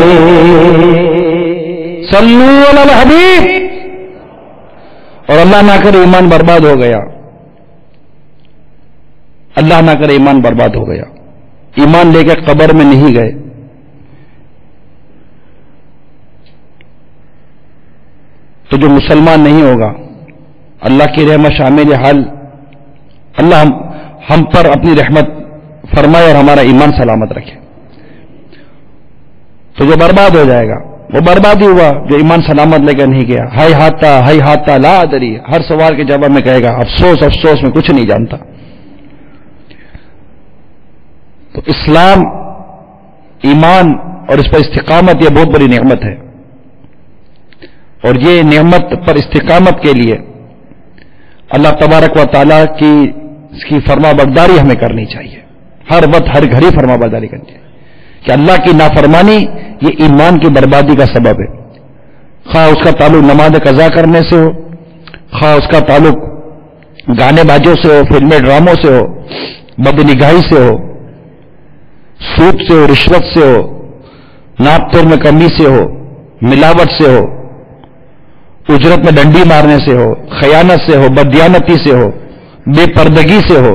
میں۔ صلو علی الحبیب۔ اور اللہ نہ کرے ایمان برباد ہو گیا، اللہ نہ کرے ایمان برباد ہو گیا، ایمان لے کے قبر میں نہیں گئے، تو جو مسلمان نہیں ہوگا، اللہ کی رحمت شامل حال، اللہ ہم پر اپنی رحمت فرمائے اور ہمارا ایمان سلامت رکھے، تو جو برباد ہو جائے گا وہ برباد ہی ہوا جو ایمان سلامت لے کر نہیں گیا۔ ہائی ہاتھا لا ادری، ہر سوال کے جواب میں کہے گا افسوس افسوس میں کچھ نہیں جانتا۔ تو اسلام، ایمان اور اس پر استقامت یہ بہت بڑی نعمت ہے، اور یہ نعمت پر استقامت کے لیے اللہ تبارک و تعالیٰ کی فرما برداری ہمیں کرنی چاہیے، ہر وقت ہر گھڑی فرما برداری کرنی چاہیے، کہ اللہ کی نافرمانی یہ ایمان کی بربادی کا سبب ہے، خواہ اس کا تعلق نماز قضا کرنے سے ہو، خواہ اس کا تعلق گانے بازوں سے ہو، فلمیں ڈراموں سے ہو، بد نگاہی سے ہو، سود سے ہو، رشوت سے ہو، ناپ تول میں کمی سے ہو، ملاوٹ سے ہو، اجرت میں ڈنڈی مارنے سے ہو، خیانت سے ہو، بددیانتی سے ہو، بے پردگی سے ہو،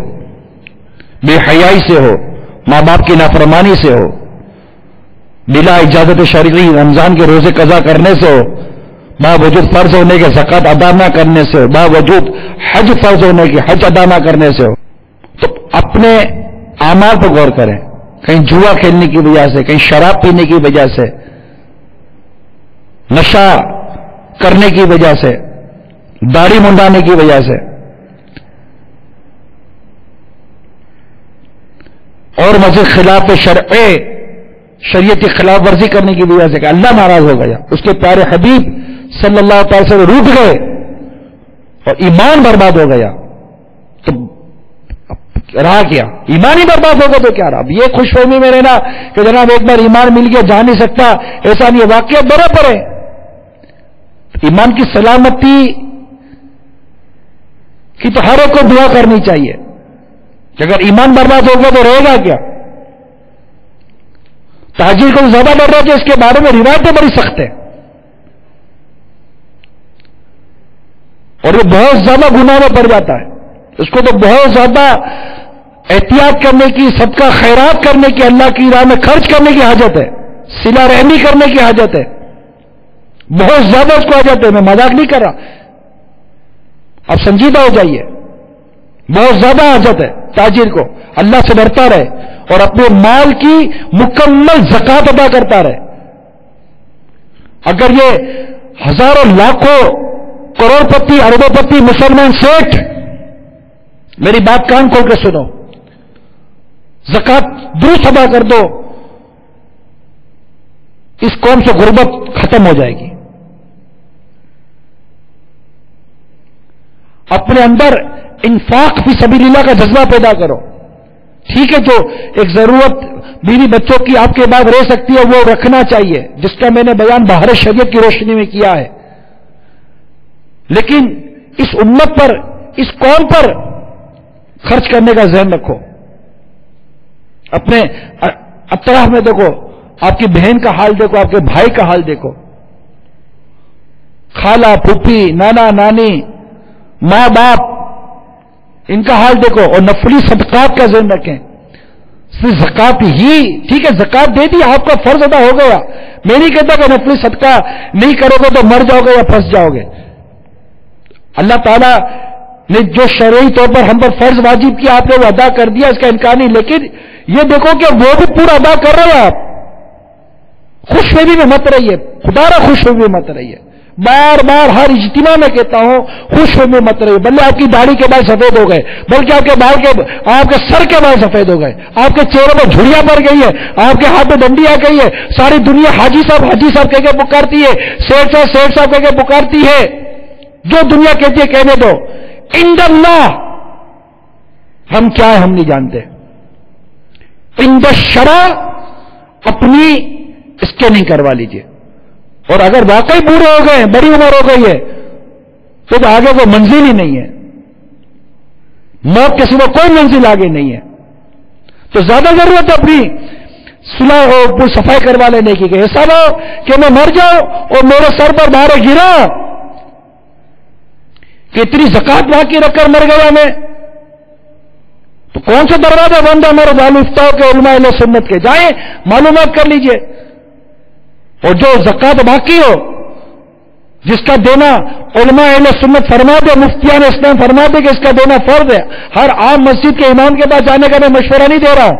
بے حیائی سے ہو، ماں باپ کی نافرمانی سے ہو، بلا اجازت شرعی رمضان کے روزے قضا کرنے سے ہو، باوجود فرض ہونے کے زکوٰۃ ادا نہ کرنے سے ہو، باوجود حج فرض ہونے کے حج ادا نہ کرنے سے ہو، تو اپنے اعمال پر غور کریں. کہیں جوا کھیلنے کی وجہ سے، کہیں شراب پینے کی وجہ سے، نشہ کرنے کی وجہ سے، داڑھی منڈانے کی وجہ سے، اور مزید خلاف شریعت کی خلاف ورزی کرنے کی وجہ سے کہ اللہ ناراض ہو گیا، اس کے پیارے حبیب صلی اللہ تعالی سے روٹھ گئے اور ایمان برباد ہو گیا، تو رہا کیا؟ ایمان ہی برباد ہوگا تو کیا رہا؟ اب یہ خوش فہمی میں رہنا کہ جناب ایک بار ایمان مل گیا جا نہیں سکتا، ایسا نہیں ہے، واقعہ برابر ہے. ایمان کی سلامتی کی تو ہر ایک کو دعا کرنی چاہیے کہ اگر ایمان برباد ہوگا تو رہے گا کیا؟ تاجر کو زیادہ ڈر رہا ہے کہ اس کے بارے میں روایتیں بڑی سخت ہیں اور وہ بہت زیادہ گناہ میں پڑ جاتا ہے. اس کو تو بہت زیادہ احتیاط کرنے کی، صدقہ خیرات کرنے کی، اللہ کی راہ میں خرچ کرنے کی حاجت ہے، صلہ رحمی کرنے کی حاجت ہے، بہت زیادہ اس کو حاجت ہے. میں مذاق نہیں کر رہا، اب سنجیدہ ہو جائیے. بہت زیادہ حاجت ہے تاجر کو اللہ سے ڈرتا رہے اور اپنے مال کی مکمل زکات ادا کرتا رہے. اگر یہ ہزاروں لاکھوں کروڑ پتی اربوں پتی مسلمان سیٹھ، میری بات کان کھول کے سنو، زکات درست ادا کر دو، اس قوم سے غربت ختم ہو جائے گی. اپنے اندر انفاق فی سبیل اللہ کا جذبہ پیدا کرو. ٹھیک ہے، جو ایک ضرورت بیوی بچوں کی آپ کے بعد رہ سکتی ہے وہ رکھنا چاہیے، جس کا میں نے بیان باہر شریعت کی روشنی میں کیا ہے، لیکن اس امت پر، اس قوم پر خرچ کرنے کا ذہن رکھو. اپنے اطراف میں دیکھو، آپ کی بہن کا حال دیکھو، آپ کے بھائی کا حال دیکھو، خالہ پھوپھی نانا نانی ماں باپ، ان کا حال دیکھو، اور نفلی صدقات کا ذہن رکھیں. صرف زکات ہی ٹھیک ہے، زکات دے دی، آپ کا فرض ادا ہو گیا. میں نہیں کہتا کہ نفلی صدقہ نہیں کرو گے تو مر جاؤ گے یا پھنس جاؤ گے. اللہ تعالیٰ نے جو شرعی طور پر ہم پر فرض واجب کیا آپ نے وہ ادا کر دیا، اس کا انکار نہیں، لیکن یہ دیکھو کہ وہ بھی پورا ادا کر رہے ہیں. آپ خوش فہمی میں مت رہیے، خدا را خوش فہمی میں مت رہیے. بار بار ہر اجتماع میں کہتا ہوں، خوش فہمی مت رہیے. بلکہ آپ کی داڑھی کے بال سفید ہو گئے، بلکہ آپ کے سر کے بال سفید ہو گئے، آپ کے چہرے پر جھڑیاں پڑ گئی ہے، آپ کے ہاتھ میں ڈنڈی آ گئی ہے، ساری دنیا حاجی صاحب کہہ کے پکارتی ہے، سیٹ صاحب کہہ کے پکارتی ہے. جو دنیا کہتی ہے کہنے دو. عند اللہ ہم کیا ہے ہم نہیں جانتے. عند الشرع اپنی اسکیننگ کروا لیجئے، اور اگر واقعی بوڑھے ہو گئے، بڑی عمر ہو گئی ہے، تو آگے کوئی منزل ہی نہیں ہے، موت کے سوا کوئی منزل آگے نہیں ہے. تو زیادہ ضرورت ہے اپنی صلح اور صفائی کروا لینے کی کہ ایسا نہ ہو کہ میں مر جاؤں اور میرے سر پر بھارے گرا کہ اتنی زکات باقی رکھ کر مر گیا میں. تو کون سے دروازے بند ہے ہمارے دارالفتاء کے علماء اہل سنت کے؟ جائیں معلومات کر لیجئے. اور جو زکات باقی ہو جس کا دینا علماء اہل سنت فرما دے، مفتیان اسلام فرما دے کہ اس کا دینا فرض ہے. ہر عام مسجد کے امام کے پاس جانے کا میں مشورہ نہیں دے رہا ہوں،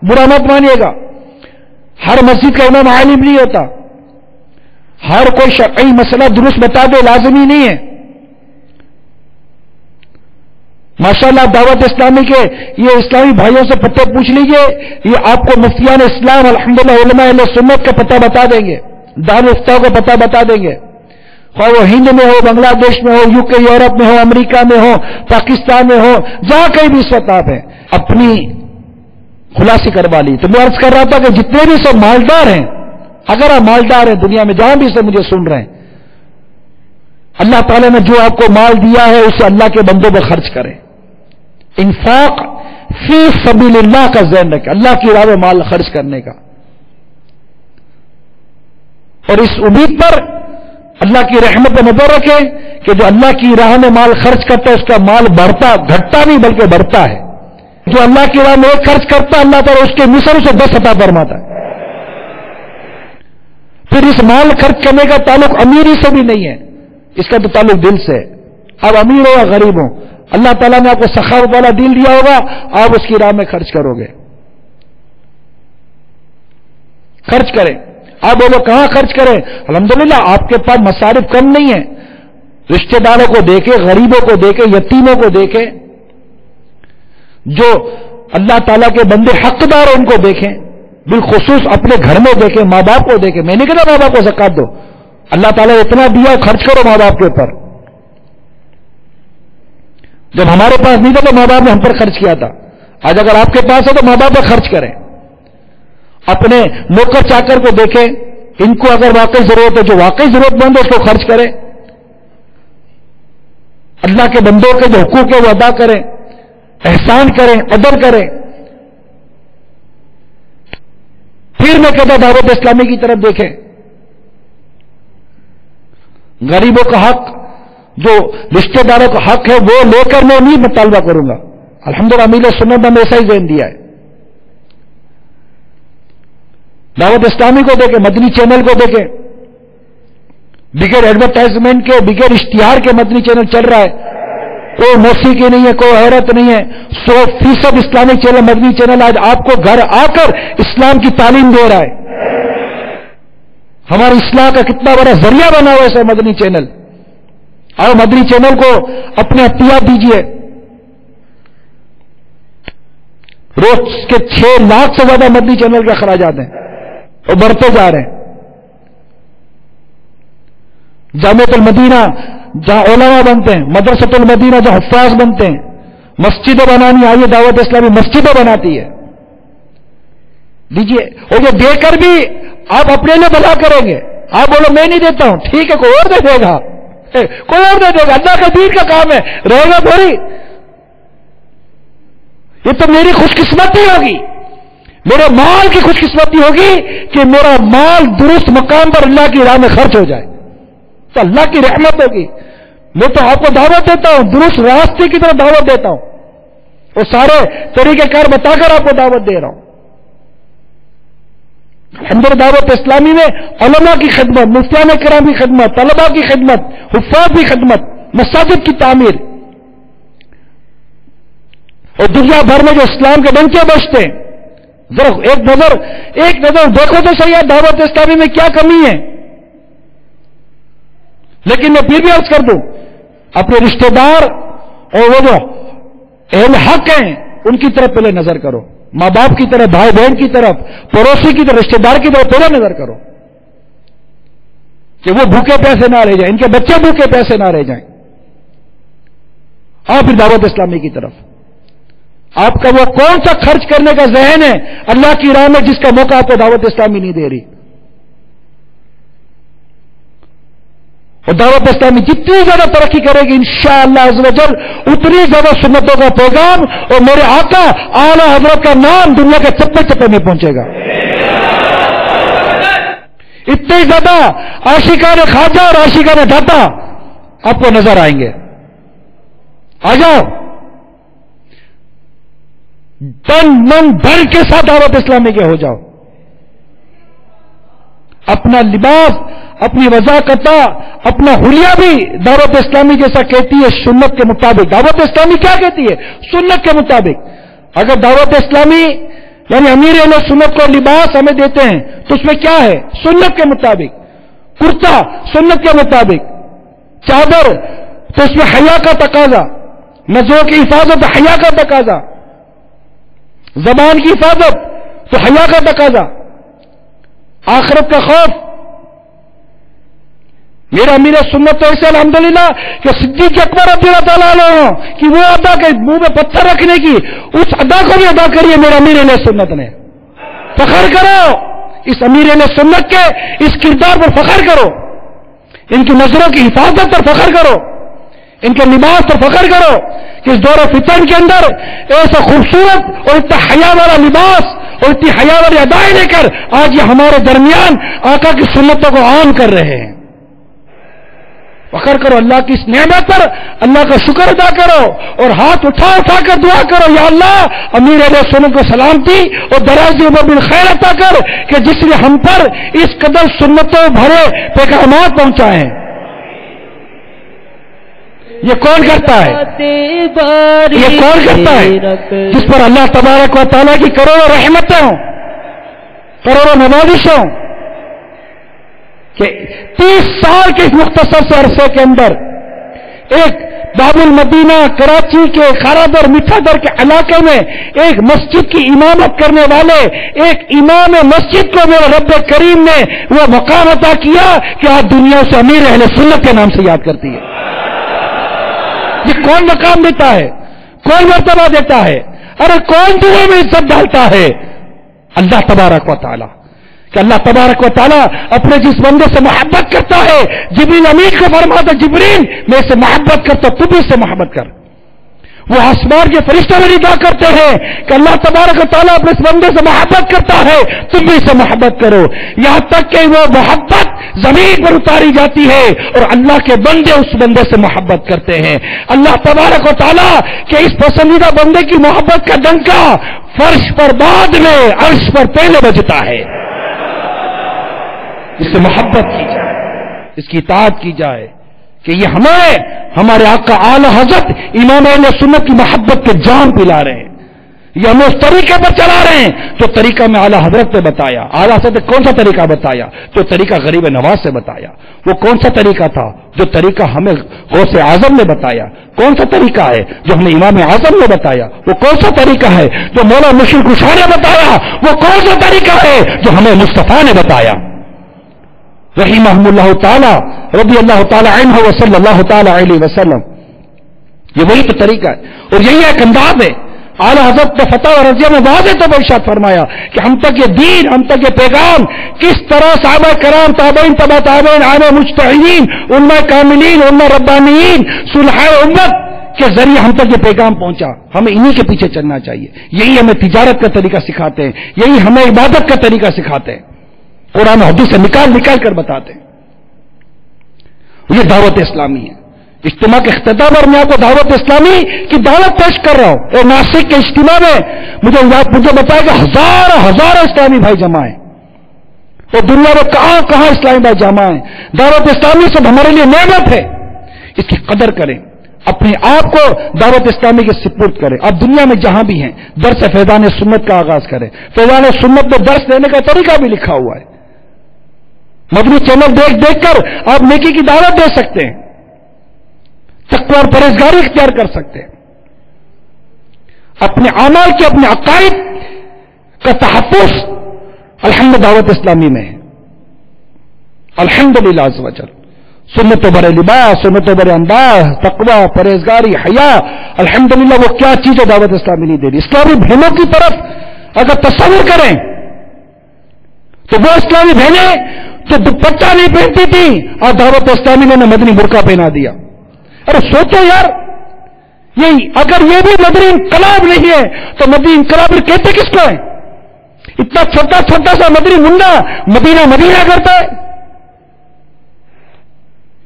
برا مت مانیے گا. ہر مسجد کا امام عالم نہیں ہوتا، ہر کوئی شرعی مسئلہ درست بتا دے لازمی نہیں ہے. ماشاءاللہ دعوت اسلامی کے یہ اسلامی بھائیوں سے پتہ پوچھ لیجئے، یہ آپ کو مفتیان اسلام الحمدللہ علماء اہل سنت کا پتہ بتا دیں گے، دارالفتاء کا پتہ بتا دیں گے. خواہ وہ ہند میں ہو، بنگلہ دیش میں ہو، UK یورپ میں ہو، امریکہ میں ہو، پاکستان میں ہو، جہاں کہیں بھی اس وقت آپ ہیں، اپنی خلاصی کروا لی. تو میں عرض کر رہا تھا کہ جتنے بھی سب مالدار ہیں، اگر آپ مالدار ہیں دنیا میں جہاں بھی سے مجھے سن رہے ہیں، اللہ تعالیٰ نے جو آپ کو مال دیا ہے اسے اللہ کے بندوں پر خرچ کریں. انفاق فی سبیل اللہ کا ذہن رکھے، اللہ کی راہ میں مال خرچ کرنے کا، اور اس امید پر اللہ کی رحمت پر نظر رکھے کہ جو اللہ کی راہ میں مال خرچ کرتا ہے اس کا مال بڑھتا، گھٹتا نہیں بلکہ بڑھتا ہے۔ جو اللہ کی راہ میں ایک خرچ کرتا ہے اللہ تعالیٰ اس کے مثل سے 10 عطا فرماتا ہے۔ پھر اس مال خرچ کرنے کا تعلق امیری سے بھی نہیں ہے، اس کا تو تعلق دل سے ہے۔ آپ امیر ہو یا غریب ہو، اللہ تعالیٰ نے آپ کو سخاوت والا دل دیا ہوگا، آپ اس کی راہ میں خرچ کرو گے۔ خرچ کریں۔ آپ بولو کہاں خرچ کریں؟ الحمدللہ آپ کے پاس مصارف کم نہیں ہیں، رشتہ داروں کو دیکھے، غریبوں کو دیکھے، یتیموں کو دیکھے، جو اللہ تعالیٰ کے بندے حقدار ان کو دیکھیں، بالخصوص اپنے گھر میں دیکھیں، ماں باپ کو دیکھیں۔ میں نہیں کہتا ماں باپ کو زکات دو، اللہ تعالیٰ اتنا دیا خرچ کرو ماں باپ کے اوپر۔ جب ہمارے پاس نہیں تھا تو ماں باپ نے ہم پر خرچ کیا تھا، آج اگر آپ کے پاس ہے تو ماں باپ پر خرچ کریں۔ اپنے نوکر چاکر کو دیکھیں، ان کو اگر واقعی ضرورت ہے، جو واقعی ضرورت مند ہے اس کو خرچ کریں۔ اللہ کے بندوں کے جو حقوق ہے وہ ادا کریں، احسان کریں، عدل کریں۔ پھر میں کہتا دعوت اسلامی کی طرف دیکھیں، غریبوں کا حق، جو رشتہ داروں کا حق ہے وہ لے کر میں نہیں مطالبہ کروں گا۔ الحمدللہ امیر سنت نے ایسا ہی ذہن دیا ہے۔ دعوت اسلامی کو دیکھیں، مدنی چینل کو دیکھیں، بغیر ایڈورٹائزمنٹ کے، بغیر اشتہار کے مدنی چینل چل رہا ہے، کوئی موسیقی نہیں ہے، کوئی حیرت نہیں ہے، 100% اسلامک چینل، مدنی چینل آج آپ کو گھر آ کر اسلام کی تعلیم دے رہا ہے۔ ہماری اصلاح کا کتنا بڑا ذریعہ بنا ہوا ہے ایسا مدنی چینل۔ اور مدنی چینل کو اپنے اختیار دیجیے۔ روز کے 6 لاکھ سے زیادہ مدنی چینل کے اخراجات ہیں اور بڑھتے جا رہے ہیں۔ جامعۃ المدینہ جہاں علماء بنتے ہیں، مدرسۃ المدینہ جہاں حفاظ بنتے ہیں، مسجدیں بنانی آئیے، دعوت اسلامی مسجدیں بناتی ہے، دیجیے۔ اور جو دے کر بھی آپ اپنے لیے بھلا کریں گے، آپ بولو میں نہیں دیتا ہوں، ٹھیک ہے کوئی اور دے دے گا، کوئی اور دے دے گا، اللہ کا دین کا کام ہے، رہے گا تھوڑی۔ یہ تو میری خوش قسمتی ہوگی، میرے مال کی خوش قسمتی ہوگی کہ میرا مال درست مقام پر اللہ کی راہ میں خرچ ہو جائے، تو اللہ کی رحمت ہوگی۔ میں تو آپ کو دعوت دیتا ہوں، درست راستے کی طرف دعوت دیتا ہوں، اور سارے طریقہ کار بتا کر آپ کو دعوت دے رہا ہوں۔ اندر دعوت اسلامی میں علماء کی خدمت، مفتیان کرام کی خدمت، طلباء کی خدمت، حفاظ کی خدمت، مساجد کی تعمیر، اور دنیا بھر میں جو اسلام کے ڈنکے بجتے ہیں، ذرا ایک نظر دیکھو تو صحیح ہے دعوت اسلامی میں کیا کمی ہے۔ لیکن میں پھر بھی عرض کر دوں، اپنے رشتہ دار اور وہ جو اہل حق ہیں ان کی طرف پہلے نظر کرو، ماں باپ کی طرف، بھائی بہن کی طرف، پڑوسی کی طرف، رشتہ دار کی طرف پہلے نظر کرو کہ وہ بھوکے پیسے نہ رہ جائیں، ان کے بچے بھوکے پیسے نہ رہ جائیں۔ اور پھر دعوت اسلامی کی طرف آپ کا وہ کون سا خرچ کرنے کا ذہن ہے اللہ کی راہ میں جس کا موقع آپ کو دعوت اسلامی نہیں دے رہی؟ اور دعوت اسلامی جتنی زیادہ ترقی کرے گی انشاءاللہ عز و جل اتنی زیادہ سنتوں کا پیغام اور میرے آقا اعلی حضرت کا نام دنیا کے چپے چپے میں پہنچے گا۔ اتنے زیادہ عاشقان خواجہ اور عاشقان داتا آپ کو نظر آئیں گے۔ آ جاؤ، تن من دھن کے ساتھ دعوت اسلامی کے ہو جاؤ، اپنا لباس، اپنی وضاقت، اپنا حلیہ بھی دعوت اسلامی جیسا کہتی ہے سنت کے مطابق۔ دعوت اسلامی کیا کہتی ہے؟ سنت کے مطابق۔ اگر دعوت اسلامی یعنی امیر اہل سنت کو لباس ہمیں دیتے ہیں تو اس میں کیا ہے؟ سنت کے مطابق۔ کرتا سنت کے مطابق، چادر تو اس میں حیا کا تقاضا، نظروں کی حفاظت حیا کا تقاضا، زبان کی حفاظت تو حیا کا تقاضا، آخرت کا خوف۔ میرا امیر سنت تو ایسے الحمدللہ کہ صدیق اکبر رضی اللہ تعالیٰ عنہ کہ وہ ادا کے منہ میں پتھر رکھنے کی اس ادا کو بھی ادا کریے میرا امیر علیہ سنت نے۔ فخر کرو اس امیر علیہ سنت کے اس کردار پر، فخر کرو ان کی نظروں کی حفاظت پر، فخر کرو ان کے لباس پر فخر کرو کہ اس دور فتن کے اندر ایسا خوبصورت اور اتنا حیا والا لباس اور اتنی حیا والی ادائیں لے کر آج یہ ہمارے درمیان آقا کی سنتوں کو عام کر رہے ہیں. فخر کرو اللہ کی اس نعمت پر, اللہ کا شکر ادا کرو اور ہاتھ اٹھا اٹھا کر دعا کرو, یا اللہ امیر علیہ السلام کو سلامتی اور درازی عمر بالخیر عطا کر کہ جس نے ہم پر اس قدر سنتوں بھرے پیغامات پہنچائے ہیں. یہ کون کرتا ہے؟ یہ کون کرتا ہے؟ جس پر اللہ تبارک و تعالیٰ کی کروڑوں رحمتیں ہوں, کروڑوں نوازش ہوں, کہ 30 سال کے اس مختصر سے عرصے کے اندر ایک باب المدینہ کراچی کے خارادر میٹھا در کے علاقے میں ایک مسجد کی امامت کرنے والے ایک امام مسجد کو میرے رب کریم نے وہ مقام عطا کیا کہ آج دنیا سے امیر اہل سنت کے نام سے یاد کرتی ہے. یہ کون مقام دیتا ہے؟ کون مرتبہ دیتا ہے؟ ارے کون دنیا میں عزت ڈالتا ہے؟ اللہ تبارک و تعالی. کہ اللہ تبارک و تعالیٰ اپنے جس بندے سے محبت کرتا ہے, جبریل امین کو فرماتا جبریل میں اس سے محبت کرتا ہوں, تو بھی اس سے محبت کر. وہ آسمان کے فرشتے میں ندا کرتے ہیں کہ اللہ تبارک و تعالیٰ اپنے اس بندے سے محبت کرتا ہے, تم بھی اس سے محبت کرو. یہاں تک کہ وہ محبت زمین پر اتاری جاتی ہے اور اللہ کے بندے اس بندے سے محبت کرتے ہیں. اللہ تبارک و تعالیٰ کہ اس پسندیدہ بندے کی محبت کا ڈنکا فرش پر بعد میں, عرش پر پہلے بجتا ہے. اس سے محبت کی جائے, اس کی اطاعت کی جائے کہ یہ ہمارے آقا اعلی حضرت امام اہل سنت کی محبت کے جام پلا رہے ہیں, یہ ہمیں اس طریقے پر چلا رہے ہیں جو طریقہ میں اعلی حضرت نے بتایا. اعلی حضرت نے کون سا طریقہ بتایا؟ جو طریقہ غریب نواز سے بتایا. وہ کون سا طریقہ تھا؟ جو طریقہ ہمیں غوث اعظم نے بتایا. کون سا طریقہ ہے جو ہمیں امام اعظم نے بتایا؟ وہ کون سا طریقہ ہے جو مولا مشرق کشا نے بتایا؟ وہ کون سا طریقہ ہے جو ہمیں مصطفیٰ نے بتایا رحمہ اللہ تعالی رضی اللہ تعالی عنہ وصلی اللہ تعالی علیہ وسلم. یہ وہی تو طریقہ ہے اور یہی ایک انداز ہے. اعلی حضرت نے فتح اور رضیہ میں واضح طور پر ارشاد فرمایا کہ ہم تک یہ دین, ہم تک یہ پیغام کس طرح صحابہ کرام, تابعین, تبع تابعین, عامہ مجتہدین, علماء کاملین, علماء ربانیین, صلحاء امت کے ذریعے ہم تک یہ پیغام پہنچا. ہمیں انہی کے پیچھے چلنا چاہیے. یہی ہمیں تجارت کا طریقہ سکھاتے ہیں, یہی ہمیں عبادت کا طریقہ سکھاتے ہیں, قرآن حدیث سے نکال کر بتاتے ہیں. یہ دعوت اسلامی ہے. اجتماع کے اختتام پر میں آپ کو دعوت اسلامی کی دعوت پیش کر رہا ہوں. اور ناسک کے اجتماع میں مجھے بتایا کہ ہزار اسلامی بھائی جمع ہیں اور دنیا میں کہاں اسلامی بھائی جمع ہیں. دعوت اسلامی سب ہمارے لیے نعمت ہے, اس کی قدر کریں, اپنے آپ کو دعوت اسلامی کے سپرد کریں. آپ دنیا میں جہاں بھی ہیں درس فیضان سنت کا آغاز کریں. فیضان سنت میں درس دینے کا طریقہ بھی لکھا ہوا ہے. مدنی چینل دیکھ کر آپ نیکی کی دعوت دے سکتے ہیں, تقوی اور پرہیزگاری اختیار کر سکتے ہیں. اپنے اعمال کے, اپنے عقائد کا تحفظ الحمد دعوت اسلامی میں ہے. الحمدللہ عز وجل. سنت و برے لباس, سنت و برے انداز, تقوی, پرہیزگاری, حیا, الحمدللہ وہ کیا چیز ہے دعوت اسلامی نہیں دے رہی. اسلامی بہنوں کی طرف اگر تصور کریں تو وہ اسلامی بہنیں جو دوپٹہ نہیں پہنتی تھی اور دعوت اسلامی نے مدنی برقع پہنا دیا. ارے سوچو یار, یہی اگر یہ بھی مدنی انقلاب نہیں ہے تو مدنی انقلاب کہتے کس کو ہے؟ اتنا چھوٹا سا مدنی منڈا مدینہ کرتا ہے.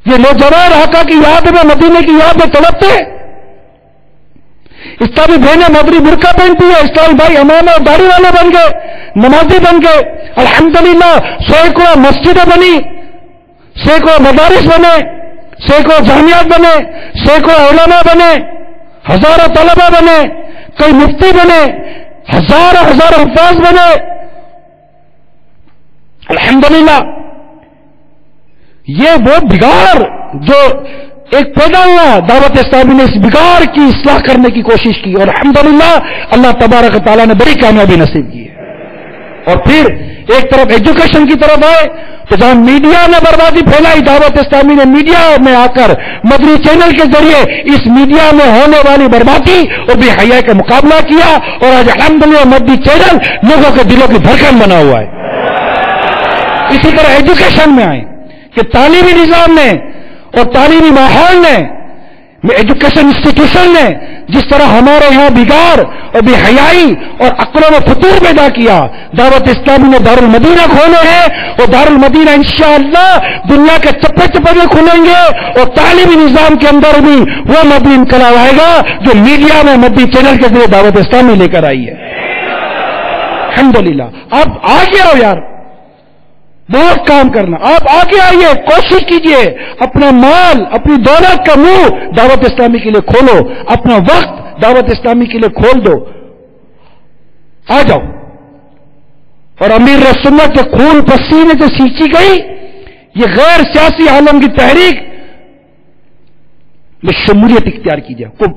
یہ نوجوان آقا کی یاد میں, مدینے کی یاد میں تڑپتے ہیں. اسلامی بہنیں مدنی برقع پہنتی ہے, اسلامی بھائی امامہ اور داڑھی والے بن گئے, نمازی بن گئے. الحمدللہ سینکڑوں مسجدیں بنی, سینکڑوں مدارس بنے, سینکڑوں جامعات بنے, سینکڑوں علماء بنے, ہزاروں طلبہ بنے, کئی مفتی بنے, ہزاروں حفاظ بنے. الحمدللہ یہ وہ بگاڑ جو ایک پیدا ہوا, دعوت اسلامی نے اس بگاڑ کی اصلاح کرنے کی کوشش کی اور الحمدللہ اللہ تبارک و تعالیٰ نے بڑی کامیابی نصیب کی ہے. اور پھر ایک طرف ایجوکیشن کی طرف آئے تو جہاں میڈیا نے بربادی پھیلائی, دعوت اسلامی نے میڈیا میں آ کر مدنی چینل کے ذریعے اس میڈیا میں ہونے والی بربادی اور بے حیا کا مقابلہ کیا اور آج الحمدللہ مدنی چینل لوگوں کے دلوں کی دھڑکن بنا ہوا ہے. اسی طرح ایجوکیشن میں آئے کہ تعلیمی نظام نے اور تعلیمی ماحول نے میں ایجوکیشن انسٹیٹیوشن نے جس طرح ہمارے یہاں بگاڑ اور بے حیائی اور عقلوں میں فتور پیدا کیا، دعوت اسلامی نے دارالمدینہ کھولے ہیں، اور دارالمدینہ انشاءاللہ دنیا کے چپے چپے میں کھلیں گے، اور تعلیمی نظام کے اندر بھی وہ مدنی انقلاب آئے گا جو میڈیا میں مدنی چینل کے ذریعے دعوت اسلامی لے کر آئی ہے۔ الحمدللہ آپ آگے آؤ یار، بہت کام کرنا، آپ آگے آئیے، کوشش کیجئے، اپنا مال اپنی دولت کا منہ دعوت اسلامی کے لیے کھولو، اپنا وقت دعوت اسلامی کے لیے کھول دو، آ جاؤ۔ اور امیر سنت کے خون پسینے سے سینچی گئی یہ غیر سیاسی عالم کی تحریک میں شمولیت اختیار کیجیے، کوئی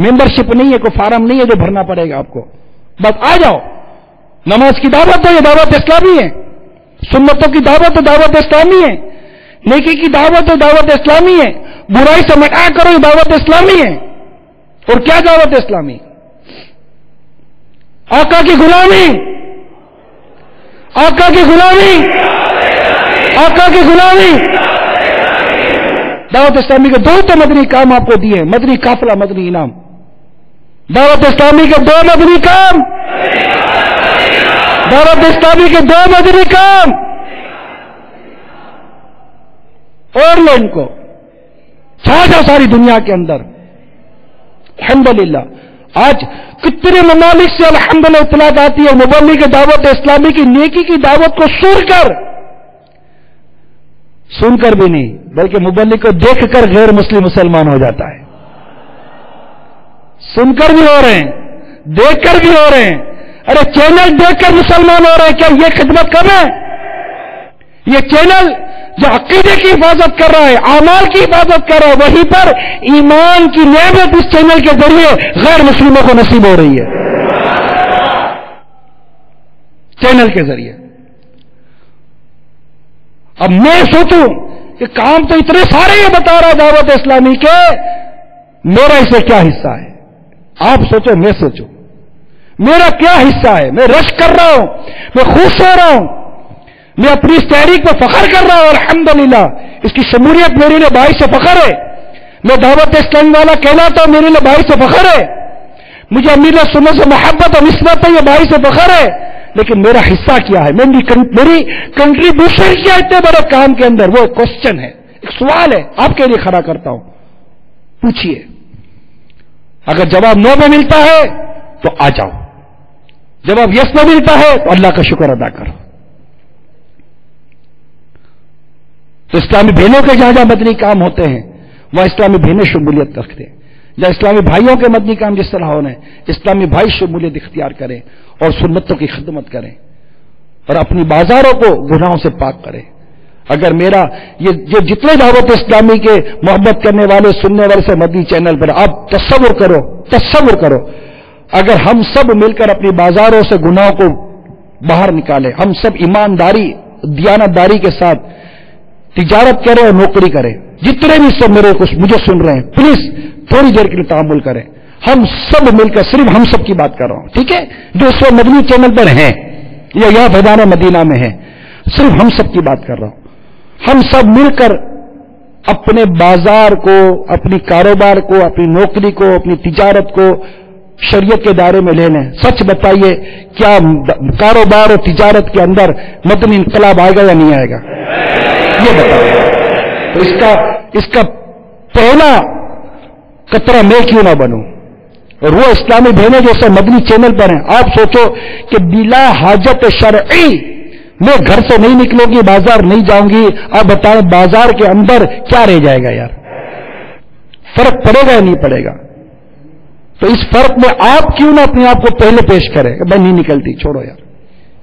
ممبرشپ نہیں ہے، کوئی فارم نہیں ہے جو بھرنا پڑے گا آپ کو، بس آ جاؤ، نماز کی دعوت ہے، یہ دعوت اسلامی ہے، سنتوں کی دعوت دعوت اسلامی ہے، نیکی کی دعوت دعوت اسلامی ہے، برائی سے مٹا کرو یہ دعوت اسلامی ہے۔ اور کیا دعوت اسلامی؟ آقا کی غلامی، آقا کی غلامی، آقا کی غلامی۔ دعوت اسلامی کے دو تو مدنی کام آپ کو دیے، مدنی قافلہ، مدنی انعام۔ دعوت اسلامی کے دو مدنی کام، دعوت اسلامی کے دو مدنی کام، اور لو ان کو، چھا جاؤ ساری دنیا کے اندر۔ الحمدللہ آج کتنے ممالک سے الحمدللہ اطلاعات آتی ہے، مبلغ کے دعوت اسلامی کی نیکی کی دعوت کو سن کر بھی نہیں بلکہ مبلغ کو دیکھ کر غیر مسلم مسلمان ہو جاتا ہے، سن کر بھی ہو رہے ہیں، دیکھ کر بھی ہو رہے ہیں۔ ارے چینل دیکھ کر مسلمان ہو رہے ہیں، کیا یہ خدمت کم ہے؟ یہ چینل جو عقیدے کی حفاظت کر رہا ہے، اعمال کی حفاظت کر رہا ہے، وہیں پر ایمان کی نعمت اس چینل کے ذریعے غیر مسلموں کو نصیب ہو رہی ہے، چینل کے ذریعے۔ اب میں سوچوں کہ کام تو اتنے سارے یہ بتا رہا دعوت اسلامی کے، میرا اس سے کیا حصہ ہے؟ آپ سوچو، میں سوچوں میرا کیا حصہ ہے؟ میں رش کر رہا ہوں، میں خوش ہو رہا ہوں، میں اپنی اس تحریک پہ فخر کر رہا ہوں، الحمدللہ اس کی شمولیت میرے لیے باعث فخر ہے۔ میں دعوت اسلام والا کہلاتا ہوں، میرے لیے باعث فخر ہے۔ مجھے امیر سنت سے محبت اور نسبت ہے، یہ باعث فخر ہے۔ لیکن میرا حصہ کیا ہے؟ میری کنٹریبیوشن کیا اتنے بڑے کام کے اندر؟ وہ ایک کوسچن ہے، ایک سوال ہے، آپ کے لیے کھڑا کرتا ہوں، پوچھئے۔ اگر جواب نو میں ملتا ہے تو آ جاؤ، جواب یس میں ملتا ہے تو اللہ کا شکر ادا کرو۔ تو اسلامی بہنوں کے جہاں جہاں مدنی کام ہوتے ہیں وہاں اسلامی بہنیں شمولیت رکھتے ہیں، جہاں اسلامی بھائیوں کے مدنی کام جس طرح ہونے، اسلامی بھائی شمولیت اختیار کریں اور سنتوں کی خدمت کریں اور اپنی بازاروں کو گناہوں سے پاک کریں۔ اگر میرا یہ جتنے دعوت اسلامی کے محبت کرنے والے سننے والے سے مدنی چینل پر، آپ تصور کرو اگر ہم سب مل کر اپنی بازاروں سے گناہوں کو باہر نکالیں، ہم سب ایمانداری دیانتداری کے ساتھ تجارت کریں اور نوکری کریں، جتنے بھی سب مجھے سن رہے ہیں پلیز تھوڑی دیر کے لیے تحمل کریں، ہم سب مل کر، صرف ہم سب کی بات کر رہا ہوں، ٹھیک ہے، جو اس وقت مدنی چینل پر ہیں یا یہاں فیضان مدینہ میں ہیں، صرف ہم سب کی بات کر رہا ہوں، ہم سب مل کر اپنے بازار کو، اپنی کاروبار کو، اپنی نوکری کو، اپنی تجارت کو شریعت کے دائرے میں لے لیں۔ سچ بتائیے، کیا کاروبار اور تجارت کے اندر مدنی انقلاب آئے گا یا نہیں آئے گا؟ یہ بتائیے۔ تو اس کا پہلا قطرہ میں کیوں نہ بنوں؟ اور وہ اسلامی بہنیں جو سب مدنی چینل پر ہیں، آپ سوچو کہ بلا حاجت شرعی میں گھر سے نہیں نکلوں گی، بازار نہیں جاؤں گی، آپ بتائیں بازار کے اندر کیا رہ جائے گا یار؟ فرق پڑے گا یا نہیں پڑے گا؟ تو اس فرق میں آپ کیوں نہ اپنے آپ کو پہلے پیش کریں کہ میں نہیں نکلتی، چھوڑو یار،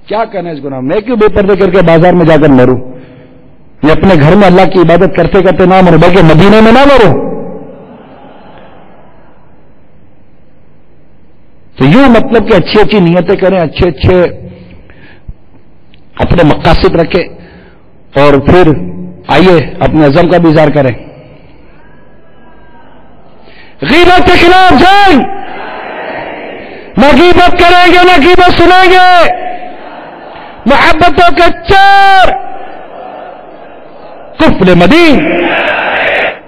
کیا کرنا ہے اس گناہ میں کیوں بے پردے کر کے بازار میں جا کر مروں؟ میں اپنے گھر میں اللہ کی عبادت کرتے کرتے نہ مروں بلکہ مدینے میں نہ مروں۔ تو یوں مطلب کہ اچھی اچھی نیتیں کریں، اچھے اچھے اپنے مقاصد رکھیں اور پھر آئیے اپنے عزم کا بھی اظہار کریں۔ غیبت کے خلاف جنگ، نہ غیبت کریں گے نہ غیبت سنیں گے، محبتوں کے چار، کفر مدین،